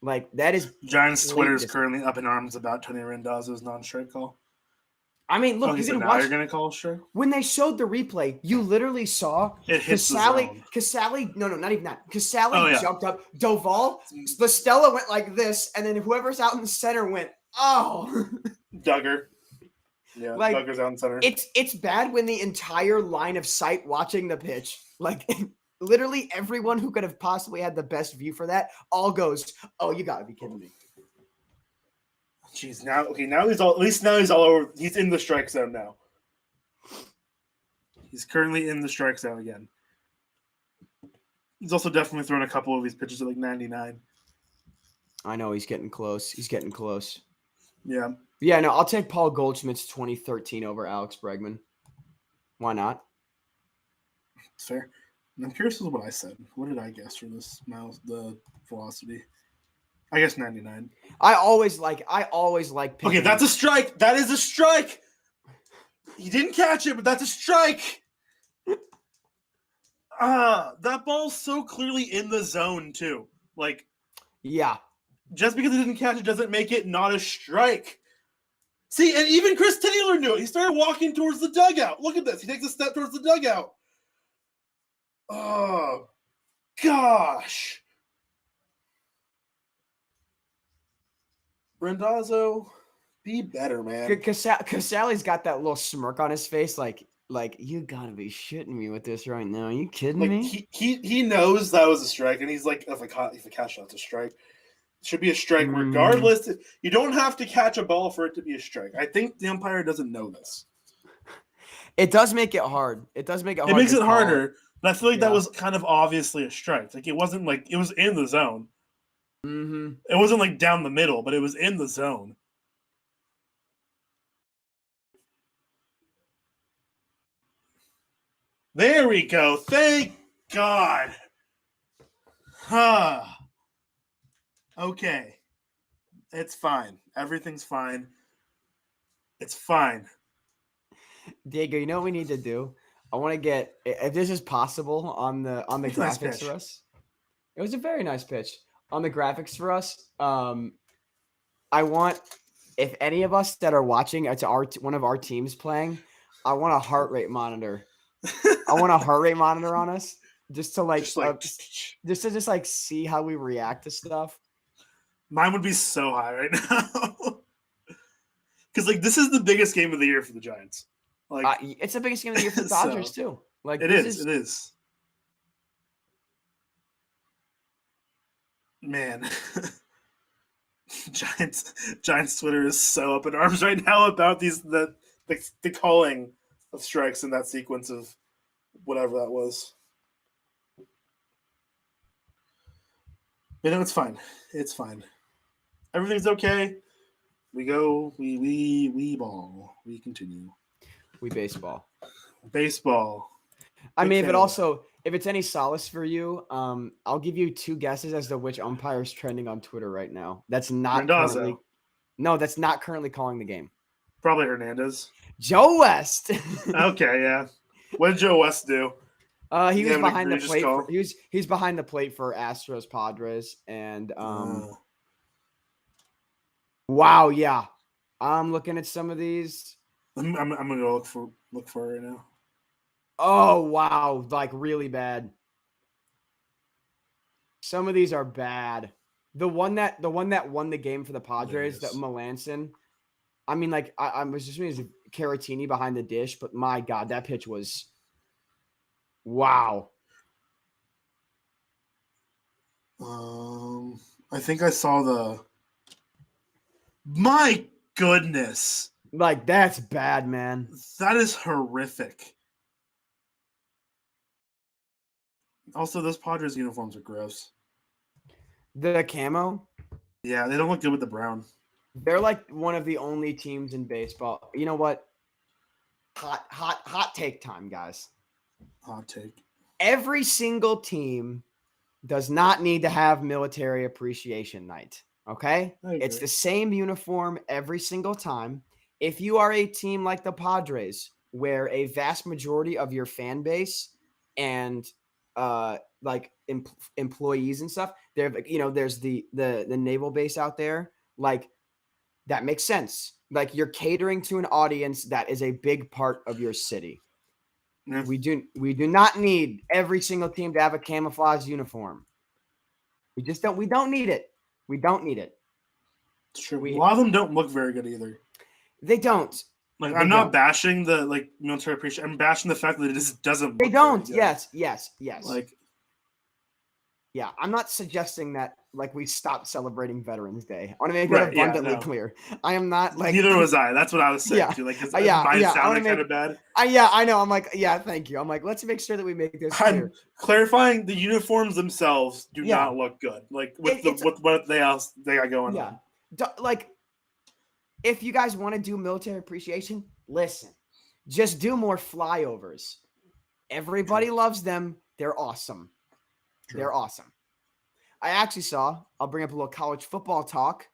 Like that is Giants Twitter is currently up in arms about Tony Randazzo's non-strike call. I mean, look, you can watch. You're gonna call strike? When they showed the replay, you literally saw Casale. No, not even that. Casale jumped up. Doval, Stella went like this, and then whoever's out in the center went, oh. Duggar. Yeah, like, Duggar's out in center. It's bad when the entire line of sight watching the pitch, like literally everyone who could have possibly had the best view for that, all goes, oh, you gotta be kidding me. Jeez, now he's all over. He's in the strike zone now. He's currently in the strike zone again. He's also definitely thrown a couple of these pitches at like 99. I know he's getting close. Yeah. Yeah, no, I'll take Paul Goldschmidt's 2013 over Alex Bregman. Why not? It's fair. I'm curious as what I said. What did I guess for this the velocity? I guess 99. I always like pitching. Okay, that's a strike. That is a strike. He didn't catch it, but that's a strike. That ball's so clearly in the zone too. Like, yeah. Just because he didn't catch it doesn't make it not a strike. See, and even Chris Taylor knew it. He started walking towards the dugout. Look at this. He takes a step towards the dugout. Oh, gosh. Randazzo, be better, man. Casale's got that little smirk on his face, like you gotta be shitting me with this right now. Are you kidding me? He knows that was a strike, and he's like, if I catch that's a strike. It should be a strike regardless. You don't have to catch a ball for it to be a strike. I think the umpire doesn't know this. It does make it hard. It makes it harder, but I feel like that was kind of obviously a strike. Like it wasn't like it was in the zone. Mm-hmm. It wasn't like down the middle, but it was in the zone. There we go. Thank God. Okay. It's fine. Everything's fine. It's fine. Diego, you know what we need to do? I want to get, if this is possible, on the graphics for us. It was a very nice pitch. On the graphics for us, I want, if any of us that are watching, it's one of our teams playing, I want a heart rate monitor. I want a heart rate monitor on us just to see how we react to stuff. Mine would be so high right now. Because like this is the biggest game of the year for the Giants. Like it's the biggest game of the year for the Dodgers too. Like it is. Man. Giants Twitter is so up in arms right now about the calling of strikes in that sequence of whatever that was. But no, it's fine. It's fine. Everything's okay. We go. We ball. We continue. We baseball. Baseball. I mean, if it's any solace for you, I'll give you 2 guesses as to which umpire is trending on Twitter right now. That's not currently calling the game. Probably Hernandez. Joe West. Okay, yeah. What did Joe West do? He was behind the plate. He's behind the plate for Astros Padres, and Wow, yeah. I'm looking at some of these. I'm gonna go look for it right now. Oh, wow. Like really bad. Some of these are bad. The one that won the game for the Padres, that Melanson. I mean, like I was just reading Caratini behind the dish, but my God, that pitch was wow. I think I saw the. My goodness, Like that's bad, man. that is horrific. Also, those Padres uniforms are gross. The camo, Yeah, they don't look good with the brown. they're like one of the only teams in baseball. You know what? Hot take time, guys. Hot take. Every single team does not need to have military appreciation night. Okay? It's the same uniform every single time. If you are a team like the Padres, where a vast majority of your fan base and like employees and stuff, there's the naval base out there, like that makes sense. Like you're catering to an audience that is a big part of your city. Yeah. We do not need every single team to have a camouflage uniform. We don't need it. We don't need it. It's true. A lot of them don't look very good either. They don't. Like I'm not bashing the military appreciation. I'm bashing the fact that it just doesn't. They don't. Yes. Like, yeah, I'm not suggesting that like we stop celebrating Veterans Day. I want to make that abundantly clear. I am not like. Neither was I. That's what I was saying. Yeah. Too. Like, Mine sounded kind of bad. I know. I'm like, yeah, thank you. I'm like, let's make sure that we make this clear. I'm clarifying the uniforms themselves do not look good. Like with what they got going on. Like, if you guys want to do military appreciation, listen, just do more flyovers. Everybody loves them. They're awesome. True. They're awesome. I actually saw, I'll bring up a little college football talk.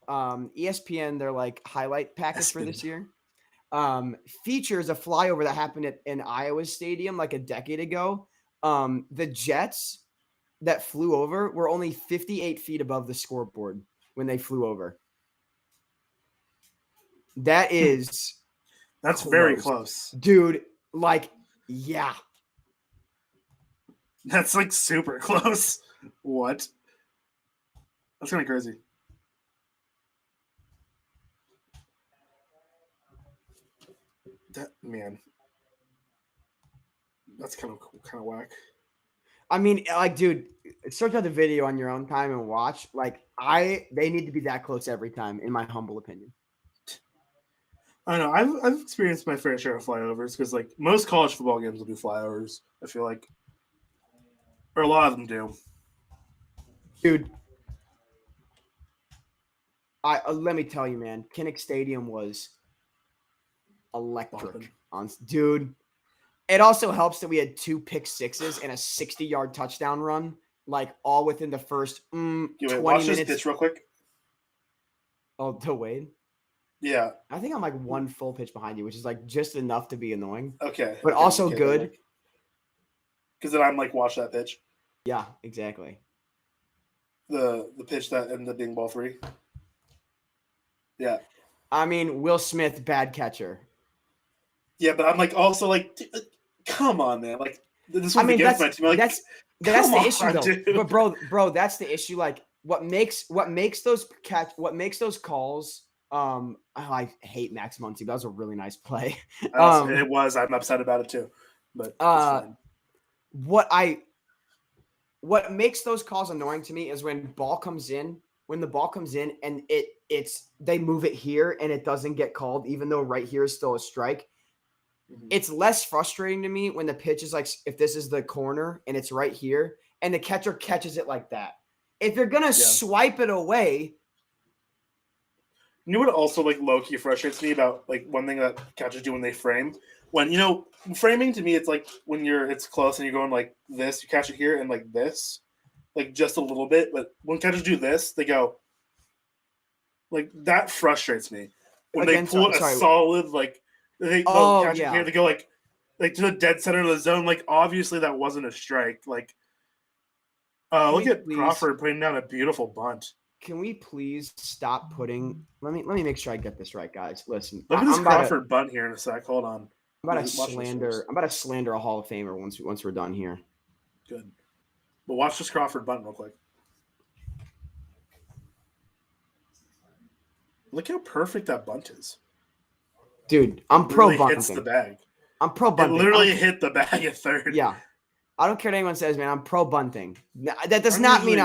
ESPN, their like highlight package for this year, features a flyover that happened in Iowa Stadium like a decade ago. The Jets that flew over were only 58 feet above the scoreboard when they flew over. That is that's close. Very close. Dude, like, yeah. That's like super close. What? That's kind of crazy. That man. That's kind of whack. I mean, like, dude, search out the video on your own time and watch. Like, they need to be that close every time, in my humble opinion. I don't know. I've experienced my fair share of flyovers because, like, most college football games will do flyovers. I feel like, or a lot of them do. Dude, let me tell you, man, Kinnick Stadium was electric. Dude, it also helps that we had 2 pick sixes and a 60-yard touchdown run, like all within the first 20 watch minutes. This pitch real quick. Oh, to Wade? Yeah. I think I'm like 1 full pitch behind you, which is like just enough to be annoying. Okay. But also good. Because then I'm like, watch that pitch. Yeah, exactly. The pitch that ended up being ball 3. Yeah. I mean, Will Smith, bad catcher. Yeah, but I'm like also like, come on, man. Like this was against my team. Like, that's the issue, though. Dude. But bro, that's the issue. Like, what makes those calls. I hate Max Muncy. That was a really nice play. It was. I'm upset about it too. But what makes those calls annoying to me is when the ball comes in and they move it here and it doesn't get called, even though right here is still a strike. Mm-hmm. It's less frustrating to me when the pitch is like, if this is the corner and it's right here and the catcher catches it like that. If you're gonna swipe it away. You know what also like low key frustrates me about like one thing that catchers do when they frame? When framing to me, it's like when it's close and you're going like this, you catch it here and like this, like just a little bit. But when catchers do this, they go like that frustrates me. When they pull a solid like they catch it here, they go like to the dead center of the zone. Like obviously that wasn't a strike. Like look at Crawford putting down a beautiful bunt. Can we please stop putting? Let me make sure I get this right, guys. Listen, Look at this I'm about Crawford bunt here in a sec. Hold on. I'm about to Watch this slander. first. I'm about to slander a Hall of Famer once we're done here. Good. But watch this Crawford bunt real quick. Look how perfect that bunt is. Dude, I'm It pro really bunting. hits the bag. I'm pro It bunting. literally hit the bag at third. Yeah, I don't care what anyone says, man. I'm pro bunting. That does not mean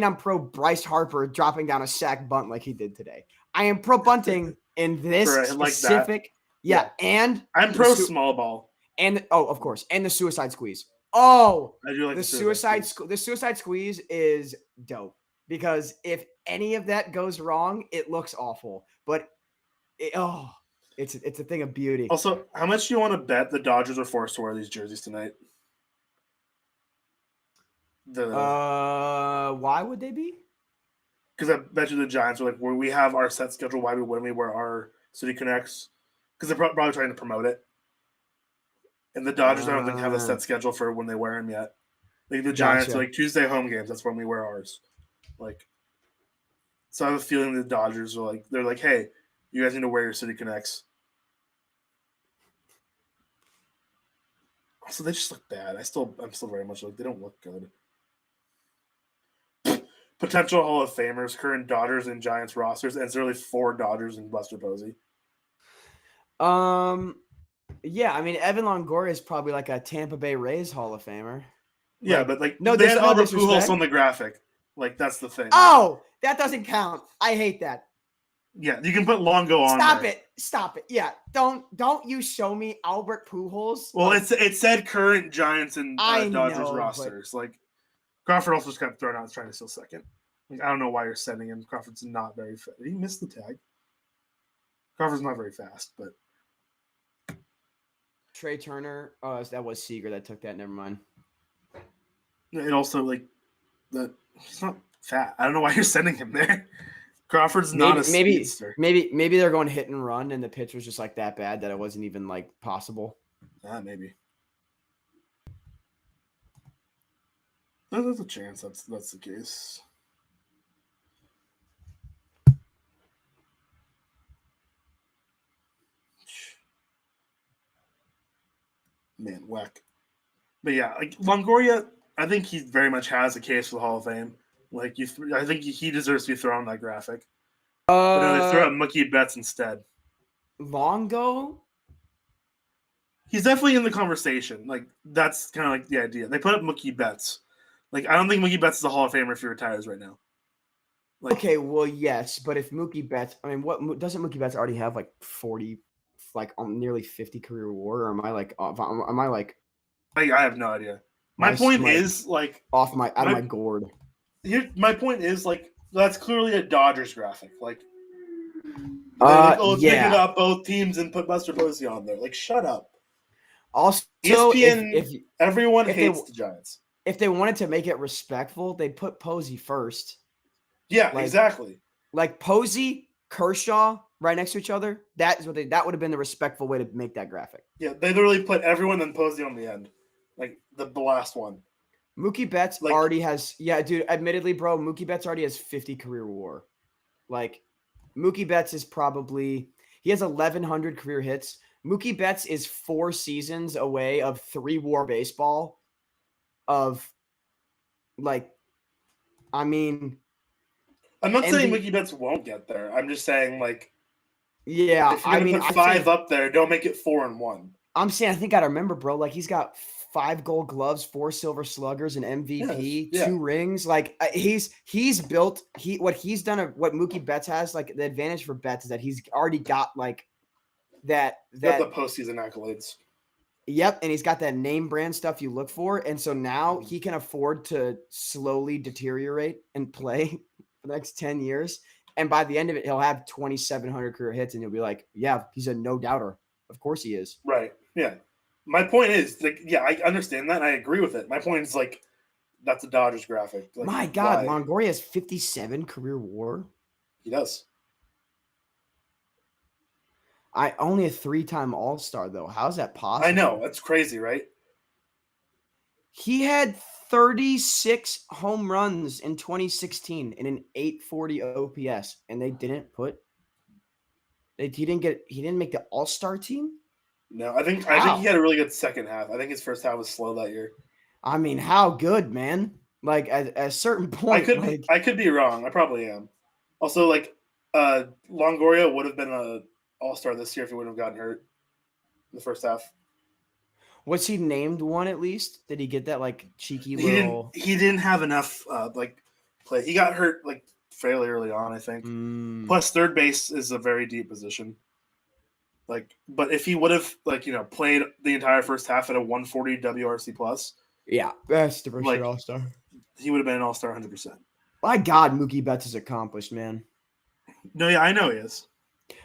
I'm pro Bryce Harper dropping down a sack bunt like he did today. I am pro bunting in this like specific. that. Yeah, and I'm pro small ball. And of course, and the suicide squeeze. Oh, I do like the suicide squeeze is dope because if any of that goes wrong, it looks awful. But it's a thing of beauty. Also, how much do you want to bet the Dodgers are forced to wear these jerseys tonight? Why would they be? Because I bet you the Giants are like, where we have our set schedule, why wouldn't we wear our City Connects? Because they're probably trying to promote it. And the Dodgers, I don't think, have a set schedule for when they wear them yet. Like the Giants are like Tuesday home games. That's when we wear ours. Like, so I have a feeling the Dodgers are like, they're like, hey, you guys need to wear your City Connects. Also, they just look bad. I'm still very much like they don't look good. Potential Hall of Famers, current Dodgers and Giants rosters, and it's really 4 Dodgers and Buster Posey. Yeah, I mean Evan Longoria is probably like a Tampa Bay Rays Hall of Famer. Yeah, but like no, they had no Albert Pujols on the graphic. Like that's the thing. Oh, that doesn't count. I hate that. Yeah, you can put Longo on. Stop it. Yeah, don't you show me Albert Pujols. Well, it said current Giants and Dodgers know, rosters. Like Crawford also just got thrown out trying to steal second. Like, I don't know why you're sending him. Crawford's not very fast. Did he miss the tag? Crawford's not very fast, but Trey Turner. Oh, that was Seager that took that. Never mind. It also he's not fat. I don't know why you're sending him there. Crawford's not a speedster. Maybe they're going hit and run, and the pitch was just like that bad that it wasn't even like possible. Maybe. There's a chance that's the case. Man, whack. But yeah, like Longoria, I think he very much has a case for the Hall of Fame. Like I think he deserves to be thrown on that graphic. But no, they throw out Mookie Betts instead. Longo? He's definitely in the conversation. Like that's kind of like the idea. They put up Mookie Betts. Like I don't think Mookie Betts is a Hall of Famer if he retires right now. Like, okay, well, yes, but if Mookie Betts, I mean, what doesn't Mookie Betts already have like 40, like nearly 50 career WAR? Or am I like? I have no idea. My point is like out of my gourd. Here, my point is like that's clearly a Dodgers graphic. Like, let's pick it up both teams and put Buster Posey on there. Like, shut up. Also, ESPN, everyone hates the Giants. If they wanted to make it respectful, they'd put Posey first. Yeah, exactly. Like Posey, Kershaw, right next to each other. That would have been the respectful way to make that graphic. Yeah, they literally put everyone and Posey on the end, like the last one. Mookie Betts already has, dude. Admittedly, bro, Mookie Betts already has 50 career WAR. Like, Mookie Betts is he has 1,100 career hits. Mookie Betts is 4 seasons away of 3 WAR baseball. I mean, I'm not saying Mookie Betts won't get there. I'm just saying, like, if you're gonna put 5 up there, don't make it 4 and 1. I'm saying, I think I remember, bro. Like, he's got 5 Gold Gloves, 4 Silver Sluggers, an MVP, 2 rings. Like, he's built. What he's done, what Mookie Betts has, like the advantage for Betts is that he's already got like that the postseason accolades. Yep, and he's got that name brand stuff you look for, and so now he can afford to slowly deteriorate and play for the next 10 years. And by the end of it, he'll have 2,700 career hits, and you'll be like, yeah, he's a no doubter. Of course he is. Right. Yeah. My point is, like, yeah, I understand that. And I agree with it. My point is, like, that's a Dodgers graphic. Like, my God, Longoria has 57 career WAR. He does. Only a 3-time All-Star, though. How's that possible? I know. That's crazy, right? He had 36 home runs in 2016 and an 840 OPS, and they didn't put. He didn't make the All-Star team. No, I think How? he had a really good second half. I think his first half was slow that year. I mean, how good, man? Like at a certain point, I could be wrong. I probably am. Also, like Longoria would have been a All-Star this year if he wouldn't have gotten hurt in the first half. Was he named one at least? Did he get that like cheeky little? He didn't have enough like play. He got hurt like fairly early on, I think. Plus, third base is a very deep position. Like, but if he would have played the entire first half at a 140 WRC plus, yeah, that's the first All-Star. He would have been an All-Star 100%. My God, Mookie Betts is accomplished, man. No, yeah, I know he is.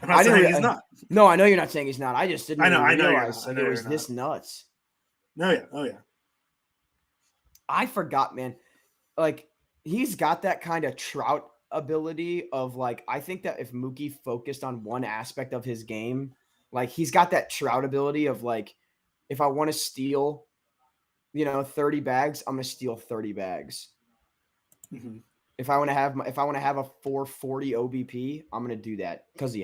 I'm not saying he's not. No, I know you're not saying he's not. I just didn't realize it was this nuts. No, yeah. Oh, yeah. I forgot, man. Like, he's got that kind of Trout ability of, like, I think that if Mookie focused on one aspect of his game, like, he's got that Trout ability of, like, if I want to steal, 30 bags, I'm going to steal 30 bags. Mm-hmm. If I want to have a 440 OBP, I'm going to do that because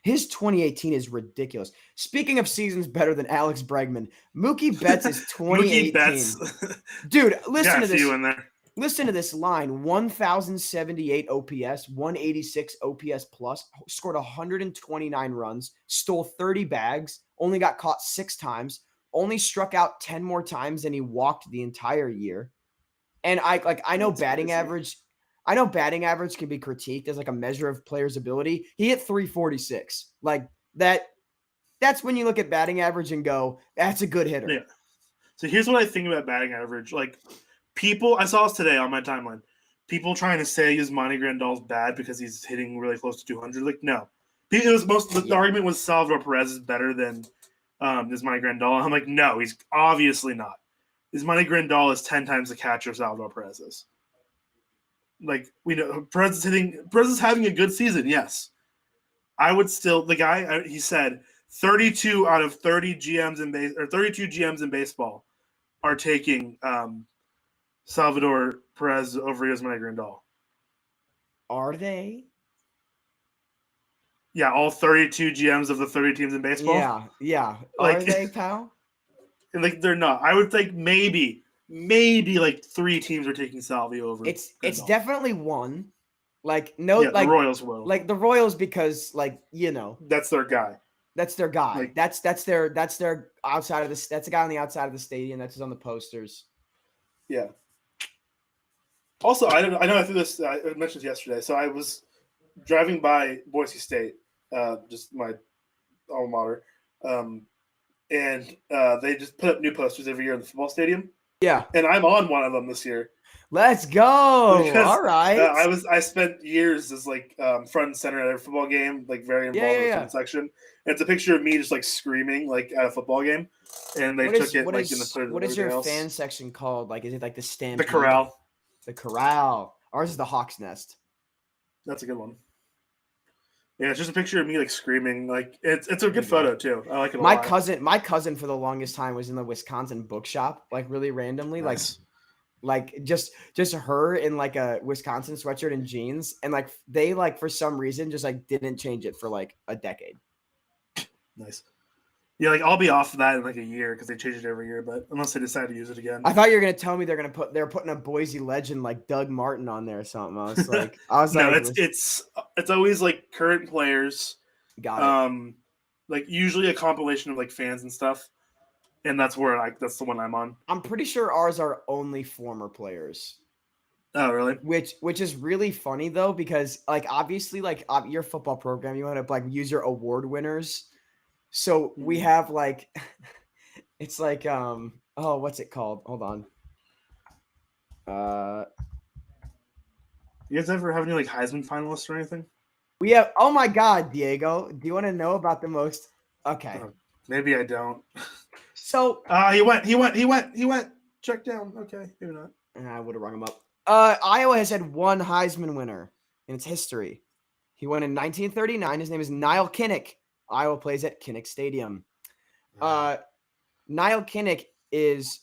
his 2018 is ridiculous. Speaking of seasons better than Alex Bregman, Mookie Betts is 2018. Mookie Betts. Dude, listen to this. In there. Listen to this line: 1,078 OPS, 186 OPS plus, scored 129 runs, stole 30 bags, only got caught 6 times, only struck out 10 more times than he walked the entire year. And I know batting average. I know batting average can be critiqued as like a measure of players' ability. He hit 346. Like that. That's when you look at batting average and go, that's a good hitter. Yeah. So here's what I think about batting average. Like people, I saw this today on my timeline. People trying to say Yasmani Grandal's bad because he's hitting really close to 200. Like no, it was the argument was Salvador Perez is better than Yasmani Grandal. I'm like, no, he's obviously not. Yasmani Grandal is 10 times the catcher Salvador Perez is. Like we know, Perez is having a good season. Yes, I would still he said 32 out of 30 GMs in 32 GMs in baseball are taking Salvador Perez over Yasmani Grandal. Are they? Yeah, all 32 GMs of the 30 teams in baseball. Yeah. Are they, pal? Like they're not. I would think maybe like 3 teams are taking Salvio over. It's definitely one. Like the Royals will. Like the Royals because that's their guy. That's their guy. Like, that's their outside of this. That's the guy on the outside of the stadium. That's on the posters. Yeah. Also, I know I threw this. I mentioned this yesterday. So I was driving by Boise State, just my alma mater, and they just put up new posters every year in the football stadium. Yeah, and I'm on one of them this year. Let's go! Because, all right. I spent years as like front and center at every football game, like very involved in the front section. And it's a picture of me just like screaming like at a football game, and they took it like in the put. What is your fan section called? Like, is it like the stand? The corral. The corral. Ours is the Hawk's Nest. That's a good one. Yeah, it's just a picture of me like screaming. Like it's a good photo too. I like it a lot. My cousin for the longest time was in the Wisconsin bookshop, like really randomly, nice. like just her in like a Wisconsin sweatshirt and jeans, and like they like for some reason just like didn't change it for like a decade. Nice. Yeah, like I'll be off of that in like a year because they change it every year, but unless they decide to use it again. I thought you were gonna tell me they're putting a Boise legend like Doug Martin on there or something. I was like, no, it's always like current players. Got it. Like usually a compilation of like fans and stuff, and that's the one I'm on. I'm pretty sure ours are only former players. Oh, really? Which is really funny though, because like obviously like your football program, you want to like use your award winners. So we have like, it's like, what's it called? Hold on. You guys ever have any like Heisman finalists or anything? We have, oh my God, Diego, do you want to know about the most? Okay. Maybe I don't. So. He went. Check down. Okay. Maybe not. I would have rung him up. Iowa has had one Heisman winner in its history. He won in 1939. His name is Niall Kinnick. Iowa plays at Kinnick Stadium. Niall Kinnick is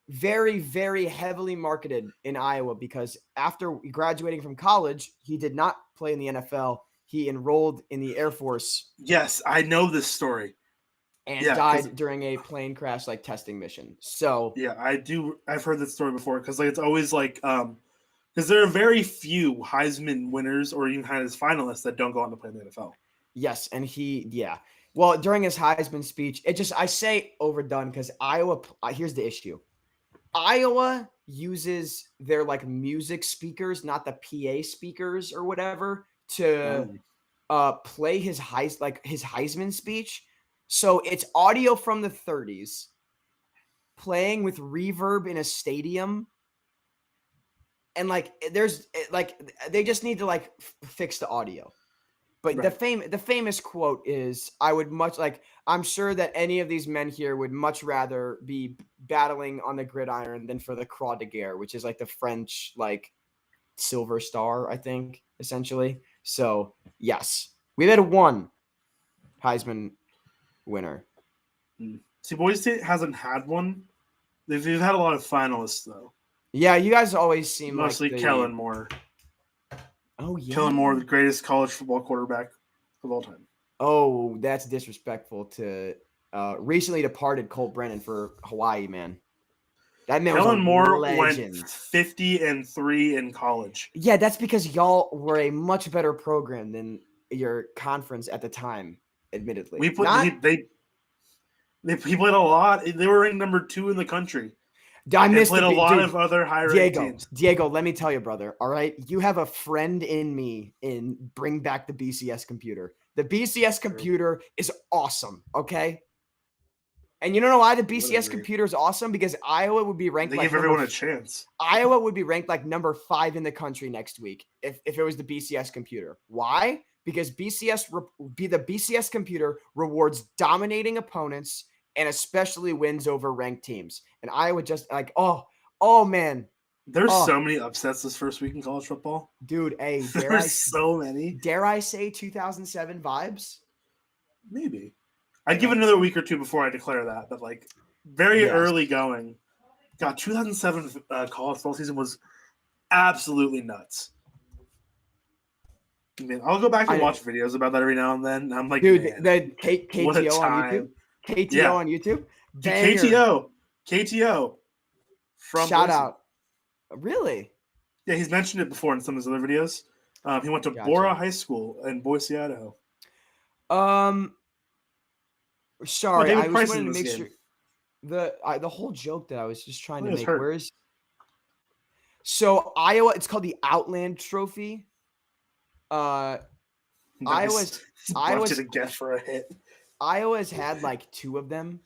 very, very heavily marketed in Iowa because after graduating from college, he did not play in the NFL. He enrolled in the Air Force. Yes, I know this story. And died during a plane crash testing mission. So yeah, I do. I've heard this story before because it's always because there are very few Heisman winners or even Heisman finalists that don't go on to play in the NFL. Yes, and well, during his Heisman speech, I say overdone because Iowa. Here's the issue: Iowa uses their music speakers, not the PA speakers or whatever, to play his Heisman speech. So it's audio from the 30s playing with reverb in a stadium. And they just need to fix the audio. But right. the famous quote is, I'm sure that any of these men here would much rather be battling on the gridiron than for the Croix de Guerre, which is the French silver star, I think, essentially. So yes, we've had one Heisman winner. See, Boise State hasn't had one. They've had a lot of finalists though. Yeah, you guys always seem mostly Kellen Moore. Oh yeah, Kellen Moore, the greatest college football quarterback of all time. Oh, that's disrespectful to recently departed Colt Brennan for Hawaii, man. That man Kellen Moore legend. went 50-3 in college. Yeah, that's because y'all were a much better program than your conference at the time, admittedly. He played a lot. They were ranked number 2 in the country. I missed played a lot of other high-ranked teams. Diego, let me tell you, brother. All right, you have a friend in me in bring back the BCS computer. The BCS computer is awesome. Okay. And you don't know why the BCS computer is awesome? Because Iowa would be ranked. They give everyone a chance. Iowa would be ranked number 5 in the country next week if it was the BCS computer. Why? Because the BCS computer rewards dominating opponents and especially wins over ranked teams. And Iowa just oh man. There's so many upsets this first week in college football. Dude, hey, so many. Dare I say 2007 vibes? Maybe. I'd give it another week or two before I declare that, but very early going. God, 2007 college football season was absolutely nuts. I mean, I'll go back and watch videos about that every now and then. I'm dude, man, the KTO on YouTube. KTO on YouTube. KTO. From shout out. Really? Yeah, he's mentioned it before in some of his other videos. He went to Bora High School in Boise, Idaho. Sorry, I was wanting to make sure the whole joke that I was just trying to make. So Iowa, it's called the Outland Trophy. Iowa's to get for a hit. Iowa's had 2 of them.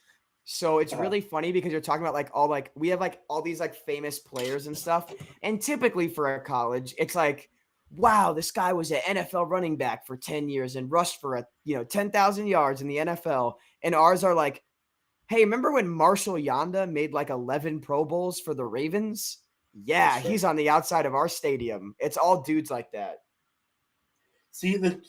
So it's really funny because you're talking about we have all these famous players and stuff. And typically for a college, it's wow, this guy was an NFL running back for 10 years and rushed for 10,000 yards in the NFL. And ours are hey, remember when Marshall Yanda made 11 Pro Bowls for the Ravens? Yeah, he's on the outside of our stadium. It's all dudes like that. See, the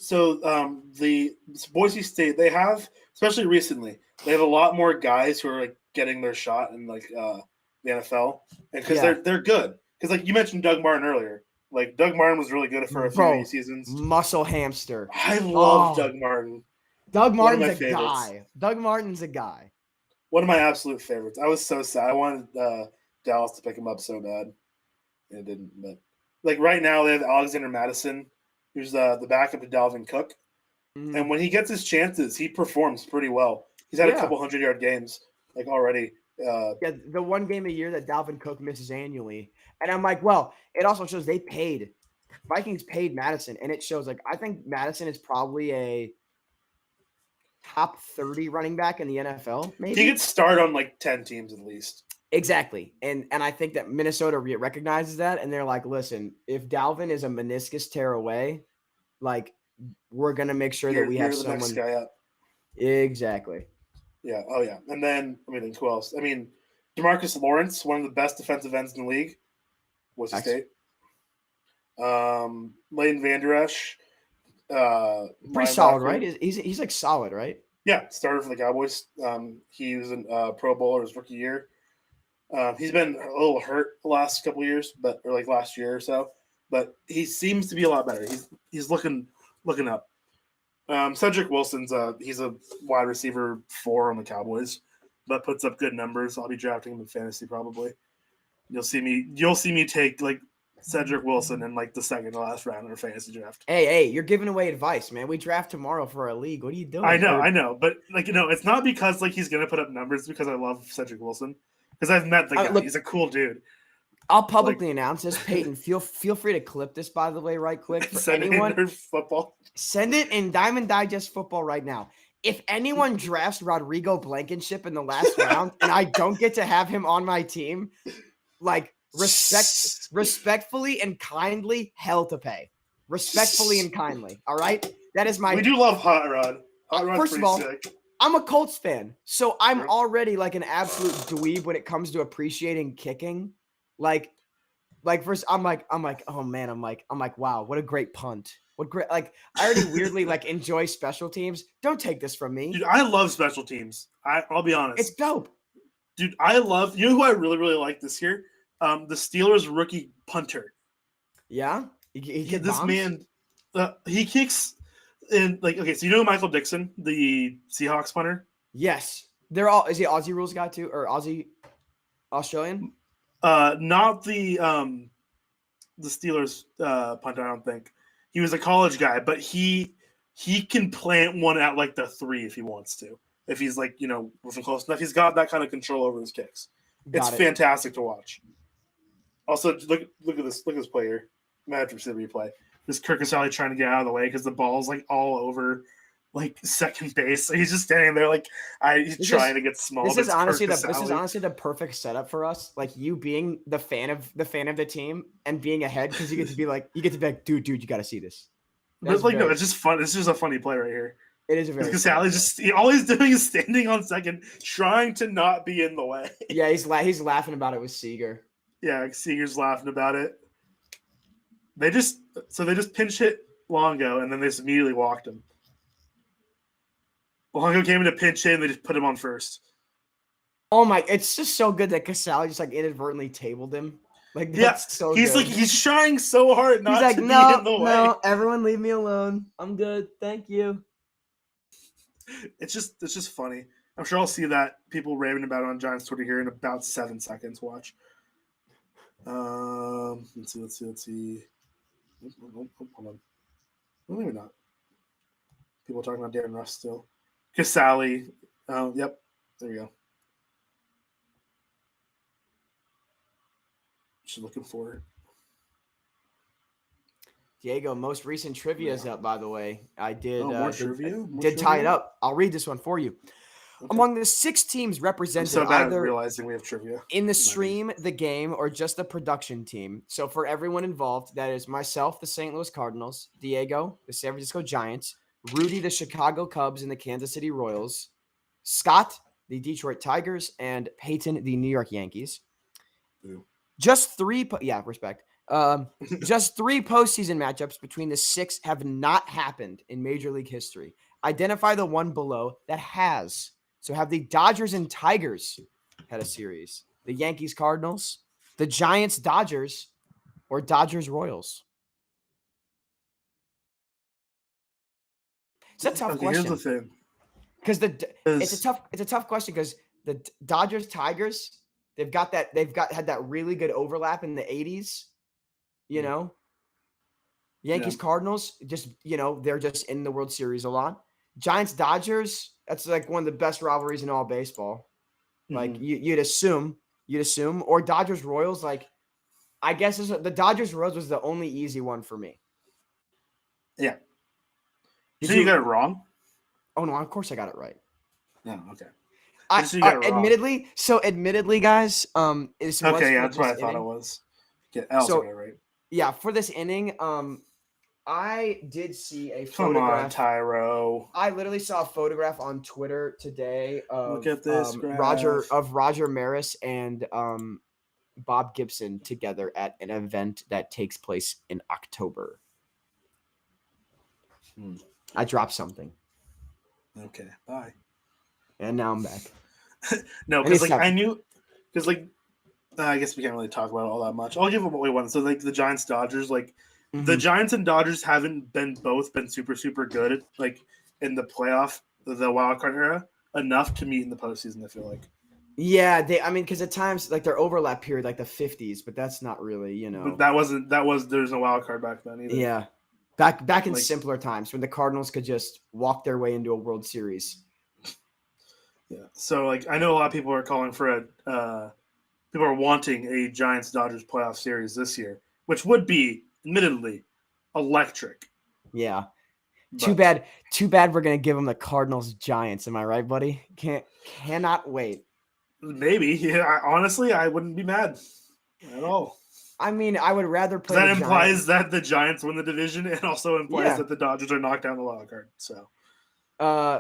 Boise State, they have, especially recently, they have a lot more guys who are getting their shot in the NFL, and because they're good. Because you mentioned Doug Martin earlier, Doug Martin was really good for a few seasons. Muscle hamster. I love Doug Martin. Doug Martin's a guy. Doug Martin's a guy. One of my absolute favorites. I was so sad. I wanted Dallas to pick him up so bad, and it didn't. But right now, they have Alexander Madison, who's the backup to Dalvin Cook. And when he gets his chances, he performs pretty well. He's had a couple 100-yard games already. The one game a year that Dalvin Cook misses annually. And I'm well, it also shows Vikings paid Madison, and it shows I think Madison is probably a top 30 running back in the NFL. Maybe he could start on 10 teams at least. Exactly. And I think that Minnesota recognizes that, and they're listen, if Dalvin is a meniscus tear away, we're going to make sure that we have someone. Next guy up. Exactly. Yeah. Oh, yeah. And then, who else? DeMarcus Lawrence, one of the best defensive ends in the league. Boise State. Leighton Vander Esch. Pretty solid, right? He's solid, right? Yeah. Started for the Cowboys. He was a Pro Bowler his rookie year. He's been a little hurt the last couple of years, or like last year or so. But he seems to be a lot better. He's looking up. Cedric Wilson's he's a wide receiver 4 on the Cowboys, but puts up good numbers. I'll be drafting him in fantasy probably. You'll see me take like Cedric Wilson in like the second to last round in our fantasy draft. Hey, you're giving away advice, man. We draft tomorrow for our league. What are you doing? I know, but like it's not because like he's gonna put up numbers, because I love Cedric Wilson, because I've met the guy. Look, he's a cool dude. I'll publicly announce this, Peyton. Feel free to clip this, by the way, right quick. For send anyone, it in football. Send it in Diamond Digest football right now. If anyone drafts Rodrigo Blankenship in the last round and I don't get to have him on my team, like respectfully and kindly, hell to pay. Respectfully and kindly. All right? That is my. We do love Hot Rod. Hot Rod's first of all, sick. I'm a Colts fan, so I'm already like an absolute dweeb when it comes to appreciating kicking. Like first, I'm like, oh man, I'm like, wow, what a great punt. What great, like, I already weirdly like enjoy special teams. Don't take this from me. Dude, I love special teams. I'll be honest. It's dope. Dude, I love, you know who I really, really like this year? The Steelers rookie punter. Yeah? This man, he kicks in, like, okay, so you know Michael Dixon, the Seahawks punter? Yes. Is he Aussie rules guy too? Or Australian? Not the Steelers punter, I don't think. He was a college guy, but he can plant one at like the 3 if he wants to. If he's like, within close enough, he's got that kind of control over his kicks. It's fantastic to watch. Also, look at this play here. Imagine for the replay. This Kirk Casale trying to get out of the way because the ball's like all over like second base. So he's just standing there like he's trying to get small. This is honestly the perfect setup for us. Like you being the fan of the team and being ahead, because you get to be like, dude, you got to see this. But like, no, it's just fun. It's just a funny play right here. It is a very. Because Sally's all he's doing is standing on second, trying to not be in the way. Yeah, he's laughing about it with Seager. Yeah, Seager's laughing about it. They just pinch hit Longo, and then they just immediately walked him. Longo came in to pinch hit, and they just put him on first. Oh my! It's just so good that Casale just like inadvertently tabled him. Like that's so. He's good. like he's trying so hard not to be in the way. No, everyone leave me alone. I'm good, thank you. It's just funny. I'm sure I'll see that people raving about it on Giants Twitter here in about 7 seconds. Watch. Let's see. Hold on. No, maybe not. People talking about Darren Russ still. Casale. Oh, yep. There you go. Just looking for it. Diego, most recent trivia is up, by the way. I did did tie it up. I'll read this one for you. Okay. Among the 6 teams represented, I'm so bad either realizing we have trivia in the stream, the game, or just the production team. So for everyone involved, that is myself, the St. Louis Cardinals, Diego, the San Francisco Giants, Rudy, the Chicago Cubs, and the Kansas City Royals, Scott, the Detroit Tigers, and Peyton, the New York Yankees. Ew. Just 3 respect. Just 3 postseason matchups between the 6 have not happened in Major League history. Identify the one below that has. So have the Dodgers and Tigers had a series? The Yankees Cardinals, the Giants Dodgers, or Dodgers Royals? It's a tough question. Here's the thing. Because it's a tough question because the Dodgers Tigers, had that really good overlap in the 80s. You know, Yankees Cardinals, just they're just in the World Series a lot. Giants Dodgers, that's like one of the best rivalries in all baseball. Like you'd assume, or Dodgers Royals. Like I guess the Dodgers Royals was the only easy one for me. Yeah. You got it wrong? Oh no, of course I got it right. No, okay. Admittedly, guys, that's what I thought it was. Yeah, I also got it right. Yeah, for this inning, I did see a photograph. Come on, Tyro. I literally saw a photograph on Twitter today of Look at this Roger Maris and Bob Gibson together at an event that takes place in October. I dropped something. Okay, bye. And now I'm back. No, because I knew, because I guess we can't really talk about it all that much. I'll give them what we want. So like the Giants Dodgers, like the Mhm. Giants and Dodgers haven't been super super good at, like in the playoff, the wild card era enough to meet in the postseason. I feel like. Yeah, because at times like their overlap period, like the 50s, but that's not really, But there's no wild card back then either. Yeah, back in Like- simpler times when the Cardinals could just walk their way into a World Series. Yeah. So like I know a lot of people are calling for people are wanting a Giants Dodgers playoff series this year, which would be admittedly electric. Yeah. But Too bad we're gonna give them the Cardinals Giants. Am I right, buddy? Cannot wait. maybe, yeah. Honestly, I wouldn't be mad at all. I mean, I would rather play. That the implies Giants. that the Giants win the division, and also implies Yeah. that the Dodgers are knocked down the wild card. So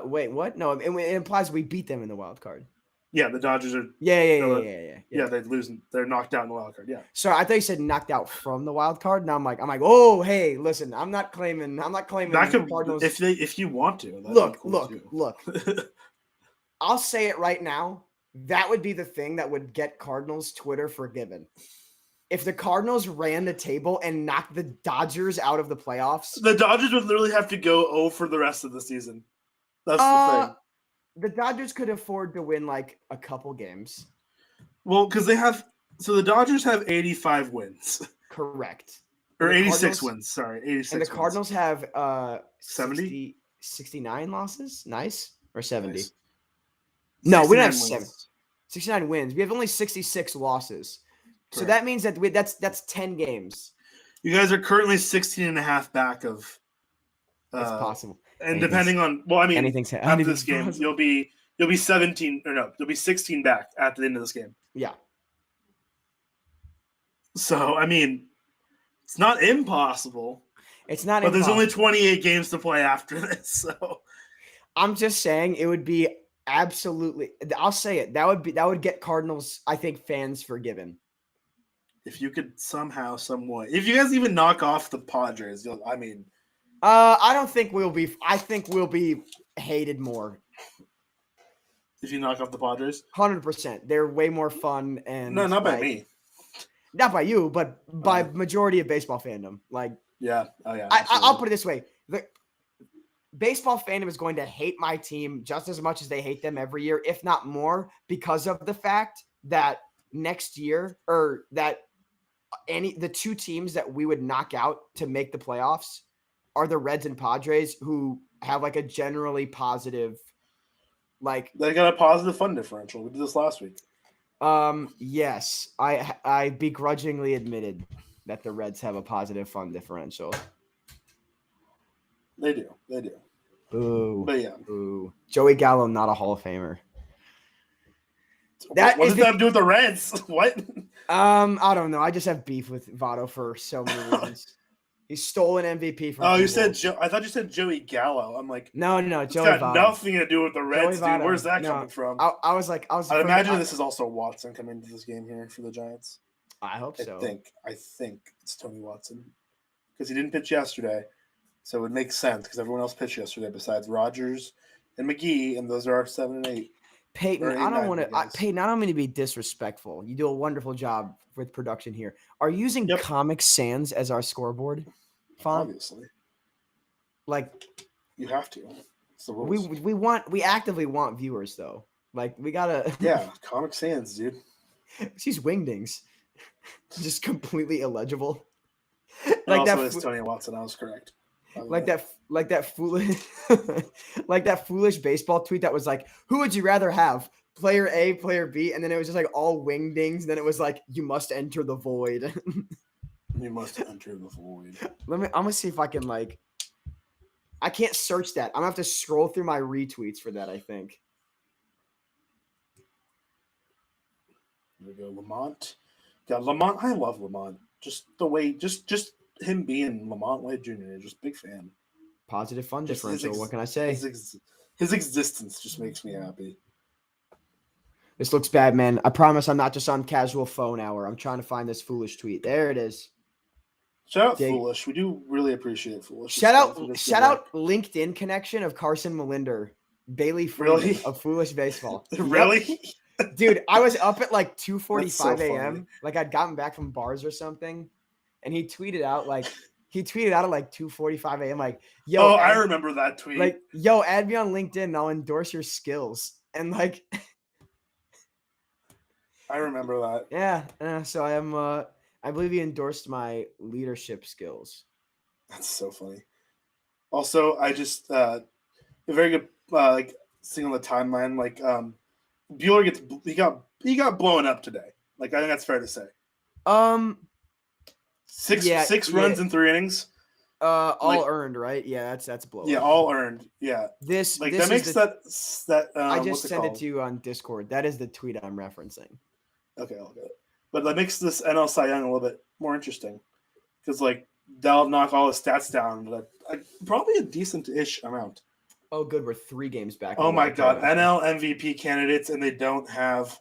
Wait, what? No, it implies we beat them in the wild card. yeah, the Dodgers are. Yeah. They lose. They're knocked out in the wild card. Yeah. So I thought you said knocked out from the wild card. Now I'm like, oh, hey, listen, I'm not claiming. That could, Cardinals. if you want to. That'd be cool too. Look. I'll say it right now. That would be the thing that would get Cardinals Twitter forgiven. If the Cardinals ran the table and knocked the Dodgers out of the playoffs, The Dodgers would literally have to go 0 for the rest of the season. That's the thing. the Dodgers could afford to win like a couple games. Well, because the Dodgers have 85 wins. Correct. Or And the 86 Cardinals- wins. Sorry, 86 And the wins. Cardinals have 70? 69 losses. Nice. Or 70. Nice. No, we don't have 69 70. 69 wins. We have only 66 losses. So Correct. that means that that's 10 games. You guys are currently 16 and a half back of. It's possible. And depending on, well, I mean, Anything's after this game, possible. you'll be 17 or no, you'll be 16 back at the end of this game. Yeah. So I mean, it's not impossible, It's not but there's impossible. only 28 games to play after this. So I'm just saying it would be absolutely. I'll say it. That would get Cardinals, I think, fans forgiven. if you could somehow, some way, if you guys even knock off the Padres, I mean, I don't think we'll be. I think we'll be hated more. if you knock off the Padres, 100%. They're way more fun and no, not by like, me. not by you, but by majority of baseball fandom. Like, Yeah, oh yeah. I'll put it this way: the baseball fandom is going to hate my team just as much as they hate them every year, if not more, because of the fact that next year, or that the two teams that we would knock out to make the playoffs are the Reds and Padres, who have like a generally positive, like, They got a positive fun differential. We did this last week. yes, I begrudgingly admitted that the Reds have a positive fun differential. They do. Ooh, But yeah. ooh, Joey Gallo, not a Hall of Famer. What That does is that have to do with the Reds? What? I don't know. I just have beef with Votto for so many reasons. He stole an MVP from. Oh, you people. said Joe. I thought you said Joey Gallo. I'm like, no, it's Joey got Votto. nothing to do with the Reds, Joey dude. Votto. Where's that No, coming from? I was I'd imagine this is also Watson coming into this game here for the Giants. I hope so. I think it's Tony Watson because he didn't pitch yesterday, so it would make sense because everyone else pitched yesterday besides Rogers and McGee, and those are our 7 and 8. Peyton, Or I don't 8-9, want I to. guess. Peyton, I don't mean to be disrespectful. You do a wonderful job with production here. Are you using Yep. Comic Sans as our scoreboard font? Obviously, Like, you have to. It's the rules. we actively want viewers though. Like, we gotta. Yeah, Comic Sans, dude. She's wingdings, just completely illegible. And Like also, that. it's Tony Watson. I was correct. by the Like way. that foolish, like that foolish baseball tweet that was like, "Who would you rather have, player A, player B?" And then it was just like all wingdings. Then it was like, "You must enter the void." You must enter the void. I'm gonna see if I can like. I can't search that. I'm gonna have to scroll through my retweets for that. I think. There we go, Lamont. Yeah, Lamont. I love Lamont. Just the way, just him being Lamont Wade Jr. Just big fan. Positive fun Just his differential. What can I say? His existence just makes me happy. This looks bad, man. I promise I'm not just on casual phone hour. I'm trying to find this foolish tweet. There it is. Shout out Dig. Foolish. We do really appreciate Foolish. Shout out LinkedIn connection of Carson Melinder, Bailey Freeman Really? of Foolish Baseball. Really? Dude, I was up at like That's so 2:45 funny. a.m. Like I'd gotten back from bars or something, and he tweeted out at like 2:45 a.m. like, "Yo, Oh, I remember that tweet. add me on LinkedIn and I'll endorse your skills." And like, I remember that. yeah, so I am. I believe he endorsed my leadership skills. That's so funny. Also, I just a very good like thing on the timeline. Like Bueller he got blown up today. Like I think that's fair to say. Six runs in 3 innings. All earned, right? Yeah, that's blow. Yeah, all earned. Yeah, this like this that makes that. I just what's sent it called? to you on Discord. That is the tweet I'm referencing. Okay, I'll get it. But that makes this NL Cy Young a little bit more interesting because like they'll knock all the stats down, but probably a decent-ish amount. Oh, good. We're 3 games back. Oh my God, NL MVP candidates, and they don't have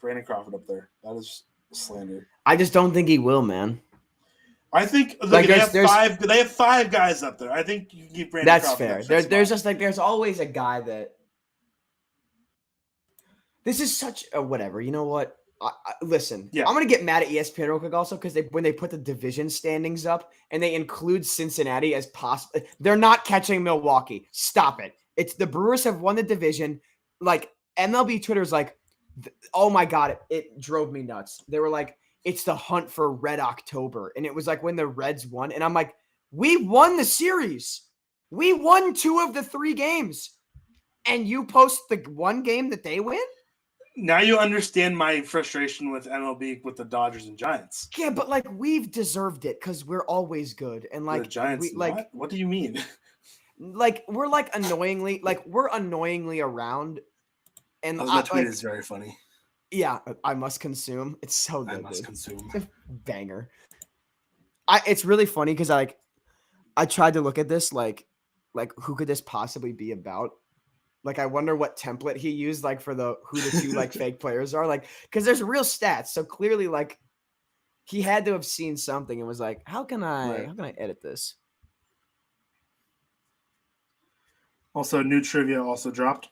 Brandon Crawford up there. That is slander. I just don't think he will, man. I think Like, they have 5 guys up there. I think you can keep Brandon that's Crawford. fair. There's just like there's always a guy that. This is such a whatever. You know what? Listen, Yeah. I'm gonna get mad at ESPN real quick also because when they put the division standings up and they include Cincinnati as possible, they're not catching Milwaukee. Stop it! It's the Brewers have won the division. Like MLB Twitter's like, oh my God, it drove me nuts. They were like, it's the hunt for Red October, and it was like when the Reds won, and I'm like, we won the series, we won 2 of the 3 games, and you post the 1 game that they win. Now you understand my frustration with MLB with the Dodgers and Giants. Yeah, but like we've deserved it because we're always good, and like the Giants. What do you mean? Like we're annoyingly around, and that tweet is very funny. Yeah, I must consume. It's so good. I must consume. Banger. It's really funny because I tried to look at this like who could this possibly be about? Like, I wonder what template he used, like, for who the 2 like fake players are, like, because there's real stats. So clearly, like, he had to have seen something and was like, how can I edit this? Also, new trivia also dropped.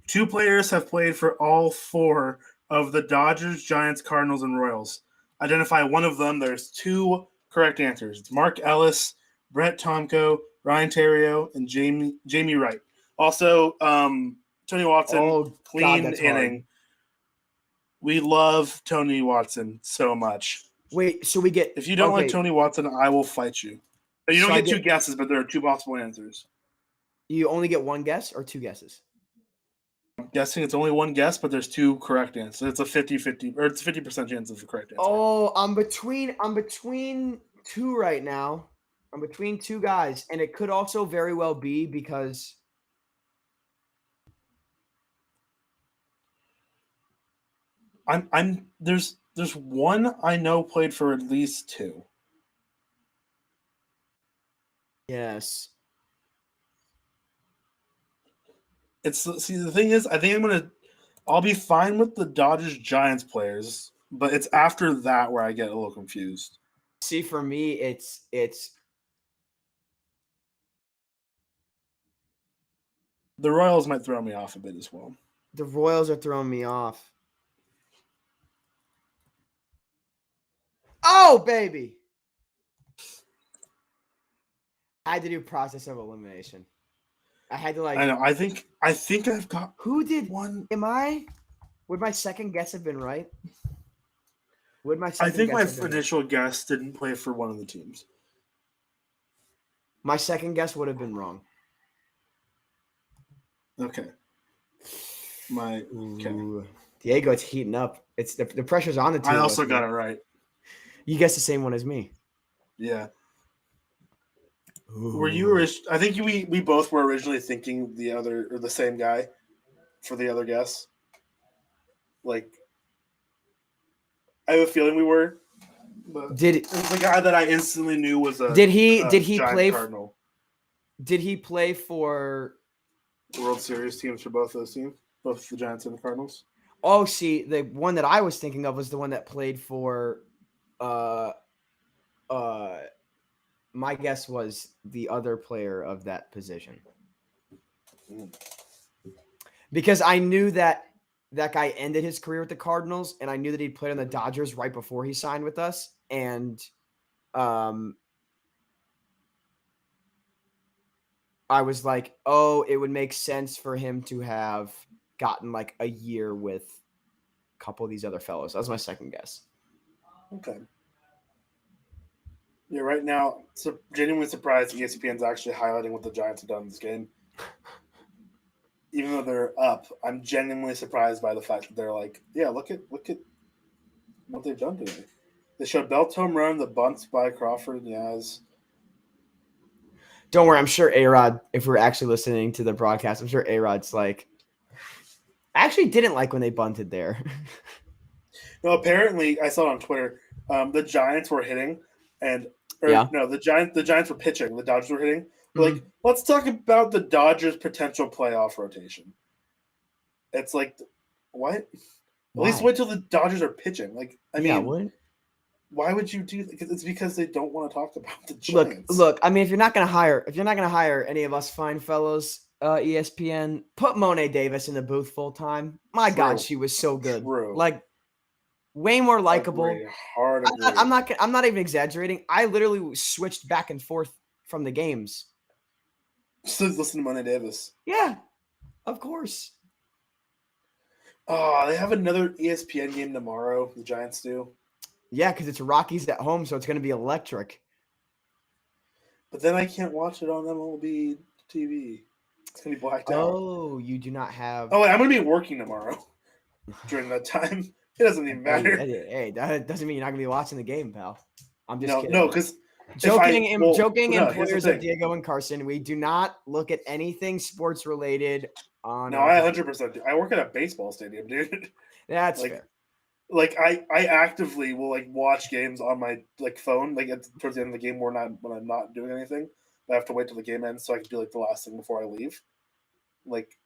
2 players have played for all 4 of the Dodgers, Giants, Cardinals, and Royals. Identify one of them. There's 2 correct answers. It's Mark Ellis, Brett Tomko, Ryan Theriot, and Jamie Wright. Also, Tony Watson, clean inning. Hard. We love Tony Watson so much. Wait, so we get... If you don't like Tony Watson, I will fight you. You don't get 2 guesses, but there are 2 possible answers. You only get 1 guess or 2 guesses? I'm guessing it's only 1 guess, but there's 2 correct answers. It's a 50-50, or it's a 50% chance of the correct answer. Oh, I'm between 2 right now. I'm between 2 guys, and it could also very well be because... There's one I know played for at least 2. Yes. The thing is, I think I'll be fine with the Dodgers Giants players, but it's after that where I get a little confused. See, for me, it's the Royals might throw me off a bit as well. The Royals are throwing me off. Oh, baby. I had to do process of elimination. I had to I know. I think I've got. Who did one? Would my second guess have been right? I think my initial guess didn't play for one of the teams. My second guess would have been wrong. Okay. Diego, it's heating up. It's the pressure's on the team. I also got it right. You guessed the same one as me. Yeah. Ooh. Were you? I think we both were originally thinking the same guy for the other guess. Like, I have a feeling we were. But it was the guy that I instantly knew was a. Did he play? Cardinal. Did he play for World Series teams for both those teams, both the Giants and the Cardinals? Oh, see, the one that I was thinking of was the one that played for. My guess was the other player of that position. Because I knew that that guy ended his career with the Cardinals, and I knew that he'd played on the Dodgers right before he signed with us. And I was like, oh, it would make sense for him to have gotten like a year with a couple of these other fellows. That was my second guess. Okay. Yeah, right now, genuinely surprised ESPN's actually highlighting what the Giants have done in this game. Even though they're up, I'm genuinely surprised by the fact that they're like, yeah, look at what they've done today. They showed Belt's home run, the bunts by Crawford and Yaz. Don't worry, I'm sure A-Rod, if we're actually listening to the broadcast, I'm sure A-Rod's like, I actually didn't like when they bunted there. No, apparently, I saw it on Twitter, the Giants were hitting, the Giants were pitching, the Dodgers were hitting. Like, let's talk about the Dodgers' potential playoff rotation. It's like, what? Why? At least wait till the Dodgers are pitching. Like, I mean, what? Why would you do that? It's because they don't want to talk about the Giants. Look. I mean, if you're not gonna hire any of us fine fellows, ESPN, put Monet Davis in the booth full time. My God, she was so good. True. Like, way more likable. I'm not even exaggerating. I literally switched back and forth from the games. Just listen to Monet Davis. Yeah, of course. Oh, they have another ESPN game tomorrow. The Giants do. Yeah, because it's Rockies at home, so it's going to be electric. But then I can't watch it on MLB TV. It's going to be blacked out. Oh, you do not have... Oh, wait, I'm going to be working tomorrow during that time. It doesn't even matter. Hey, that doesn't mean you're not going to be watching the game, pal. I'm just kidding. No, because... Joking, employers of Diego and Carson, we do not look at anything sports-related on... No, I 100% do. I work at a baseball stadium, dude. That's fair. Like I actively will like watch games on my like phone like towards the end of the game when I'm not doing anything. I have to wait till the game ends so I can do like the last thing before I leave. Like,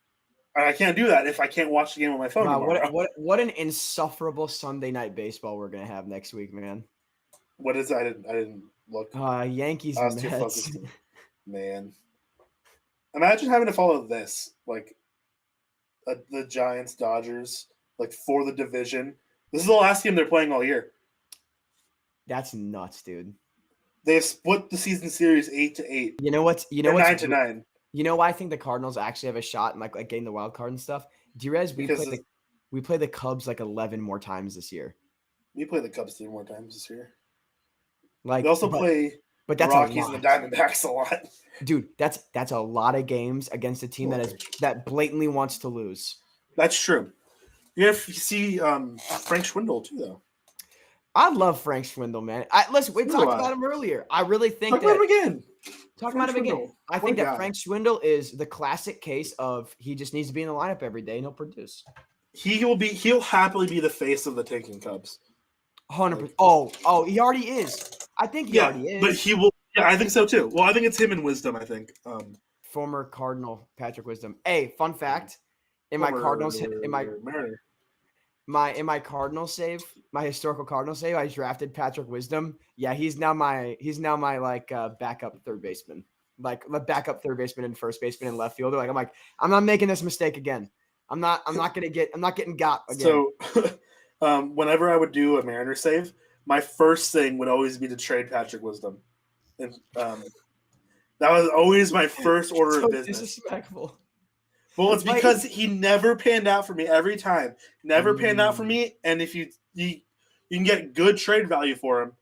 and I can't do that if I can't watch the game on my phone. Wow, what an insufferable Sunday night baseball we're gonna have next week, man. What is it? I didn't look. Yankees and Mets. Man, imagine having to follow this like the Giants Dodgers like for the division. This is the last game they're playing all year. That's nuts, dude. They have split the season series 8-8. You know what's 9-9. You know why I think the Cardinals actually have a shot in like getting the wild card and stuff? Do you realize we play the Cubs like 11 more times this year? We play the Cubs 3 more times this year. Like we also play but that's the Rockies and the Diamondbacks a lot. Dude, that's a lot of games against a team that blatantly wants to lose. That's true. You see Frank Schwindel too, though. I love Frank Schwindel, man. Listen, we talked about him earlier. I really think Talk about him again. I think that Frank Schwindel is the classic case of he just needs to be in the lineup every day and he'll produce. He'll happily be the face of the tanking Cubs. 100%. Oh, he already is. I think he already is. But he will. Yeah, I think so too. Well, I think it's him and Wisdom. I think. Former Cardinal Patrick Wisdom. Hey, fun fact. In my Cardinals save, my historical Cardinals save, I drafted Patrick Wisdom. Yeah, he's now my like backup third baseman, like the backup third baseman and first baseman and left fielder. Like I'm not making this mistake again. I'm not getting got again. So, whenever I would do a Mariner save, my first thing would always be to trade Patrick Wisdom, and that was always my first order of business. Disrespectful. Well, it's because he never panned out for me every time. Never panned out for me, and if you can get good trade value for him,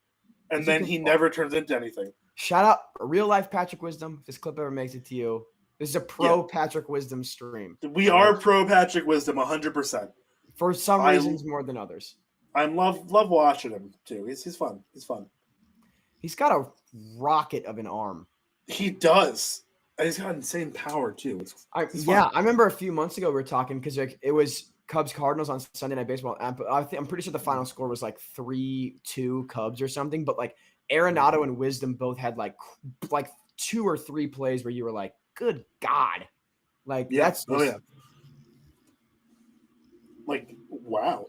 and then he never turns into anything. Shout out real life Patrick Wisdom. If this clip ever makes it to you, this is a pro Patrick Wisdom stream. We are pro Patrick Wisdom 100%. For some reasons more than others. I love watching him too. He's fun. He's fun. He's got a rocket of an arm. He does. And he's got insane power too. I remember a few months ago we were talking because it was Cubs Cardinals on Sunday Night Baseball. I'm pretty sure the final score was like 3-2 Cubs or something. But like Arenado and Wisdom both had like 2 or 3 plays where you were like, "Good God!" Like that's like wow.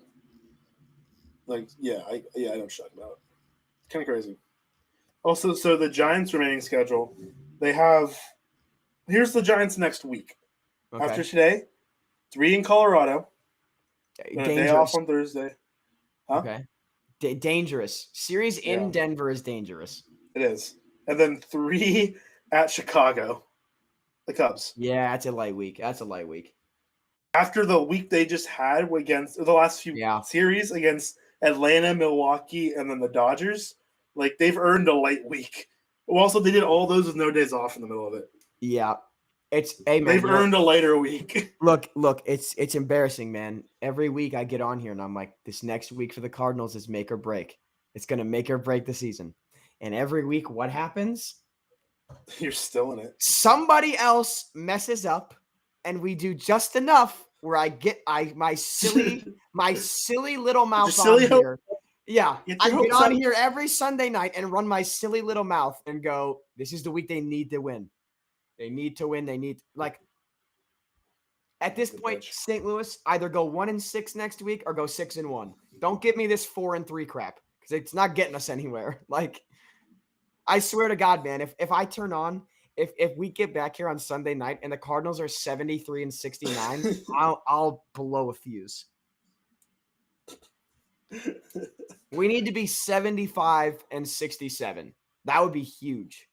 Like I know what you're talking about. It's kind of crazy. Also, so the Giants' remaining schedule, they have. Here's the Giants next week. Okay. After today, 3 in Colorado, And a day off Dangerous. on Thursday. Huh? Okay. Dangerous. Series in Yeah. Denver is dangerous. It is. And then 3 at Chicago. The Cubs. Yeah, that's a light week. After the week they just had against the last few series against Atlanta, Milwaukee, and then the Dodgers, like they've earned a light week. Well, also, they did all those with no days off in the middle of it. Yeah. They've earned a lighter week. Look, it's embarrassing, man. Every week I get on here and I'm like, this next week for the Cardinals is make or break. It's going to make or break the season. And every week, what happens? You're still in it. Somebody else messes up, and we do just enough where I get my silly little mouth on here. Yeah, I get on here every Sunday night and run my silly little mouth and go, this is the week they need to win. They need to win. They need at this point, St. Louis either go 1-6 next week or go 6-1. Don't give me this 4-3 crap because it's not getting us anywhere. Like, I swear to God, man, if I turn on, if we get back here on Sunday night and the Cardinals are 73-69, I'll blow a fuse. We need to be 75-67. That would be huge.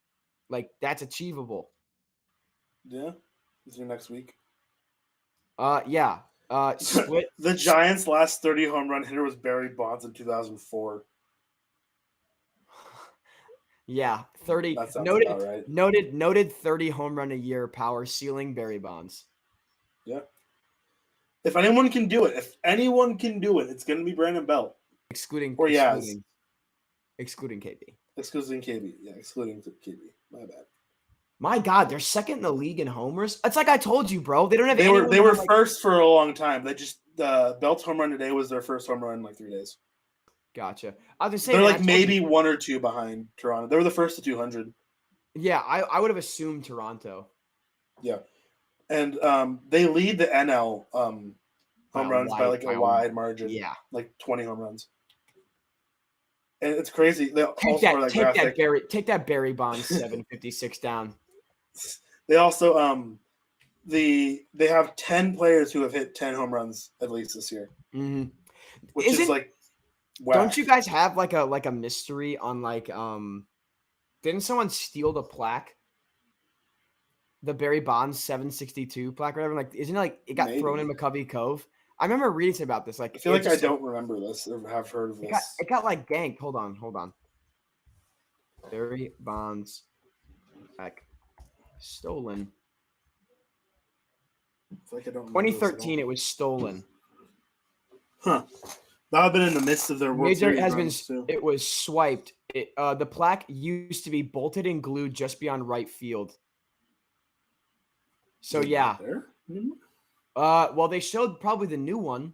Like, that's achievable. Yeah. Is your next week? Yeah. Split. The Giants' last 30 home run hitter was Barry Bonds in 2004. Yeah, 30. That sounds about right. Noted 30 home run a year power ceiling Barry Bonds. Yeah. If anyone can do it, it's going to be Brandon Belt. Excluding KB. Yeah, excluding KB. My bad. My God, they're second in the league in homers. It's like I told you, bro. They don't have. They were first for a long time. They just Belt's home run today was their first home run in like 3 days. Gotcha. I was just saying they're like maybe 1 or 2 behind Toronto. They were the first to 200. Yeah, I would have assumed Toronto. Yeah, and they lead the NL home runs by like a wide margin. Yeah, like 20 home runs. And it's crazy. Take that Barry Bonds 756 down. They also they have 10 players who have hit 10 home runs at least this year. Mm-hmm. Which is like whack. Don't you guys have like a mystery on like didn't someone steal the plaque? The Barry Bonds 762 plaque or whatever? Like isn't it like it got thrown in McCovey Cove? I remember reading about this. Like I feel like I don't remember this or have heard of this. It got like ganked. Hold on. Barry Bonds plaque stolen. I feel like I don't 2013 it was stolen. Huh. That would have been in the midst of their World Series runs too. It was swiped. The plaque used to be bolted and glued just beyond right field. So yeah. Well, they showed probably the new one,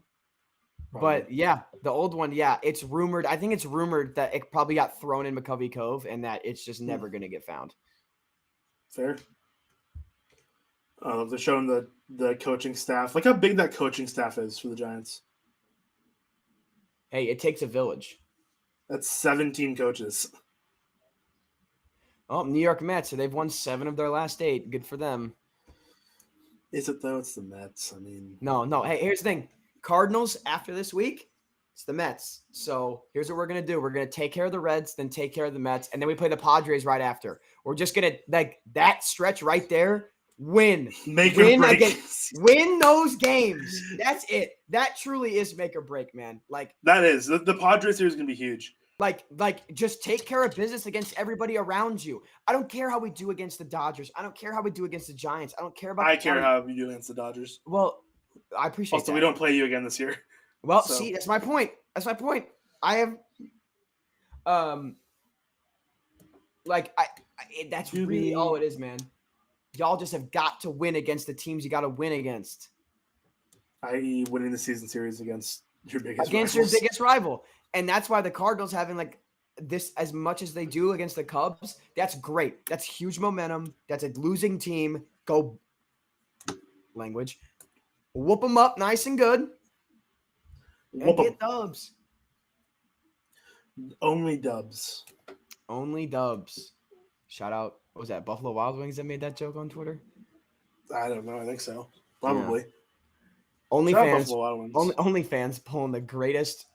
but yeah, the old one. Yeah, it's rumored. I think it's rumored that it probably got thrown in McCovey Cove and that it's just never going to get found. Fair. They're showing the coaching staff. Like how big that coaching staff is for the Giants. Hey, it takes a village. That's 17 coaches. Oh, New York Mets. So they've won 7 of their last 8. Good for them. Is it though? It's the Mets. I mean, no. Hey, here's the thing. Cardinals after this week, it's the Mets. So here's what we're gonna do. We're gonna take care of the Reds, then take care of the Mets, and then we play the Padres right after. We're just gonna like that stretch right there. Win those games. That's it. That truly is make or break, man. Like that is the Padres series is gonna be huge. Like, just take care of business against everybody around you. I don't care how we do against the Dodgers. I don't care how we do against the Giants. I don't care about. I care how we do against the Dodgers. Well, I appreciate. Also, we don't play you again this year. Well, see, that's my point. I have, that's really all it is, man. Y'all just have got to win against the teams you got to win against. I.e., winning the season series against your biggest rival. And that's why the Cardinals having like this as much as they do against the Cubs, that's great. That's huge momentum. That's a losing team. Go language. Whoop them up nice and good. And get dubs. Only dubs. Shout out. What was that? Buffalo Wild Wings that made that joke on Twitter? I don't know. I think so. Probably. OnlyFans, Buffalo Wild Wings. OnlyFans pulling the greatest,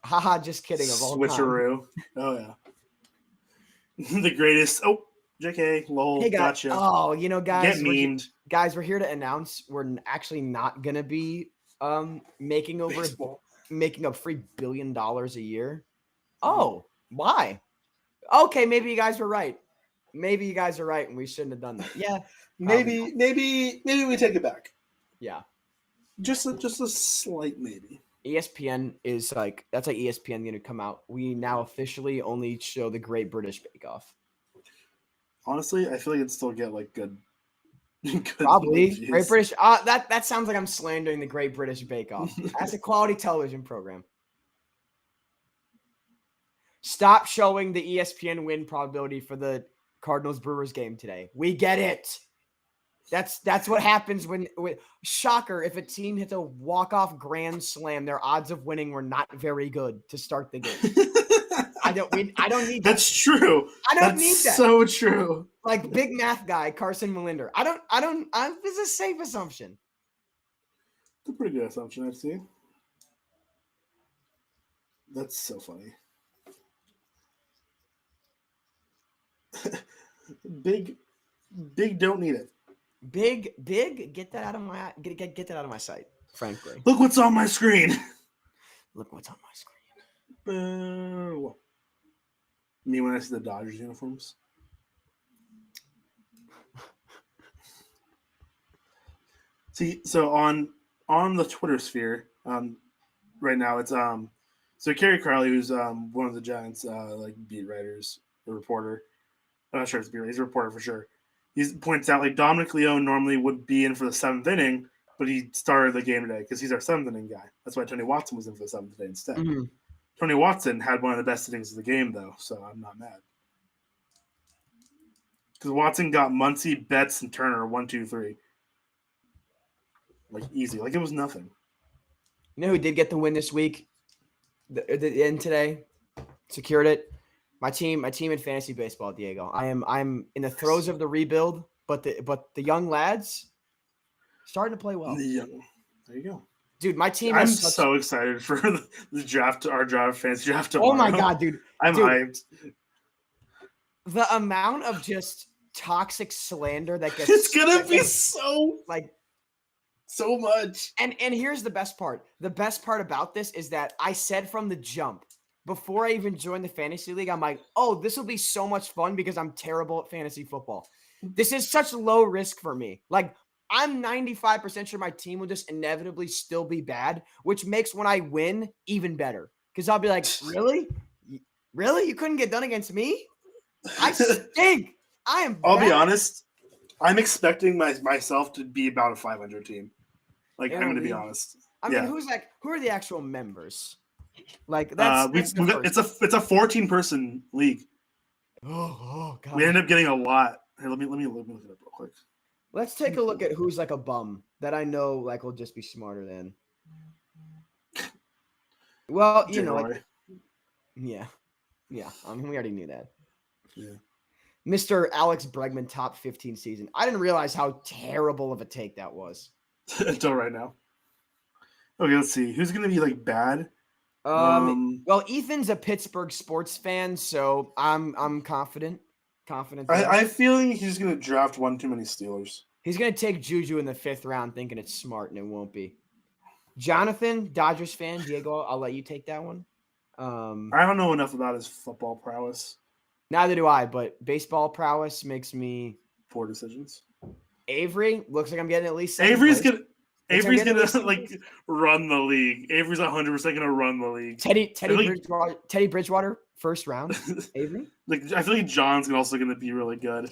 haha, just kidding, of all time. Switcheroo. Oh, yeah. The greatest. Oh, JK, lol, Hey, guys. gotcha. Oh, you know, guys. Get memed. Guys, we're here to announce we're actually not going to be making up $3 billion a year. Oh, why? Okay, maybe you guys were right. Maybe you guys are right, and we shouldn't have done that. Yeah, Maybe we take it back. yeah. Just a slight maybe. ESPN is like that's like ESPN going to come out. We now officially only show the Great British Bake Off. Honestly, I feel like it'd still get like good Probably reviews. Great British. That sounds like I'm slandering the Great British Bake Off. That's a quality television program. Stop showing the ESPN win probability for the Cardinals Brewers game today. We get it. That's what happens when shocker, if a team hits a walk-off grand slam, their odds of winning were not very good to start the game. I don't need that. That's true. I don't need that. So true. Like big math guy Carson Melinder. This is a safe assumption. It's a pretty good assumption, I'd see. That's so funny. Big don't need it. Big, get that out of my get that out of my sight, frankly. Look what's on my screen. Look what's on my screen. Me when I see the Dodgers uniforms. See, so on the Twitter sphere, right now it's so Kerry Carley, who's one of the Giants like beat writers, a reporter. I'm not sure it's a beat writer, he's a reporter for sure. He points out like Dominic Leone normally would be in for the 7th inning, but he started the game today because he's our 7th inning guy. That's why Tony Watson was in for the 7th today instead. Mm-hmm. Tony Watson had one of the best innings of the game though, so I'm not mad. Because Watson got Muncy, Betts, and Turner 1, 2, 3. Like easy, like it was nothing. You know who did get the win this week? The end today, secured it. My team in fantasy baseball, Diego. I'm in the throes of the rebuild, but the young lads starting to play well. There you go, dude. My team. I'm so excited for the draft, our draft fantasy draft tomorrow. Oh my god, dude! I'm hyped. The amount of just toxic slander that gets it's gonna be so like. So much. And here's the best part. The best part about this is that I said from the jump, before I even joined the fantasy league, I'm like, oh, this will be so much fun because I'm terrible at fantasy football. This is such low risk for me. Like, I'm 95% sure my team will just inevitably still be bad, which makes when I win even better. Because I'll be like, really? Really? You couldn't get done against me? I stink. I'll be honest. I'm expecting myself to be about a 500 team. Like, I'm going to be honest. I mean, who are the actual members? Like that's it's a 14-person league. Oh god. We end up getting a lot. Here, let me look it up real quick. Let's take a look at who's like a bum that I know like will just be smarter than. Well, you know, like, yeah. I mean, we already knew that. Yeah. Mr. Alex Bregman top 15 season. I didn't realize how terrible of a take that was. Until right now. Okay, let's see. Who's going to be like bad? Well, Ethan's a Pittsburgh sports fan, so I'm confident. I have feeling he's going to draft one too many Steelers. He's going to take Juju in the 5th round thinking it's smart, and it won't be. Jonathan, Dodgers fan. Diego, I'll let you take that one. I don't know enough about his football prowess. Neither do I, but baseball prowess makes me poor decisions. Avery looks like I'm getting at least. Avery's gonna like run the league. Avery's 100% gonna run the league. Teddy Bridgewater, 1st round. Avery. Like I feel like John's also gonna be really good.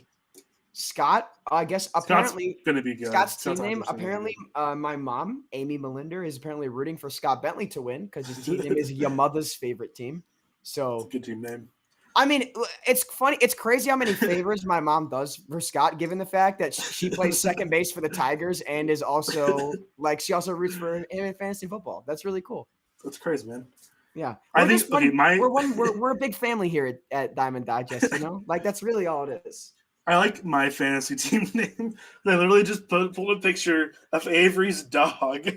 Scott, I guess apparently Scott's gonna be good. Scott's team name apparently. My mom, Amy Melinder, is apparently rooting for Scott Bentley to win because his team name is your mother's favorite team. So it's a good team name. I mean, it's funny. It's crazy how many favors my mom does for Scott, given the fact that she plays second base for the Tigers and is also like she also roots for him in fantasy football. That's really cool. That's crazy, man. Yeah, we're a big family here at Diamond Digest. You know, like that's really all it is. I like my fantasy team name. I literally just pulled a picture of Avery's dog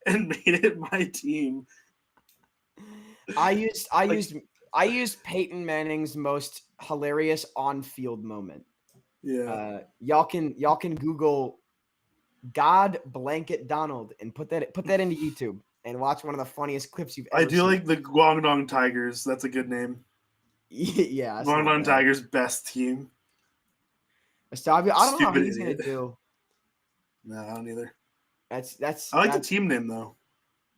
and made it my team. I used Peyton Manning's most hilarious on-field moment. Yeah. Y'all can Google God Blanket Donald and put that into YouTube and watch one of the funniest clips you've ever I do seen. like the Guangdong Tigers. That's a good name. Yeah, Guangdong Tigers' best team. So I don't know how Stupid he's idiot. gonna do. No, I don't either. That's I like the team name though.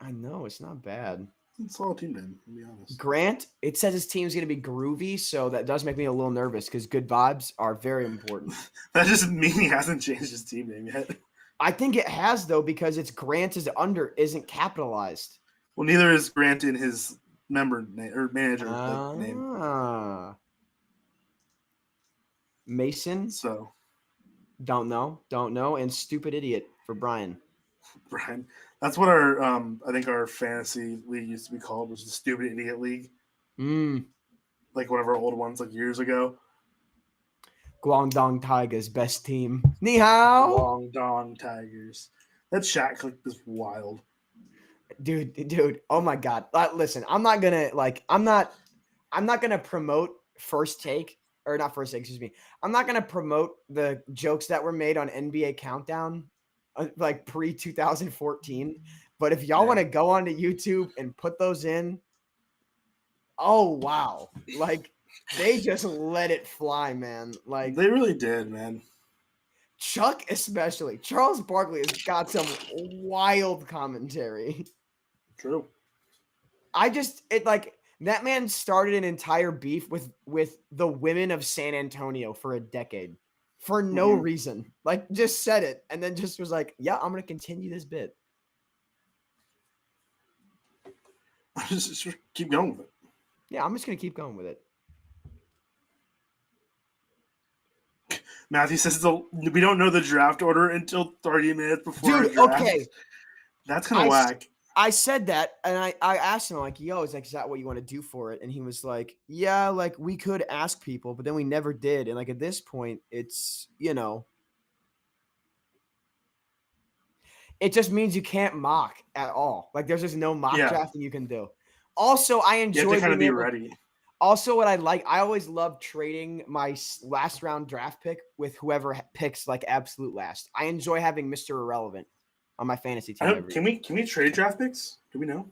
I know it's not bad. It's a solid team name, to be honest. Grant, it says his team's gonna be groovy, so that does make me a little nervous because good vibes are very important. That doesn't mean he hasn't changed his team name yet. I think it has though because it's Grant isn't capitalized. Well, neither is Grant in his member name or manager name. Mason, So don't know, and stupid idiot for Brian. Brian, that's what our I think our fantasy league used to be called, which is the Stupid Idiot League. Like one of our old ones, like years ago. Guangdong Tigers best team. Ni hao. Guangdong Tigers. That Shaq clip is wild. Dude. Oh my God. Listen, I'm not gonna promote First Take or not First Take. Excuse me. I'm not gonna promote the jokes that were made on NBA Countdown, like pre 2014. But if y'all want to go onto YouTube and put those in, oh wow, like they just let it fly, man. Like they really did, man. Chuck, especially Charles Barkley, has got some wild commentary. True. That man started an entire beef with the women of San Antonio for a decade for no reason. Like just said it and then just was like, yeah, I'm going to continue this bit. Just keep going with it. Yeah, I'm just going to keep going with it. Matthew says we don't know the draft order until 30 minutes before our draft. Okay. That's kind of whack. I said that, and I asked him, like, yo, is that what you want to do for it? And he was like, yeah, like, we could ask people, but then we never did. And, like, at this point, it's, it just means you can't mock at all. Like, there's just no mock drafting you can do. Also, I enjoy you have to kind of be ready. Also, what I always love trading my last round draft pick with whoever picks, like, absolute last. I enjoy having Mr. Irrelevant on my fantasy team. Can we trade draft picks? Do we know?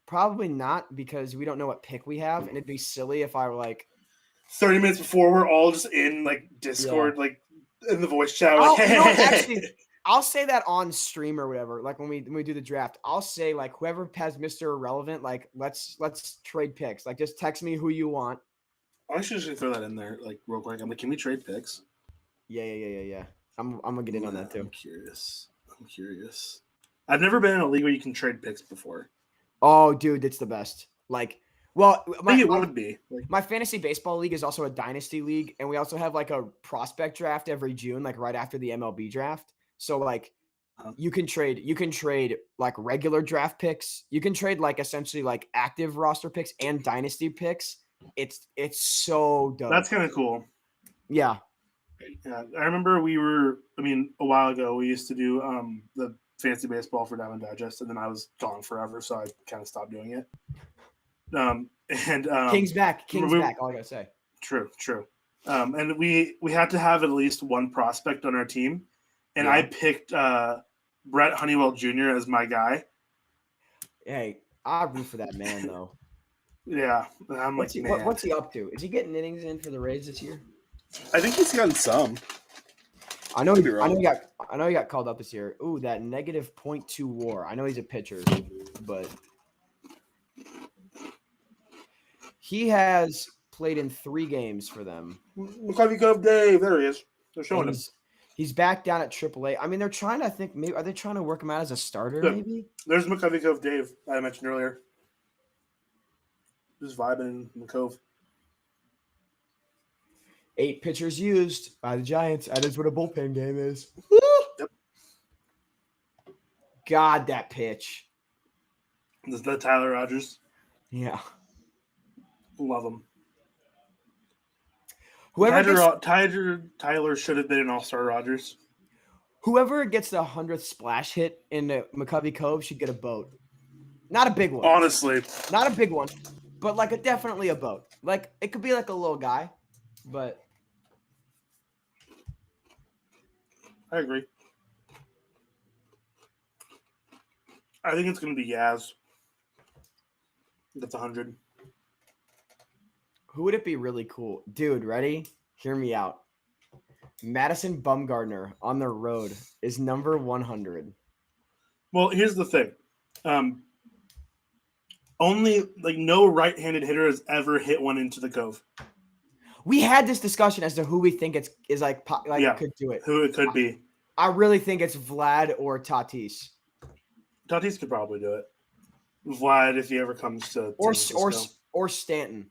Probably not because we don't know what pick we have, and it'd be silly if I were like 30 minutes before we're all just in like Discord, like in the voice chat. Like, actually, I'll say that on stream or whatever. Like when we do the draft, I'll say like whoever has Mr. Irrelevant, like let's trade picks. Like just text me who you want. I should just throw that in there, like real quick. I'm like, can we trade picks? Yeah. I'm gonna get in on that too. I'm curious. I've never been in a league where you can trade picks before. Oh, dude, it's the best. Like, well, I think it would be. My fantasy baseball league is also a dynasty league, and we also have like a prospect draft every June, like right after the MLB draft. So like, you can trade like regular draft picks. You can trade like essentially like active roster picks and dynasty picks. It's so dope. That's kind of cool. Yeah. Yeah, I remember a while ago, we used to do the fantasy baseball for Diamond Digest, and then I was gone forever, so I kind of stopped doing it. King's back, all I gotta say. True. And we had to have at least one prospect on our team, and I picked Brett Honeywell Jr. as my guy. Hey, I root for that man, though. Yeah, I'm what's he up to? Is he getting innings in for the Rays this year? I think he's gotten some. I know he got called up this year. Ooh, that -0.2 WAR. I know he's a pitcher, but he has played in 3 games for them. McCovey Cove Dave, there he is. They're showing him. He's back down at AAA. I mean, they're trying to think. Maybe are they trying to work him out as a starter? Maybe. There's McCovey Cove Dave I mentioned earlier. Just vibing in the Cove. 8 pitchers used by the Giants. That is what a bullpen game is. Yep. God, that pitch. Is that Tyler Rogers? Yeah. Love him. Tyler Tyler should have been an all-star Rogers. Whoever gets the 100th splash hit in the McCovey Cove should get a boat. Not a big one. Honestly, Not a big one, but like definitely a boat. Like it could be like a little guy, but I agree. I think it's going to be Yaz. That's 100. who would it be really cool? Dude, ready? Hear me out. Madison Bumgardner on the road is number 100. Well, here's the thing. Only like no right-handed hitter has ever hit one into the Cove. We had this discussion as to who we think is like Yeah, could do it. who it could be. I really think it's Vlad or Tatis. Tatis could probably do it. Vlad, if he ever comes to Or Stanton. Stanton.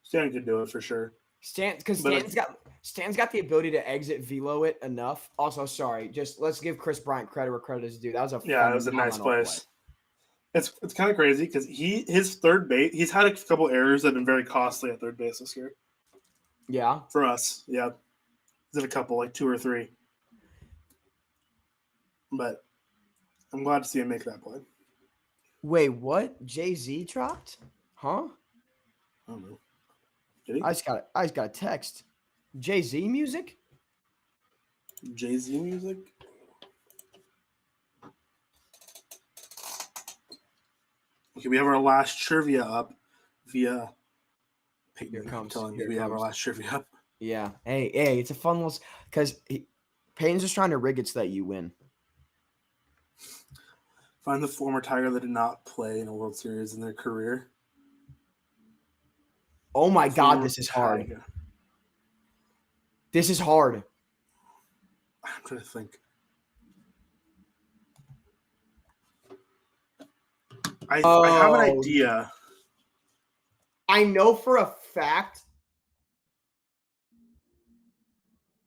Stanton could do it for sure. Because Stanton's got the ability to exit velo it enough. Also, sorry, just let's give Chris Bryant credit where credit is due. That was it was a nice place. It's kind of crazy because his third base, he's had a couple errors that have been very costly at third base this year. Yeah. For us, yeah. He's had a couple, like 2 or 3. But I'm glad to see him make that play. Wait, what? Jay-Z dropped? Huh? I don't know. Did he? I just got a text. Jay-Z music? Jay-Z music? Okay, we have our last trivia up via Peyton. Here it comes. We have our last trivia up. Yeah. Hey, it's a fun little because Peyton's just trying to rig it so that you win. Find the former Tiger that did not play in a World Series in their career. Oh my God, this is hard. Tiger. This is hard. I'm trying to think. I have an idea. I know for a fact.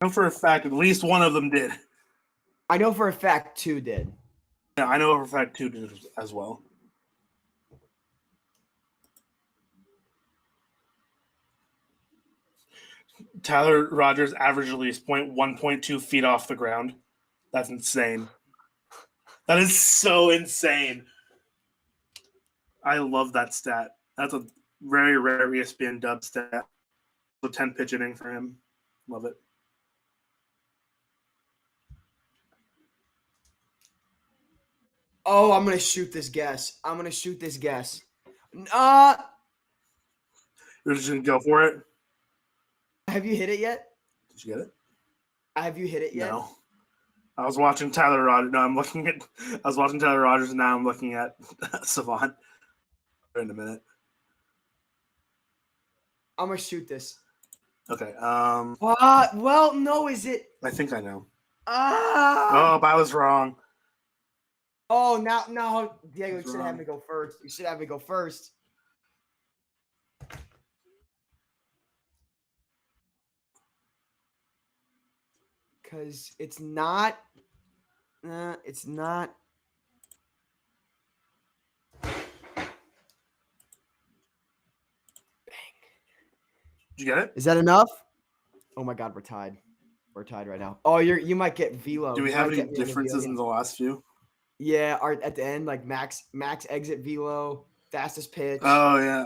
I know for a fact at least one of them did. I know for a fact 2 did. Yeah, I know for a fact 2 did as well. Tyler Rogers average release point 1.2 feet off the ground. That's insane. That is so insane. I love that stat. That's a very rare ESPN dub stat. So 10 pitch inning for him. Love it. Oh, I'm gonna shoot this guess. You're just gonna go for it? Have you hit it yet? Did you get it? Have you hit it yet? No. I was watching Tyler Rogers. No, I was watching Tyler Rogers, and now I'm looking at Savant. In a minute. I'm gonna shoot this. Okay. Well, no, is it? I think I know. Ah. Oh, but I was wrong. Oh, no, Diego, you should have me go first. Because it's not. It's not. Did you get it? Is that enough? Oh my God, we're tied. We're tied right now. Oh, you might get velo. Do we have any differences in the last few? Yeah, at the end, like max exit velo, fastest pitch. Oh yeah.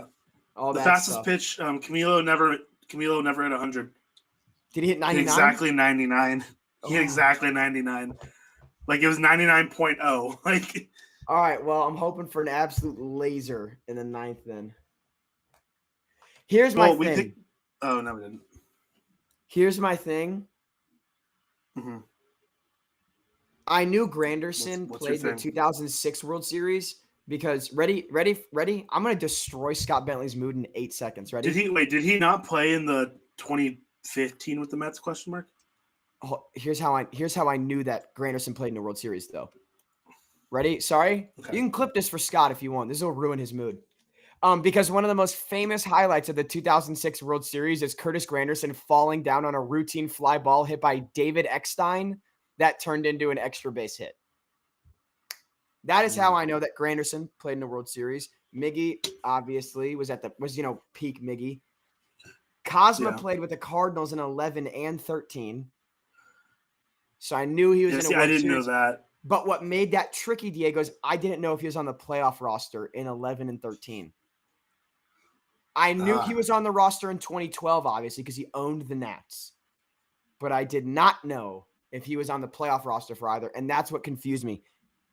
All the that fastest stuff. pitch. Camilo never hit 100. Did he hit 99? Exactly 99. He hit exactly 99. Like it was 99.0. Like. All right. Well, I'm hoping for an absolute laser in the 9th. Then. Here's my thing. Oh no, we didn't. Here's my thing. Mm-hmm. I knew Granderson played the 2006 World Series because ready. I'm gonna destroy Scott Bentley's mood in 8 seconds. Ready? Did he not play in the 2015 with the Mets? Question mark. Oh, here's how I knew that Granderson played in the World Series though. Ready? Sorry. Okay. You can clip this for Scott if you want. This will ruin his mood. Because one of the most famous highlights of the 2006 World Series is Curtis Granderson falling down on a routine fly ball hit by David Eckstein that turned into an extra base hit. That is how I know that Granderson played in the World Series. Miggy obviously was peak Miggy. Cosma played with the Cardinals in 11 and 13. So I knew he was in a World I didn't Series. know that. But what made that tricky, Diego, is I didn't know if he was on the playoff roster in 11 and 13. I knew he was on the roster in 2012, obviously, because he owned the Nats. But I did not know if he was on the playoff roster for either. And that's what confused me.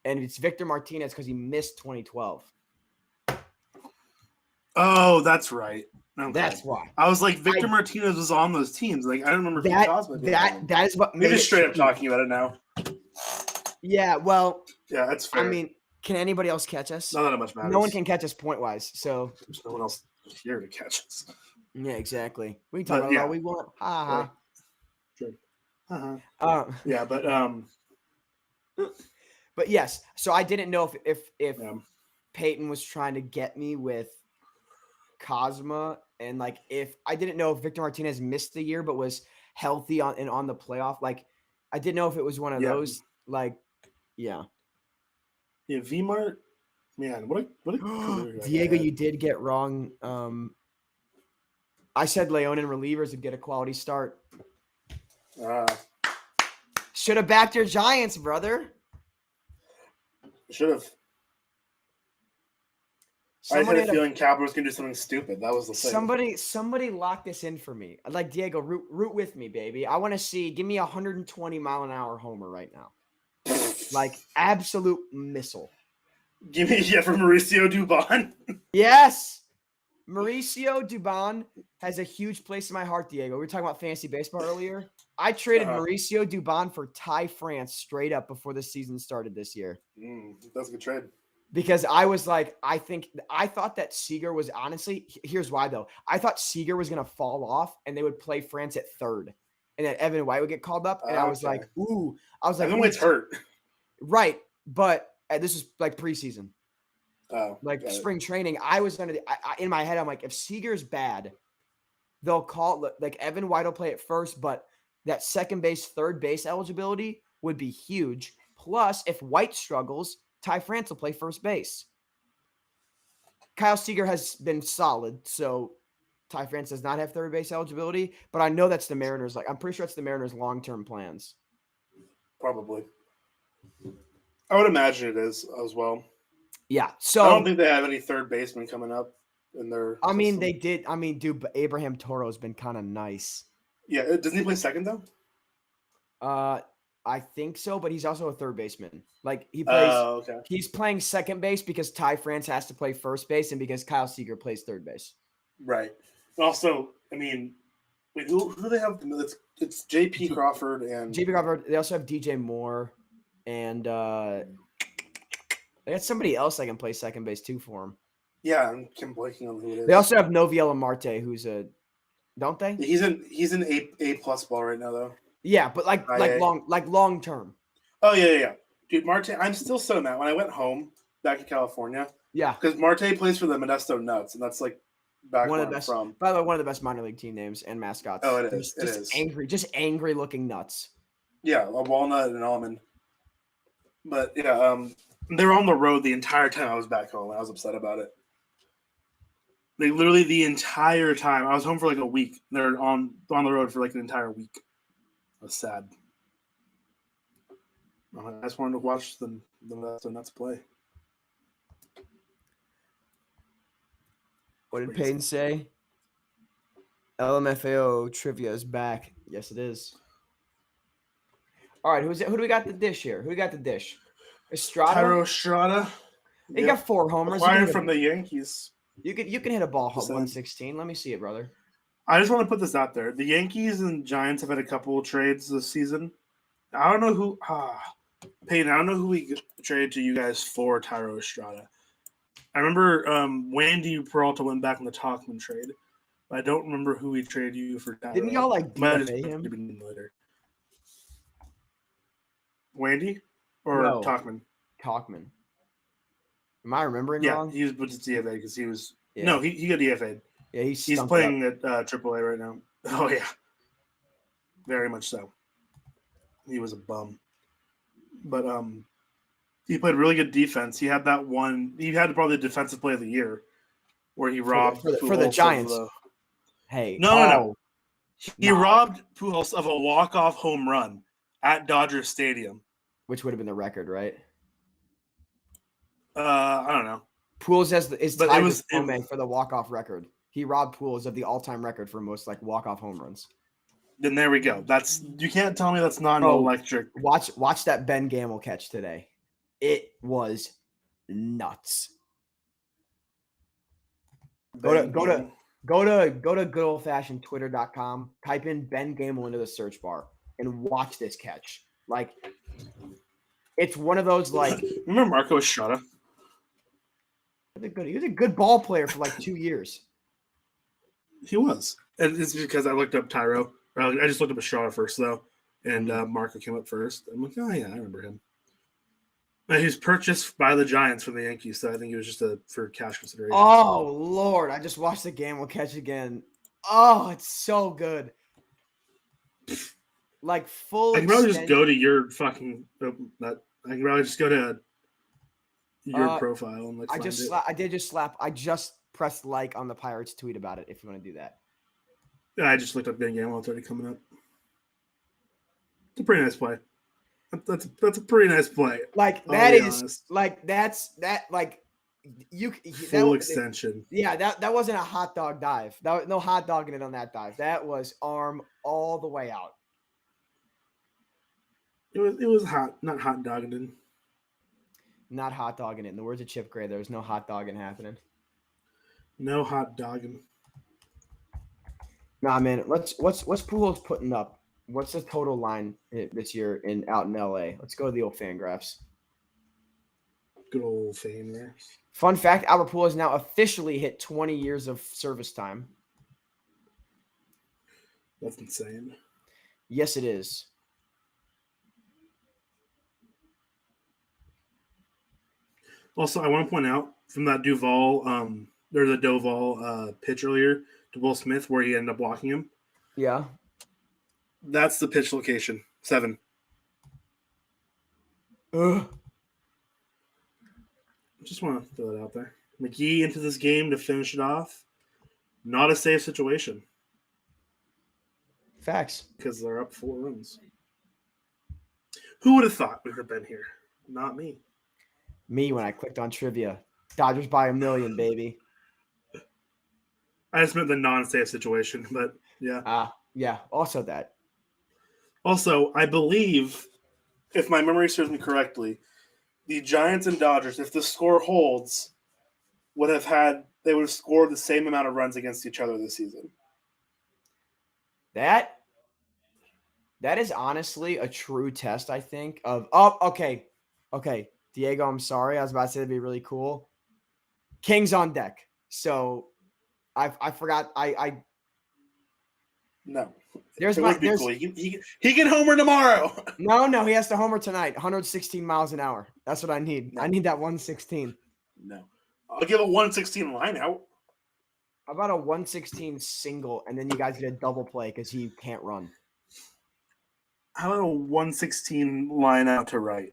And it's Victor Martinez because he missed 2012. Oh, that's right. Okay. That's why. I was like, Victor Martinez was on those teams. Like, I don't remember if that is what made Maybe straight up talking about it now. Yeah, well, yeah, that's fair. I mean, can anybody else catch us? Not that much matters. No one can catch us point-wise, so there's no one else here to catch us. Yeah, exactly. We can talk about all we want. Ha ha. Sure. Yeah, but yes. So I didn't know if Peyton was trying to get me with Cosma, and like if I didn't know if Victor Martinez missed the year but was healthy on the playoff. Like I didn't know if it was one of those. Like, yeah, V-Mart. Man, what a Diego, you did get wrong. I said Leone and relievers would get a quality start. Should have backed your Giants, brother. Should have. I had a feeling Cowboys was gonna do something stupid. That was the thing. Somebody lock this in for me. Like Diego, root with me, baby. I want to see. Give me 120-mile-an-hour homer right now. Like absolute missile. Give me for Mauricio Dubon. Yes. Mauricio Dubon has a huge place in my heart, Diego. We were talking about fantasy baseball earlier. I traded Mauricio Dubon for Ty France straight up before the season started this year. That's a good trade. Because I was like, I thought that Seager was honestly, here's why though. I thought Seager was going to fall off and they would play France at third. And then Evan White would get called up. And I was like, ooh. I was like, Evan White's hurt. Right. But this is like preseason. Oh, like spring training. I was going to, in my head, I'm like, if Seager's bad, they'll call, like Evan White will play at first, but that second base, third base eligibility would be huge. Plus, if White struggles, Ty France will play first base. Kyle Seager has been solid, so Ty France does not have third base eligibility, but I know that's the Mariners. Like, I'm pretty sure it's the Mariners' long-term plans. Probably. I would imagine it is as well. Yeah. So I don't think they have any third baseman coming up in their I mean, they did. I mean, dude, but Abraham Toro has been kind of nice. Yeah. Doesn't he play second, though? I think so, but he's also a third baseman. Like, he plays he's playing second base because Ty France has to play first base and because Kyle Seager plays third base. Right. And also, I mean, wait, who do they have? It's J.P. Crawford and J.P. Crawford. They also have DJ Moore and they got somebody else that can play second base too for him. Yeah, I'm blanking on who it is. They also have Noviela Marte, who's don't they? He's an A plus ball right now though. Yeah, but like long term. Oh yeah. Dude, Marte, I'm still so mad. When I went home back in California, because Marte plays for the Modesto Nuts, and that's like back one where of the I'm best. from. By the way, one of the best minor league team names and mascots. Oh, it is. It is angry looking nuts. Yeah, a walnut and an almond. But yeah, they were on the road the entire time I was back home. I was upset about it. Like literally the entire time. I was home for like a week. They're on the road for like an entire week. I was sad. I just wanted to watch the Nuts play. What did Payne say? LMFAO trivia is back. Yes, it is. All right, who do we got the dish here? Who got the dish? Estrada. Tyro Estrada. He got 4 homers. Acquired from the Yankees. You can hit a ball 116. Let me see it, brother. I just want to put this out there. The Yankees and Giants have had a couple of trades this season. I don't know who Peyton, I don't know who we traded to you guys for Tyro Estrada. I remember Wandy Peralta went back in the Talkman trade. But I don't remember who we traded you for Tyro. Didn't y'all like DFA him? Later. Wandy or no, Talkman? Talkman. Am I remembering wrong? Yeah, he was put to DFA because he was no, he got DFA'd. Yeah, he's playing at AAA right now. Oh yeah, very much so. He was a bum, but he played really good defense. He had that one. He had probably the defensive play of the year, where he robbed for the Giants. No. He robbed Pujols of a walk-off home run at Dodger Stadium. Which would have been the record, right? I don't know. Pujols is tied with it Tomei for the walk-off record. He robbed Pujols of the all-time record for most like walk-off home runs. Then there we go. You can't tell me that's not an electric. Watch that Ben Gamel catch today. It was nuts. Go to good old-fashioned twitter.com, type in Ben Gamel into the search bar and watch this catch. Like, it's one of those like remember Marco Estrada? He was a good ball player for like 2 years. He was. And it's because I looked up Tyro. I just looked up Estrada first though, and Marco came up first. I'm like, oh yeah, I remember him. And he was purchased by the Giants from the Yankees, so I think it was just for cash consideration. Oh Lord, I just watched the Gamel catch again. Oh, it's so good. Like full. I can probably just go to your fucking. I can probably just go to your profile and like. I just pressed like on the Pirates tweet about it. If you want to do that. Yeah, I just looked up Ben Gamel. It's already coming up. It's a pretty nice play. That's a pretty nice play. Like that is honest. Like that's that like you full extension. Yeah, that wasn't a hot dog dive. No hot dogging it on that dive. That was arm all the way out. It was hot, not hot dogging it. Not hot dogging it. In the words of Chip Gray, there was no hot dogging happening. No hot dogging. Nah, man. What's Pujols putting up? What's the total line this year out in LA? Let's go to the old Fangraphs. Good old Fangraphs. Fun fact: Albert Pujols now officially hit 20 years of service time. That's insane. Yes, it is. Also, I want to point out from that Doval pitch earlier to Will Smith where he ended up blocking him. Yeah. That's the pitch location. 7. Ugh. Just want to throw that out there. McGee into this game to finish it off. Not a safe situation. Facts. Because they're up 4 runs. Who would have thought we would have been here? Not me. Me when I clicked on trivia. Dodgers by 1 million, baby. I just meant the non-safe situation, but yeah. Yeah, also that. Also, I believe, if my memory serves me correctly, the Giants and Dodgers, if the score holds, would have scored the same amount of runs against each other this season. That is honestly a true test, I think, of okay. Diego, I'm sorry. I was about to say that'd be really cool. King's on deck. So I forgot No. There's cool. He can homer tomorrow. No, he has to homer tonight. 116 miles an hour. That's what I need. No. I need that 116. No. I'll give a 116 line out. How about a 116 single, and then you guys get a double play because he can't run? How about a 116 line out to right?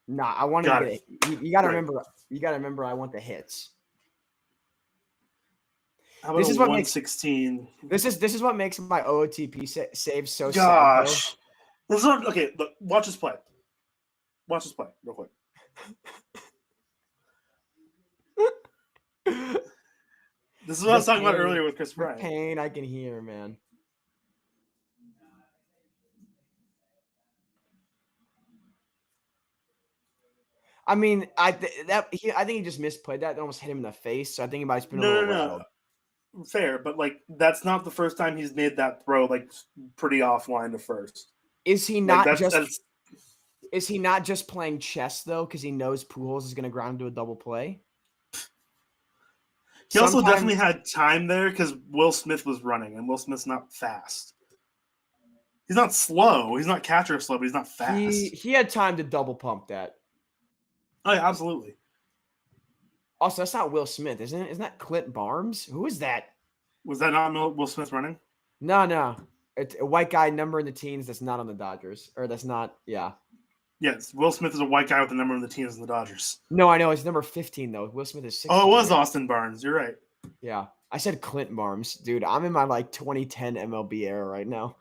Nah, I want to get it. You got to remember. You got to remember. I want the hits. This is what 116. This is what makes my OOTP save so sad. Gosh, this is okay. Look, watch this play. Watch this play real quick. This is what I was talking about earlier with Chris Bryant. Pain I can hear, man. I mean, I think he just misplayed that. That almost hit him in the face. So I think he might have been a little rattled. Fair, but like that's not the first time he's made that throw like pretty offline to first. Is he not Is he not just playing chess though? Because he knows Pujols is going to ground to a double play. He also definitely had time there because Will Smith was running, and Will Smith's not fast. He's not slow. He's not catcher slow, but he's not fast. He had time to double pump that. Oh yeah, absolutely. Also, that's not Will Smith, isn't it? Isn't that Clint Barnes? Who is that? Was that not Will Smith running? No. It's a white guy number in the teens that's not on the Dodgers. Or that's not, yeah. Yes, Will Smith is a white guy with the number in the teens in the Dodgers. No, I know. It's number 15, though. Will Smith is 16. Oh, it was Austin Barnes. You're right. Yeah. I said Clint Barnes. Dude, I'm in my 2010 MLB era right now.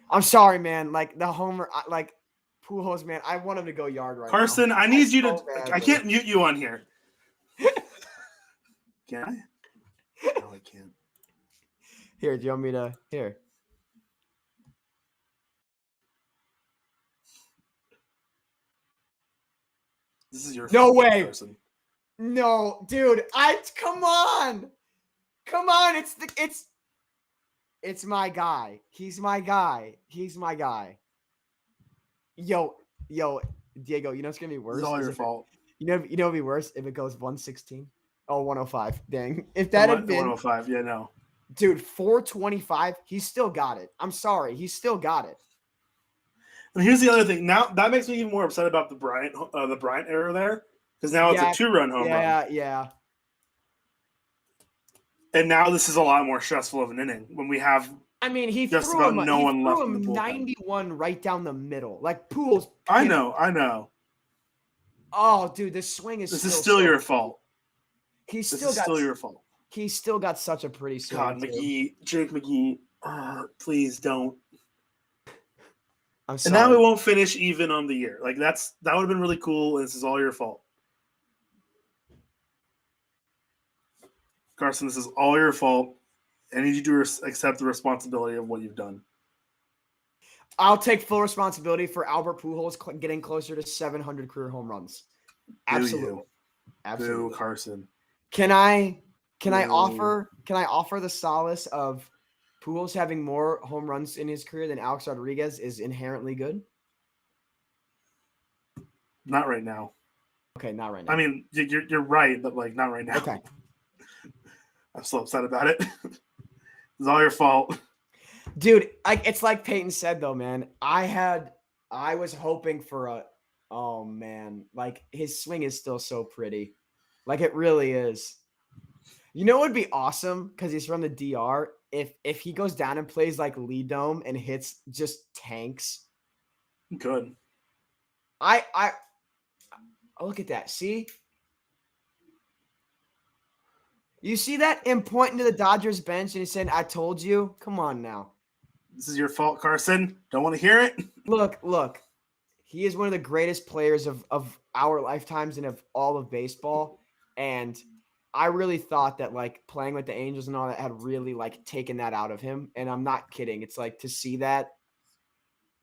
I'm sorry, man. Like the homer, like Pujols, man. I want him to go yard right Carson, now. I need you to. So badly. I can't mute you on here. Can I? No, I can't. Here, do you want me to? Here. This is your No fault, way. Carson. No, dude. Come on. Come on. It's my guy. He's my guy. He's my guy. Yo, Diego, you know it's gonna be worse. This is all your fault. You know it'd be worse if it goes 116. Oh, 105. Dang. If that had been 105, yeah, no. Dude, 425, he's still got it. I'm sorry, he's still got it. And here's the other thing. Now that makes me even more upset about the Bryant error there, because now it's a 2-run home run. Yeah. And now this is a lot more stressful of an inning when we have. I mean, he just threw about him, no he one threw left him in the bullpen. 91 right down the middle. Like Pujols. I know. Oh, dude, this swing is. This is still your fault. He's This still is got. still your fault. He's still got such a pretty swing. God, Jake McGee, please don't. I'm sorry. And now we won't finish even on the year. Like that would have been really cool. And this is all your fault, Carson. This is all your fault. I need you to accept the responsibility of what you've done. I'll take full responsibility for Albert Pujols getting closer to 700 career home runs. Absolutely. Boo, Carson. Can I offer the solace of Pujols having more home runs in his career than Alex Rodriguez is inherently good? Not right now. Okay, not right now. I mean, you're right, but like not right now. Okay. I'm so upset about it. It's all your fault. Dude, it's like Peyton said though, man. I was hoping for oh man, like his swing is still so pretty. Like it really is. You know what would be awesome because he's from the DR if he goes down and plays like Lee Dome and hits just tanks. Good. I look at that. See? You see that? Him pointing to the Dodgers bench and he's saying, "I told you." Come on now. This is your fault, Carson. Don't want to hear it. Look. He is one of the greatest players of our lifetimes and of all of baseball. And I really thought that like playing with the Angels and all that had really like taken that out of him. And I'm not kidding. It's like to see that,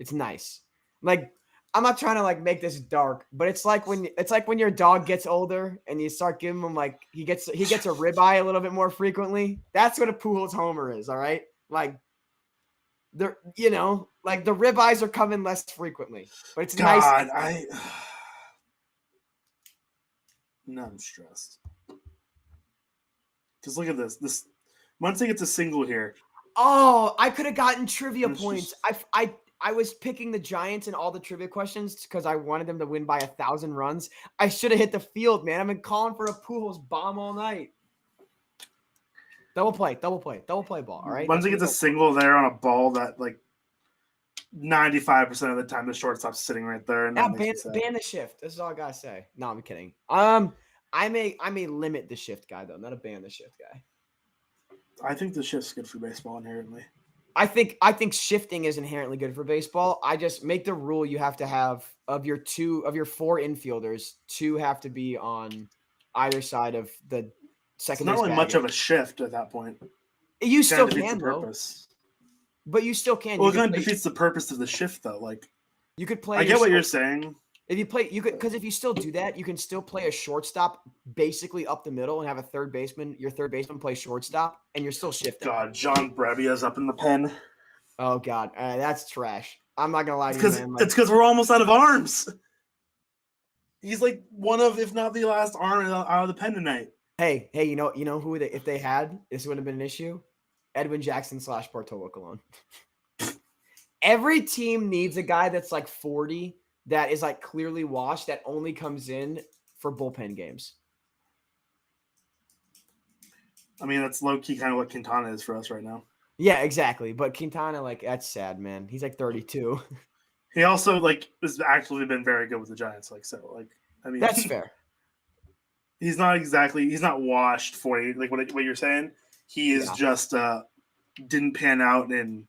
it's nice. Like I'm not trying to like make this dark, but it's like when your dog gets older and you start giving him like he gets a ribeye a little bit more frequently. That's what a Pujols homer is. All right, like they're like the ribeyes are coming less frequently, but it's nice. Now I'm stressed. Because look at this. Once he gets a single here. Oh, I could have gotten trivia points. I was picking the Giants in all the trivia questions because I wanted them to win by 1,000 runs. I should have hit the field, man. I've been calling for a Pujols bomb all night. Double play ball. All right. Once he gets a single there on a ball that like 95% of the time the shortstop's sitting right there. And ban the shift. This is all I gotta say. No, I'm kidding. I may limit the shift guy though, not a ban the shift guy. I think the shift's good for baseball inherently. I think shifting is inherently good for baseball. I just make the rule you have to have of your 4 infielders, 2 have to be on either side of the second. It's not really much of a shift at that point. You still can though. But you still can. Well, it kind of defeats the purpose of the shift though. Like you could play. I get what you're saying. If you play, you could, because if you still do that, you can still play a shortstop basically up the middle and have your third baseman play shortstop, and you're still shifting. God, John Brebbia's up in the pen. Oh God, that's trash. I'm not gonna lie to you, man. It's because we're almost out of arms. He's like one of, if not the last arm out of the pen tonight. Hey, you know who if they had this would have been an issue? Edwin Jackson / Bartolo Colon. Every team needs a guy that's like 40. That is like clearly washed that only comes in for bullpen games. I mean, that's low-key kind of what Quintana is for us right now. Yeah, exactly. But Quintana, like, that's sad, man. He's like 32. He also, like, has actually been very good with the Giants. Like, so, like, I mean. That's fair. He's not washed 40, like what you're saying. He is just didn't pan out in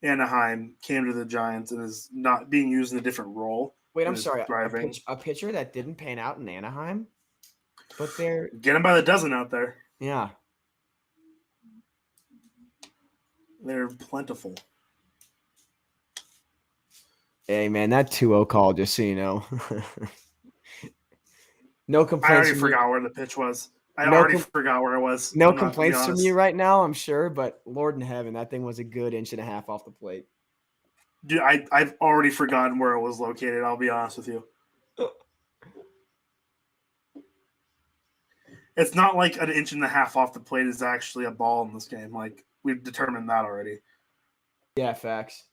Anaheim came to the Giants and is not being used in a different role. Wait, I'm and is sorry. thriving. A pitcher that didn't pan out in Anaheim, but they're Get him by the dozen out there. yeah. They're plentiful. Hey man, that 2-0 call, just so you know. No I complaints. already forgot where the pitch was. I No already com- forgot where it was. No I'm not gonna be complaints from honest. you right now, I'm sure, but Lord in heaven, that thing was a good inch and a half off the plate. Dude, I've already forgotten where it was located. I'll be honest with you. It's not like an inch and a half off the plate is actually a ball in this game. Like, we've determined that already. Yeah, facts.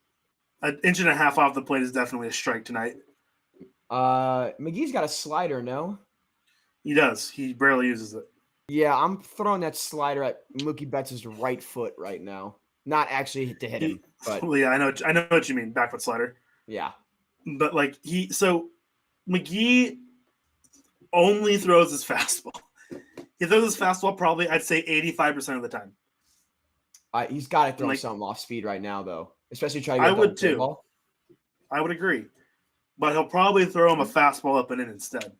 An inch and a half off the plate is definitely a strike tonight. McGee's got a slider, no? He does. He barely uses it. Yeah, I'm throwing that slider at Mookie Betts' right foot right now. Not actually to hit him, but Well, yeah, I know what you mean. Back foot slider. yeah. But like McGee only throws his fastball. He throws his fastball probably, I'd say, 85% of the time. He's got to throw Like- something off speed right now, though. Especially trying to get I a would double too. ball. I would agree. But he'll probably throw him a fastball up and in instead.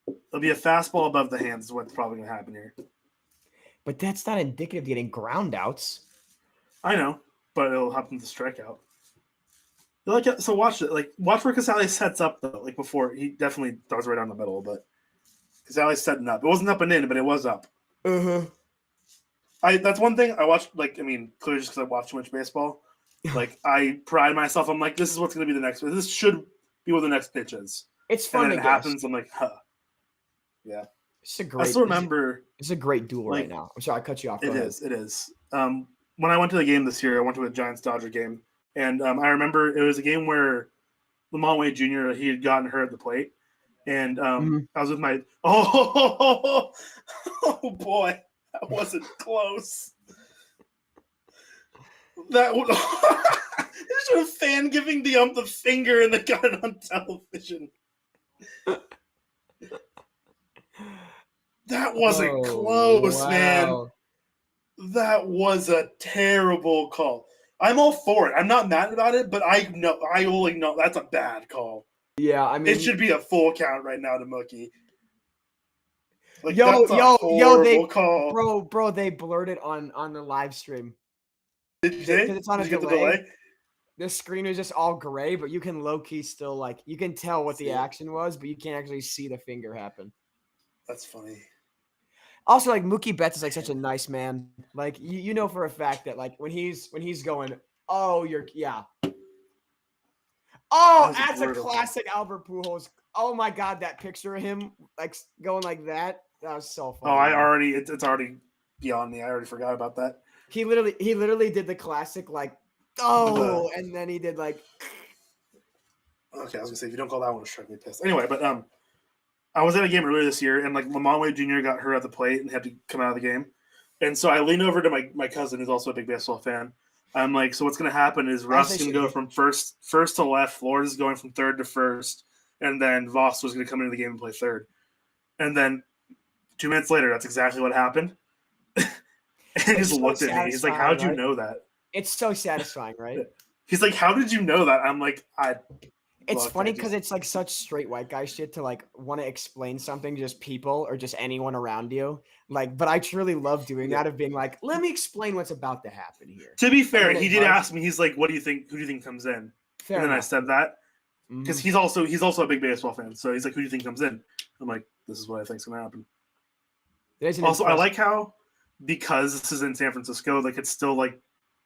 It'll be a fastball above the hands is what's probably going to happen here. But that's not indicative of getting ground outs. I know, but it'll happen to strikeout. So watch it. Like, watch where Casale sets up, though. Like, before, he definitely throws right down the middle, but Casale's setting up. It wasn't up and in, but it was up. Uh-huh. That's one thing I watched, like, I mean, clearly just because I watch too much baseball. Like, I pride myself. I'm like, this is what's going to be the next. This should be what the next pitch is. It's And fun then to it guess. happens. I'm like, huh. Yeah. It's a I great. still remember. It's a great duel like, right now. I'm sorry, I cut you off. Go It ahead. is. It is. When I went to the game this year, I went to a Giants-Dodger game. And I remember it was a game where Lamont Wade Jr., he had gotten hurt at the plate. And I was with my – oh, boy. That wasn't close. That was – there's a fan giving the ump the finger and they got it on television. That wasn't close, man. That was a terrible call. I'm all for it. I'm not mad about it, but I only know that's a bad call. Yeah, I mean, It should be a full count right now to Mookie. Like, yo, that's a horrible call. bro, they blurred it on the live stream. Did they? Because it's on Did a you get delay. the delay? The screen is just all gray, but you can low key still like you can tell what See the it. action was, but you can't actually see the finger happen. That's funny. Also, like Mookie Betts is like such a nice man. Like you know for a fact that like when he's going, oh, yeah. Oh, That that's was a brutal. classic Albert Pujols. Oh my God, that picture of him like going like that. That was so funny. Oh, it's already beyond me. I already forgot about that. He literally did the classic like and then he did like Okay, I was gonna say if you don't call that one a strike, me pissed. Anyway, but I was at a game earlier this year, and like Lamont Wade Jr. got hurt at the plate and had to come out of the game, and so I leaned over to my cousin, who's also a big baseball fan. I'm like, so what's gonna happen is Russ is gonna go from first to left, Florida's going from third to first, and then Voss was gonna come into the game and play third, and then 2 minutes later, that's exactly what happened. And he just so looked at me. He's like, "How'd you know that?" It's so satisfying, right? He's like, "How did you know that?" I'm like, It's funny because it's like such straight white guy shit to like want to explain something to just people or just anyone around you. Like, but I truly love doing that of being like, let me explain what's about to happen here. To be fair, he did ask me. He's like, "What do you think? Who do you think comes in?" Fair and then enough. I said that because he's also a big baseball fan. So he's like, "Who do you think comes in?" I'm like, "This is what I think's gonna happen." Also, I like how because this is in San Francisco, like it's still like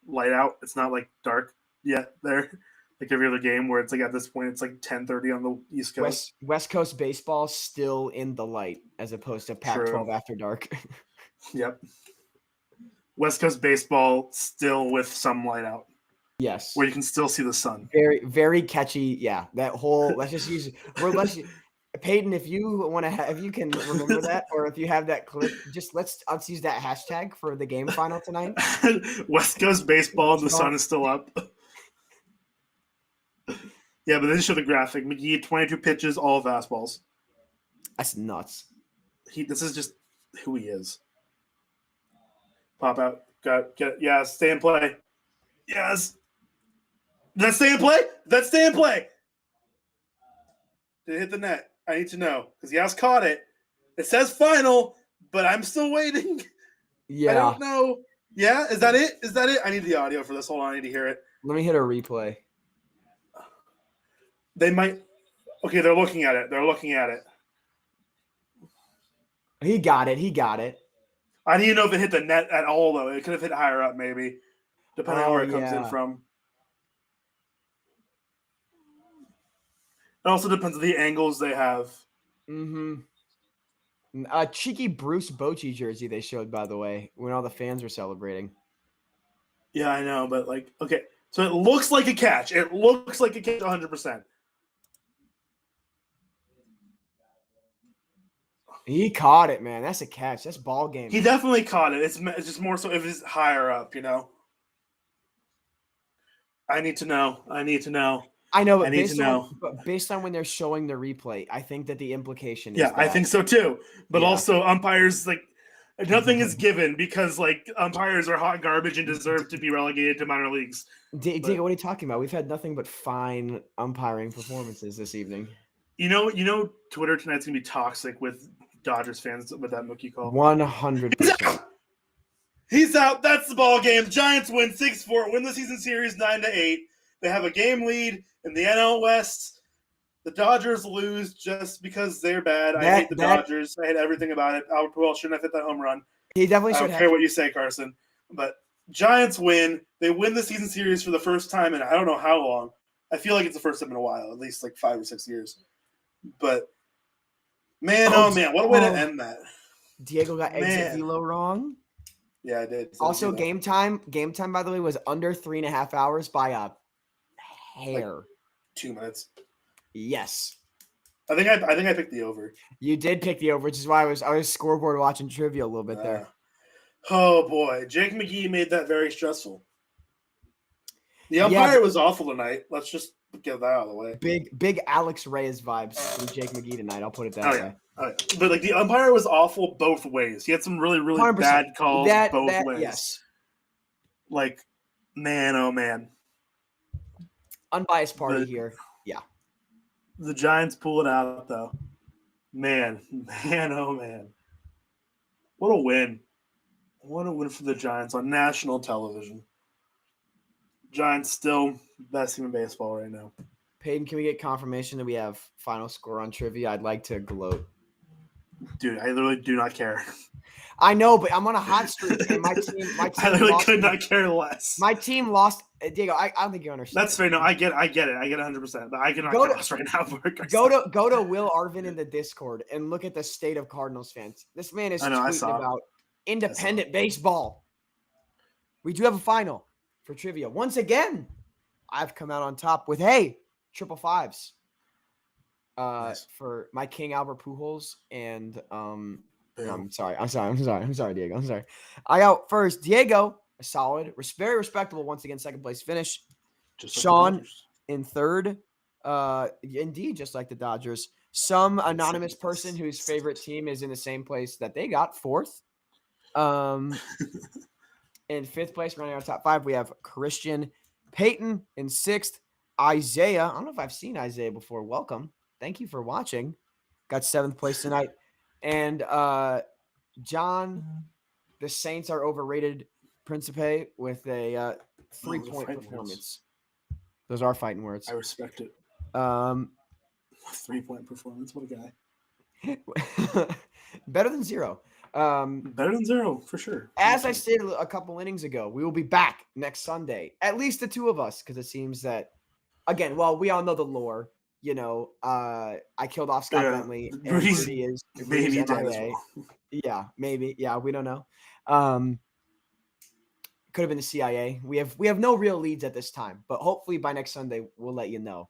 light out. It's not like dark yet there. Like every other game where it's like at this point it's like 10:30 on the East Coast. West Coast baseball still in the light as opposed to Pac-12 after dark. Yep. West Coast baseball still with some light out. Yes. Where you can still see the sun. Very, very catchy. Yeah. That whole let's just use Peyton, if you want to if you can remember that, or if you have that clip, just let's use that hashtag for the game final tonight. West Coast baseball, the sun is still up. Yeah, but then show the graphic. McGee, 22 pitches, all fastballs. That's nuts. This is just who he is. Pop out. Yeah, stay in play. Yes. Did that stay in play? Did that stay in play? Did it hit the net? I need to know because Yas caught it. It says final, but I'm still waiting. Yeah. I don't know. Yeah, is that it? Is that it? I need the audio for this. Hold on, I need to hear it. Let me hit a replay. They might. Okay, they're looking at it. They're looking at it. He got it. He got it. I need to know if it hit the net at all, though. It could have hit higher up, maybe, depending on where it comes in from. It also depends on the angles they have. Mm-hmm. A cheeky Bruce Bochy jersey they showed, by the way, when all the fans were celebrating. Yeah, I know, but okay. So it looks like a catch. It looks like a catch 100%. He caught it, man. That's a catch. That's ball game. He definitely caught it. It's just more so if it's higher up, I need to know. I know, but based on when they're showing the replay, I think that the implication is I think so too. But also umpires, nothing is given because umpires are hot garbage and deserve to be relegated to minor leagues. Diego, what are you talking about? We've had nothing but fine umpiring performances this evening. Twitter tonight's gonna be toxic with Dodgers fans with that Mookie call. 100%. He's out. That's the ball game. The Giants win 6-4, win the season series 9-8. They have a game lead in the NL West. The Dodgers lose just because they're bad. I hate the Dodgers. I hate everything about it. Albert Pujols shouldn't have hit that home run. He definitely should have. I don't care what you say, Carson. But Giants win. They win the season series for the first time in I don't know how long. I feel like it's the first time in a while, at least 5 or 6 years. But man, man, what a way to end that. Diego got exit velo wrong. Yeah, I did. Also, game time, by the way, was under 3.5 hours by a hair. 2 minutes. Yes. I think I picked the over. You did pick the over, which is why I was scoreboard watching trivia a little bit there. Oh boy, Jake McGee made that very stressful. The umpire was awful tonight. Let's just get that out of the way. Big Alex Reyes vibes from Jake McGee tonight. I'll put it that way. Oh, yeah. But the umpire was awful both ways. He had some really, really 100%. bad calls both ways. Yes. Man, oh man. Unbiased party here. Yeah. The Giants pull it out though. Man, oh man. What a win. What a win for the Giants on national television. Giants still best team in baseball right now. Peyton, can we get confirmation that we have final score on trivia? I'd like to gloat. Dude, I literally do not care. I know, but I'm on a hot streak, and my team I literally could not care less. My team lost. Diego, I don't think you understand. That's fair. No, I get it. I get 100%. But I cannot care less right now. Go to Will Arvin in the Discord and look at the state of Cardinals fans. This man is tweeting about independent baseball. We do have a final for trivia. Once again, I've come out on top with triple fives. Nice. For my King Albert Pujols and I'm sorry, Diego. I'm sorry. I got first Diego, a solid, very respectable once again second place finish. Sean in third. Indeed, just like the Dodgers. Some anonymous person whose favorite team is in the same place that they got, fourth. In fifth place, running our top five, we have Christian Peyton in sixth. Isaiah, I don't know if I've seen Isaiah before. Welcome. Thank you for watching. Got seventh place tonight. And John, the Saints are overrated, Principe, with a 3-point performance. Those are fighting words. I respect it. 3-point performance. What a guy. Better than zero. Better than zero, for sure. As I stated a couple innings ago, we will be back next Sunday. At least the two of us, because it seems that, again, well, we all know the lore. I killed off Scott Bentley. And Rudy is maybe MIA. Yeah, maybe. Yeah, we don't know. Could have been the CIA. We have no real leads at this time, but hopefully by next Sunday we'll let you know.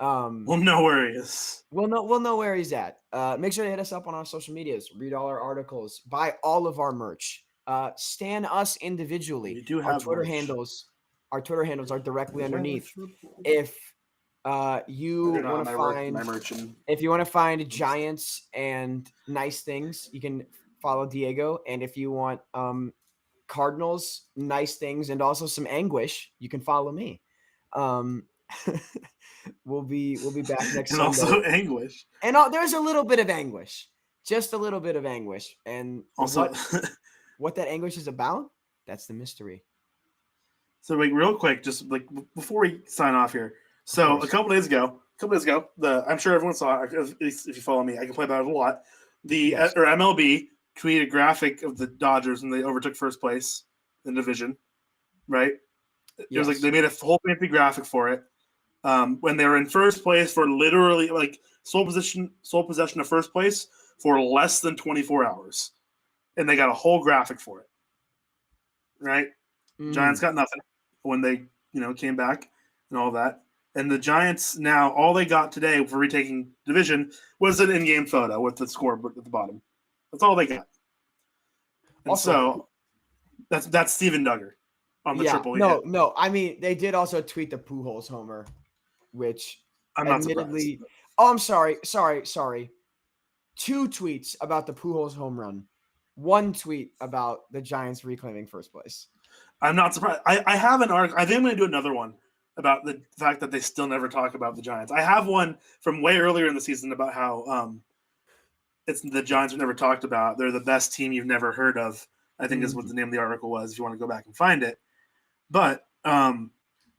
We'll know where he is. We'll know where he's at. Make sure to hit us up on our social medias. Read all our articles. Buy all of our merch. Stan us individually. We do have our Twitter merch. handles. Our Twitter handles are directly underneath. If you want to find Giants and nice things, you can follow Diego. And if you want Cardinals, nice things, and also some anguish, you can follow me. We'll be back next And Sunday. also anguish. And there's a little bit of anguish, just a little bit of anguish. And Also, what that anguish is about, that's the mystery. So, like, real quick, just like before we sign off here. So, a couple days ago, I'm sure everyone saw it. At least if you follow me, I complain about it a lot. Or MLB tweeted a graphic of the Dodgers when they overtook first place in the division, right? It was like they made a whole fancy graphic for it. When they were in first place for literally like sole possession of first place for less than 24 hours, and they got a whole graphic for it, right? Giants got nothing when they came back and all that, and the Giants now all they got today for retaking division was an in-game photo with the scoreboard at the bottom. That's all they got, and also, so that's Steven Duggar on the triple. No. I mean, they did also tweet the Pujols homer, which I'm not surprised. Oh, I'm sorry. 2 tweets about the Pujols home run. 1 tweet about the Giants reclaiming first place. I'm not surprised. I have an article. I think I'm going to do another one about the fact that they still never talk about the Giants. I have one from way earlier in the season about how it's the Giants are never talked about. They're the best team you've never heard of, I think is what the name of the article was, if you want to go back and find it. But I'm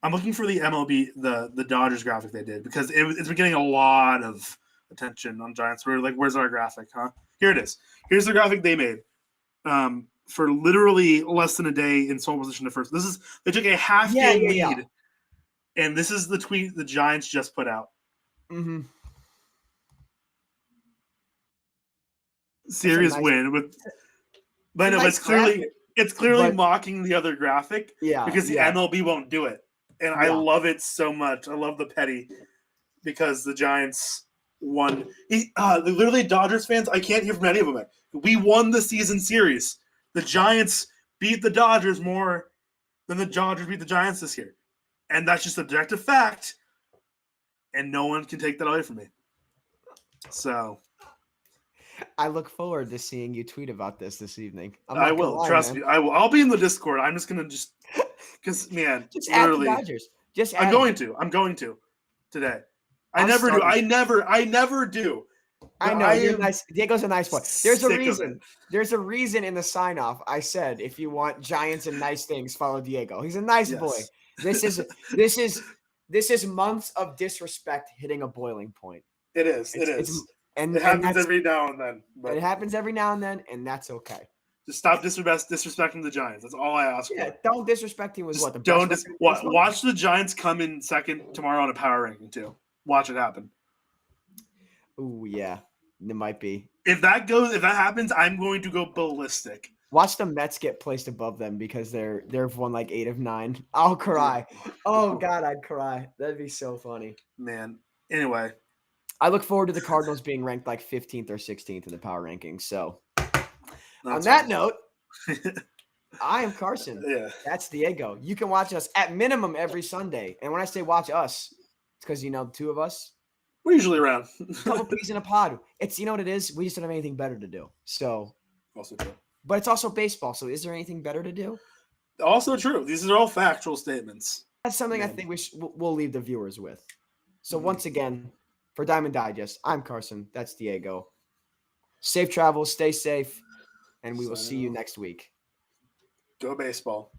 looking for the MLB, the Dodgers graphic they did, because it's been getting a lot of attention on Giants. We're like, where's our graphic, huh? Here it is. Here's the graphic they made for literally less than a day in sole position to first. They took a half-game lead, and this is the tweet the Giants just put out. Mm-hmm. Series win but no, it's clearly mocking the other graphic because the MLB won't do it. And I love it so much. I love the petty because the Giants won. Literally, Dodgers fans, I can't hear from any of them. We won the season series. The Giants beat the Dodgers more than the Dodgers beat the Giants this year. And that's just objective fact. And no one can take that away from me. So I look forward to seeing you tweet about this evening. I will. Trust me. I will. I'll be in the Discord. I'm just going to because, man, just literally. Add the Dodgers. I'm going to today. I never do. I never do. I know. You're nice. Diego's a nice boy. There's a reason. There's a reason in the sign off. I said, if you want Giants and nice things, follow Diego. He's a nice boy. This is months of disrespect hitting a boiling point. It is. It happens every now and then. It happens every now and then, and that's okay. Just stop disrespecting the Giants. That's all I ask for. Don't disrespect him with watch the Giants come in second tomorrow on a power ranking too. Watch it happen. Oh yeah, it might be. If that happens, I'm going to go ballistic. Watch the Mets get placed above them because they've won like 8 of 9. I'll cry. Oh God, I'd cry. That'd be so funny. Man. Anyway, I look forward to the Cardinals being ranked like 15th or 16th in the power rankings. So, on that note, I am Carson. Yeah, that's Diego. You can watch us at minimum every Sunday. And when I say watch us, it's because the 2 of us. We're usually around. A couple peas in a pod. It's what it is. We just don't have anything better to do. So also true. But it's also baseball. So is there anything better to do? Also true. These are all factual statements. That's something I think we'll leave the viewers with. So once again, for Diamond Digest, I'm Carson. That's Diego. Safe travels. Stay safe. And we will see you next week. Go baseball.